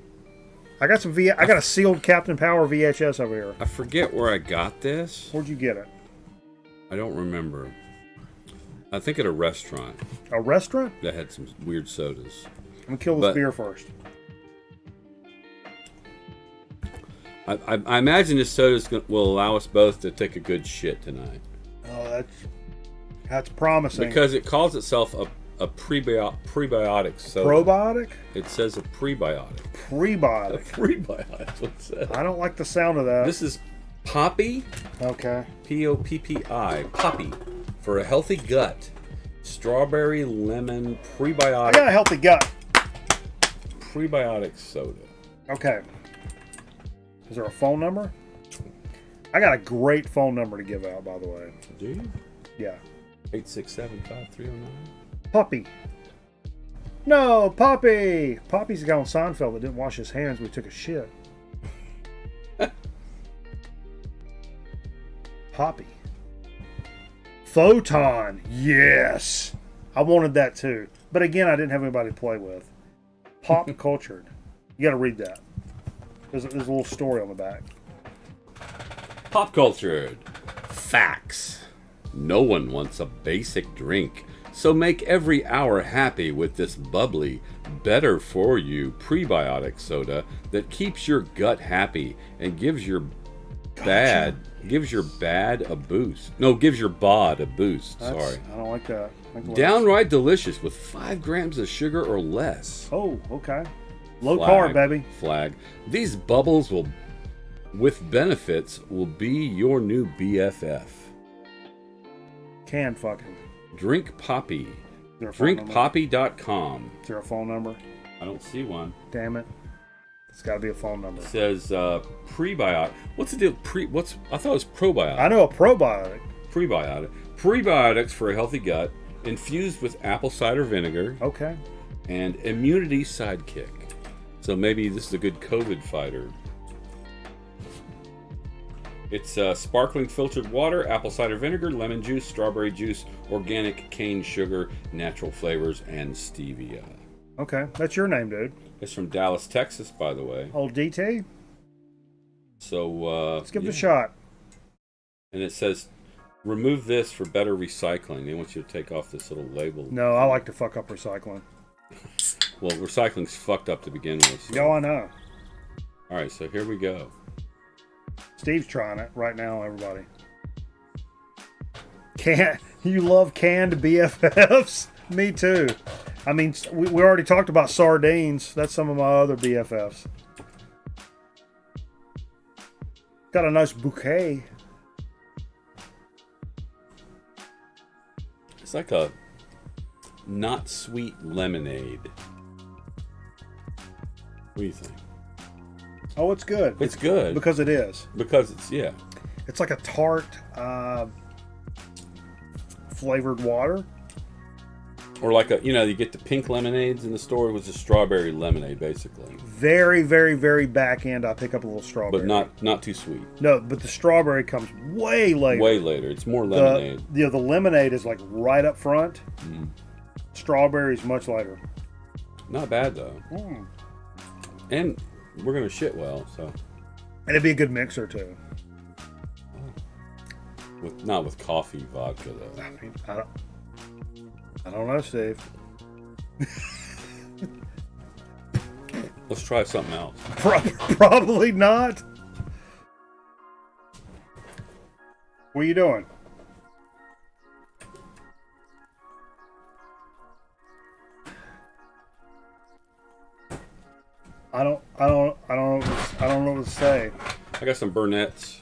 I got I got a sealed Captain Power VHS over here. I forget where I got this. Where'd you get it? I don't remember. I think at a restaurant. A restaurant? That had some weird sodas. I'm gonna kill this beer first. I imagine this soda will allow us both to take a good shit tonight. Oh, that's promising. Because it calls itself a prebiotic soda. Probiotic? It says a prebiotic. Prebiotic. A prebiotic. That's what it says. I don't like the sound of that. This is Poppy. Okay. Poppi. Poppy. For a healthy gut. Strawberry lemon prebiotic. I got a healthy gut. Prebiotic soda. Okay. Is there a phone number? I got a great phone number to give out, by the way. Do you? Yeah. 867-5309. Puppy. No, Poppy. Poppy's the guy on Seinfeld that didn't wash his hands when he took a shit. Poppy. Photon. Yes. I wanted that too. But again, I didn't have anybody to play with. Pop cultured. You got to read that. There's a little story on the back. Pop cultured. Facts. No one wants a basic drink. So make every hour happy with this bubbly, better for you prebiotic soda that keeps your gut happy and gives your bod a boost. No, gives your bod a boost. Sorry. I don't like that. Downright delicious with 5 grams of sugar or less. Oh, okay. Low carb, baby. Flag. These bubbles with benefits will be your new BFF. Can fucking. Drink Poppy. DrinkPoppy.com. Drinkpoppy.com. Is there a phone number? I don't see one. Damn it. It's got to be a phone number. It says prebiotic. What's the deal? I thought it was probiotic. I know a probiotic. Prebiotic. Prebiotics for a healthy gut, infused with apple cider vinegar. Okay. And immunity sidekick. So maybe this is a good COVID fighter. It's sparkling filtered water, apple cider vinegar, lemon juice, strawberry juice, organic cane sugar, natural flavors, and stevia. Okay, that's your name, dude. It's from Dallas, Texas, by the way. Old DT? So, let's give it a shot. And it says, remove this for better recycling. They want you to take off this little label. No, I like to fuck up recycling. Well, recycling's fucked up to begin with. So. Yo, I know. All right, so here we go. Steve's trying it right now, everybody. You love canned BFFs? Me too. I mean, we already talked about sardines. That's some of my other BFFs. Got a nice bouquet. It's like a not sweet lemonade. What do you think? Oh, it's good. It's good. Because it is. Because it's, yeah. It's like a tart flavored water. Or like you get the pink lemonades in the store. It was a strawberry lemonade, basically. Very, very, very back end. I pick up a little strawberry. But not too sweet. No, but the strawberry comes way later. Way later. It's more lemonade. The lemonade is like right up front. Mm. Strawberry is much later. Not bad, though. Mm. And we're going to shit well, so. And it'd be a good mixer, too. Not with coffee vodka, though. I mean, I don't know, Steve. Let's try something else. Probably not. What are you doing? I don't know what to say. I got some Burnett's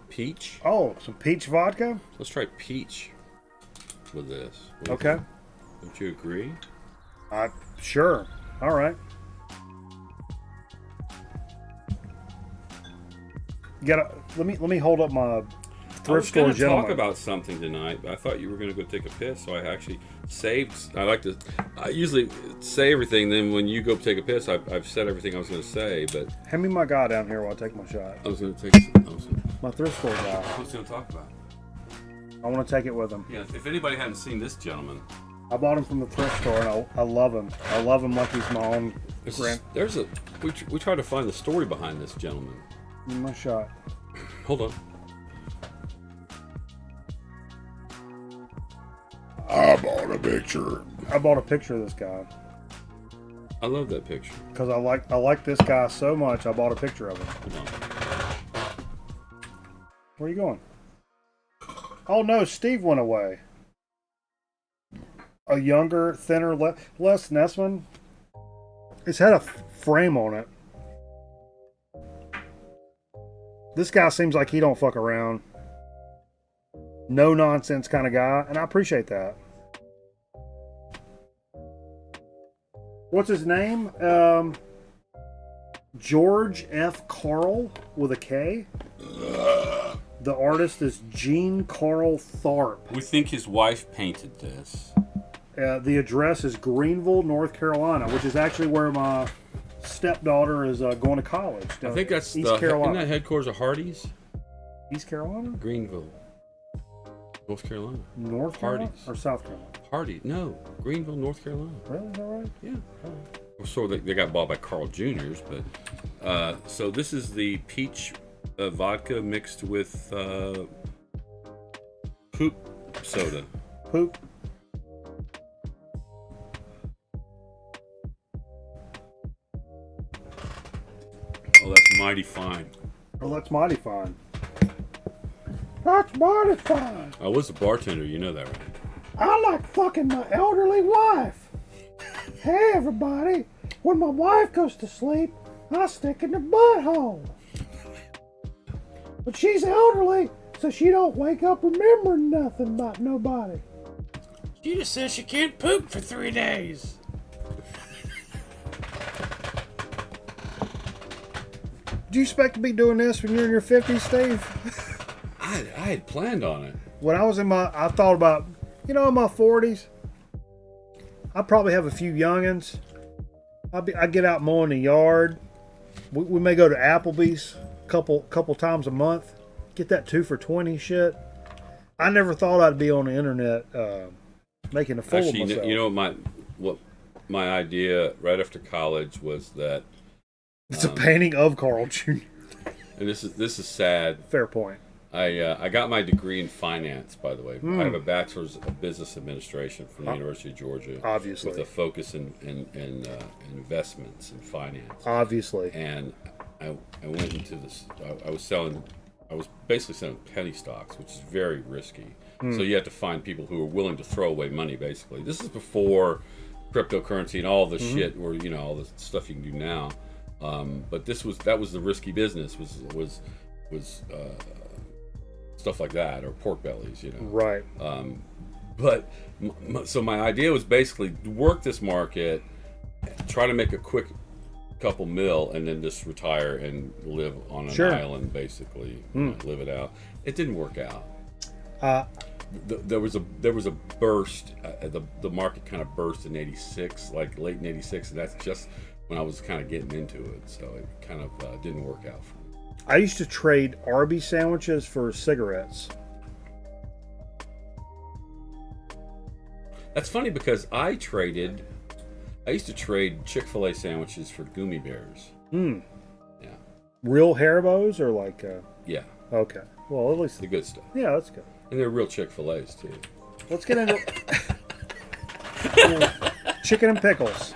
peach. Oh, some peach vodka? Let's try peach. impressed with this. Okay. Don't you agree? Sure. All right. Let me hold up my thrift store gentleman. I was going to talk about something tonight, but I thought you were going to go take a piss, so I actually saved. I usually say everything, then when you go take a piss, I've said everything I was going to say, but... Hand me my guy down here while I take my shot. I was going to take... My thrift store guy. What's he going to talk about? I want to take it with him. Yeah, if anybody hadn't seen this gentleman... I bought him from the thrift store, and I love him. I love him like he's my own grand... We tried to find the story behind this gentleman. Give me my shot. Hold on. I bought a picture. I bought a picture of this guy. I love that picture. Because I like this guy so much, I bought a picture of him. Hold on. Where are you going? Oh no, Steve went away. A younger, thinner, Les Nessman. It's had a frame on it. This guy seems like he don't fuck around. No nonsense kind of guy, and I appreciate that. What's his name? George F. Carl with a K. The artist is Gene Carl Tharp. We think his wife painted this. The address is Greenville, North Carolina, which is actually where my stepdaughter is going to college. I think that's East Carolina. Isn't that headquarters of Hardee's? East Carolina? Greenville, North Carolina. North Carolina Hardee's. or South Carolina? Hardy, no, Greenville, North Carolina. Really? Is that right? Yeah. Well, so they got bought by Carl Jr.'s, but so this is the peach vodka mixed with poop soda. Poop. Oh, that's mighty fine. Oh, that's mighty fine. That's mighty fine. I was a bartender, you know that, right? I like fucking my elderly wife. Hey, everybody. When my wife goes to sleep, I stick in the butthole. But she's elderly, so she don't wake up remembering nothing about nobody. She just says she can't poop for 3 days. Do you expect to be doing this when you're in your 50s, Steve? I had planned on it. When I was I thought about, in my 40s, I'd probably have a few youngins. I'd get out mowing the yard. We may go to Applebee's a couple times a month. Get that 2 for $20 shit. I never thought I'd be on the internet making a fool of myself. You know what my idea right after college was that it's a painting of Carl Jr. And this is sad. Fair point. I got my degree in finance, by the way. I have a bachelor's of business administration from the University of Georgia. Obviously. With a focus in investments and finance. Obviously. And I went into this. I was basically selling penny stocks, which is very risky. So you have to find people who are willing to throw away money, basically. This is before cryptocurrency and all the shit, or all the stuff you can do now. But that was the risky business. Was stuff like that, or pork bellies, Right. But so my idea was basically work this market, try to make a quick couple mil, and then just retire and live on an island, basically, live it out. It didn't work out. There was a burst. The market kind of burst in '86, like late in '86, and that's just when I was kind of getting into it. So it kind of didn't work out for me. I used to trade Arby's sandwiches for cigarettes. That's funny because I used to trade Chick-fil-A sandwiches for gummy bears. Yeah. Real Haribos or like? Yeah. Okay. Well, at least the good stuff. Yeah, that's good. And they're real Chick-fil-A's too. Let's get into chicken and pickles.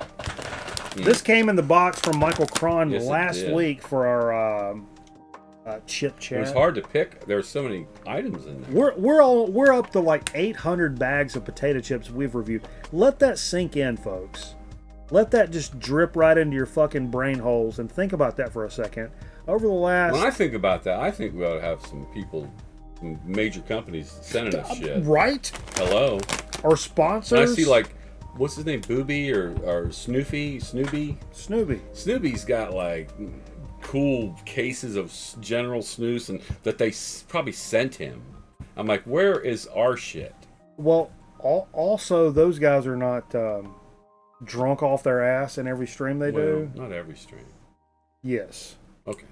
This came in the box from Michael Cron last week for our chip chat. It was hard to pick. There were so many items in there. We're up to like 800 bags of potato chips we've reviewed. Let that sink in, folks. Let that just drip right into your fucking brain holes and think about that for a second. Over the last... When I think about that, I think we ought to have some people, some major companies sending us shit. Right? Hello. Or sponsors. And I see like, what's his name, Booby or Snoopy? Snoopy's got like cool cases of General Snooze and that they probably sent him. I'm like, where is our shit? Well, also those guys are not drunk off their ass in every stream they do. Not every stream. Yes. Okay.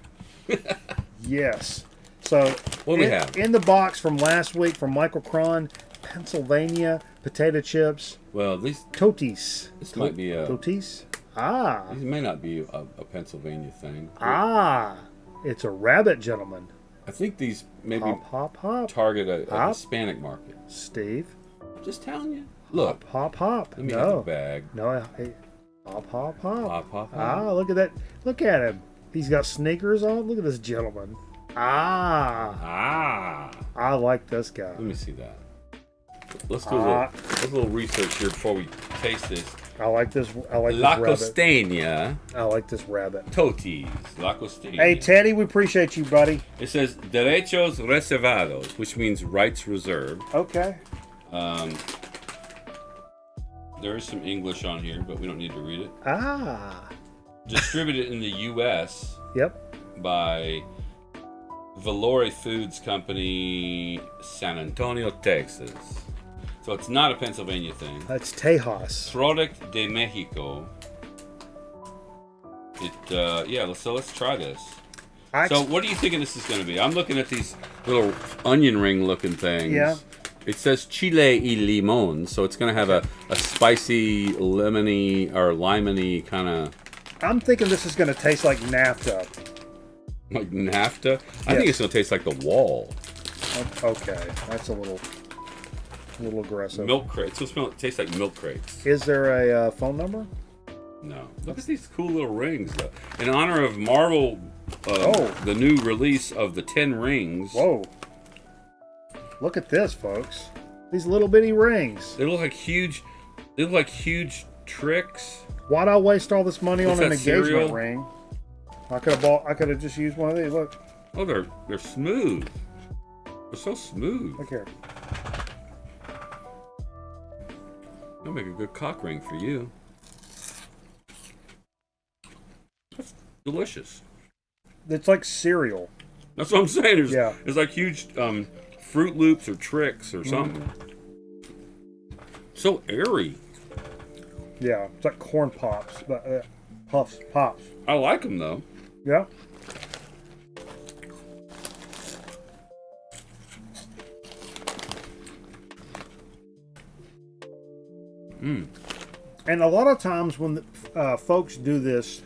Yes. So what do we have in the box from last week from Michael Cron, Pennsylvania potato chips. Well, these Totis. This might be a Totis. Ah. These may not be a Pennsylvania thing. Ah. It's a rabbit, gentlemen. I think these maybe hop, target a Hispanic market. Steve. Just telling you. Look. Hop. Let me have the bag. No. Hey. Hop. Hop. Ah, look at that. Look at him. He's got sneakers on. Look at this gentleman. Ah. I like this guy. Let me see that. Let's do a little research here before we taste this. I like this. La Costeña. I like this rabbit. Totis. La Costeña. Hey, Teddy, we appreciate you, buddy. It says derechos reservados, which means rights reserved. Okay. There is some English on here, but we don't need to read it. Ah. Distributed in the U.S. Yep. By Valore Foods Company, San Antonio, Texas. So it's not a Pennsylvania thing. That's Tejas. Product de Mexico. So let's try this. So what are you thinking this is going to be? I'm looking at these little onion ring looking things. Yeah. It says chile y limon, so it's going to have a spicy, lemony, or limony kind of... I'm thinking this is going to taste like NAFTA. Like NAFTA? I think it's going to taste like the wall. Okay, that's a little aggressive. Milk crates. It's supposed to taste like milk crates. Is there a phone number? No. Look at these cool little rings, though. In honor of Marvel, the new release of the 10 rings. Whoa. Look at this, folks. These little bitty rings. They look like huge. They look like huge tricks. Why'd I waste all this money on an engagement cereal? ring? I could have just used one of these. Look. Oh, they're smooth. They're so smooth. Look here. That'll make a good cock ring for you. That's delicious. It's like cereal. That's what I'm saying. It's like huge Fruit Loops or Tricks or something. So airy. Yeah, it's like corn pops, but pops. I like them though. Yeah. And a lot of times when folks do this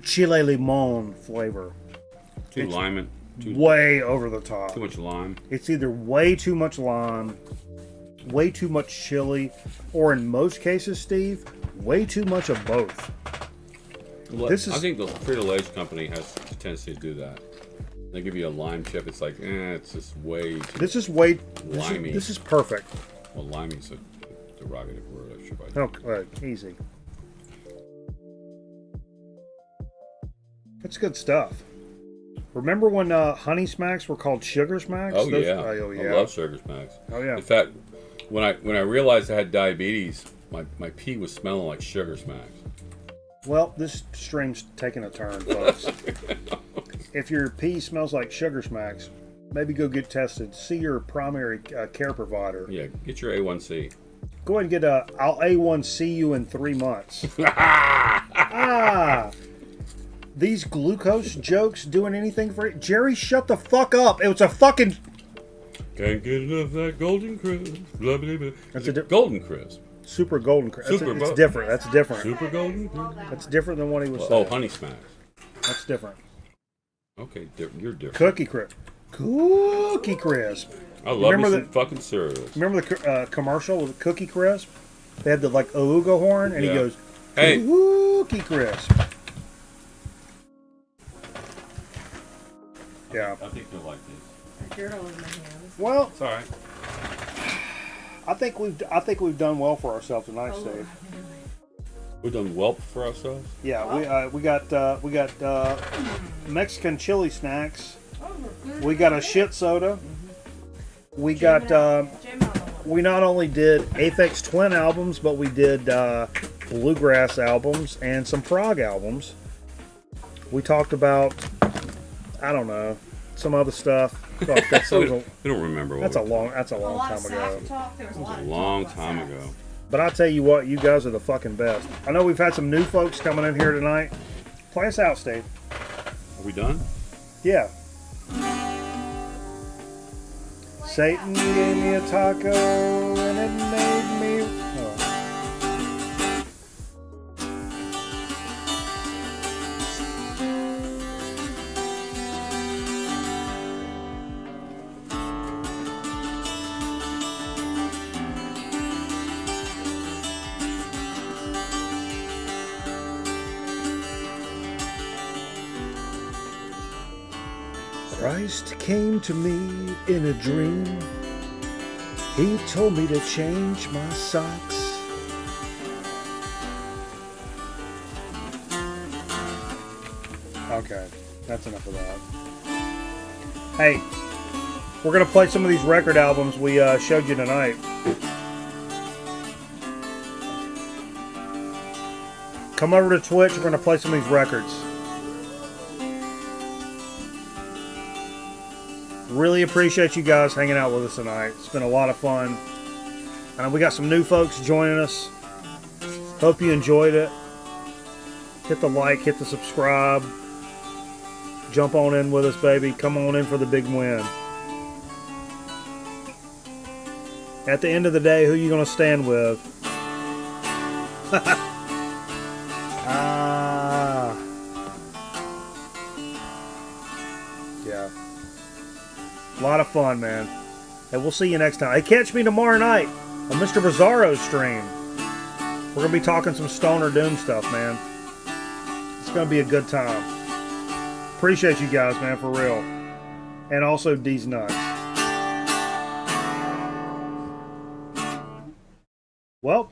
chile limon flavor, way over the top. Too much lime. It's either way too much lime, way too much chili, or in most cases, Steve, way too much of both. I think the Frito-Lay's company has a tendency to do that. They give you a lime chip. It's like, it's just way too. This is way limey. This is perfect. Well, limey's a derogative word, I should Oh, easy. That's good stuff. Remember when Honey Smacks were called Sugar Smacks? Oh yeah, I love Sugar Smacks. Oh yeah. In fact, when I realized I had diabetes, my pee was smelling like Sugar Smacks. Well, this stream's taking a turn, folks. If your pee smells like Sugar Smacks, maybe go get tested. See your primary care provider. Yeah, get your A1C. Go ahead and get I'll A1C you in 3 months. These glucose jokes doing anything for it? Jerry, shut the fuck up. It was a fucking... Can't get enough of that Golden Crisp. Blah, blah, blah. That's Golden Crisp. Super Golden Crisp. It's different. That's different. Super Golden Crisp? That's different than what he was saying. Oh, Honey Smacks. That's different. Okay, you're different. Cookie Crisp. Cookie Crisp. I love me some fucking cereals. Remember the commercial with Cookie Crisp? They had the like Ooga horn, and he goes, "Hey, Cookie Crisp." Yeah. I think you'll like these. Well, it's all right. I think we've done well for ourselves tonight, Steve. We've done well for ourselves. Yeah, we got Mexican chili snacks. We got a shit soda. We got we not only did Aphex Twin albums, but we did Bluegrass albums and some prog albums. We talked about, I don't know, some other stuff. Fuck, we don't remember. That's a long time ago. A long time ago. But I'll tell you what, you guys are the fucking best. I know we've had some new folks coming in here tonight. Play us out, Steve. Are we done? Yeah. Satan gave me a taco and it made me... Oh. Christ came to me in a dream. He told me to change my socks. Okay, that's enough of that. Hey, we're going to play some of these record albums we showed you tonight. Come over to Twitch, we're going to play some of these records. Really appreciate you guys hanging out with us tonight. It's been a lot of fun. And we got some new folks joining us. Hope you enjoyed it. Hit the like, hit the subscribe. Jump on in with us, baby. Come on in for the big win. At the end of the day, who are you going to stand with? Yeah. A lot of fun, man. And we'll see you next time. Hey, catch me tomorrow night on Mr. Bizarro's stream. We're going to be talking some Stoner Doom stuff, man. It's going to be a good time. Appreciate you guys, man, for real. And also D's Nuts. Well,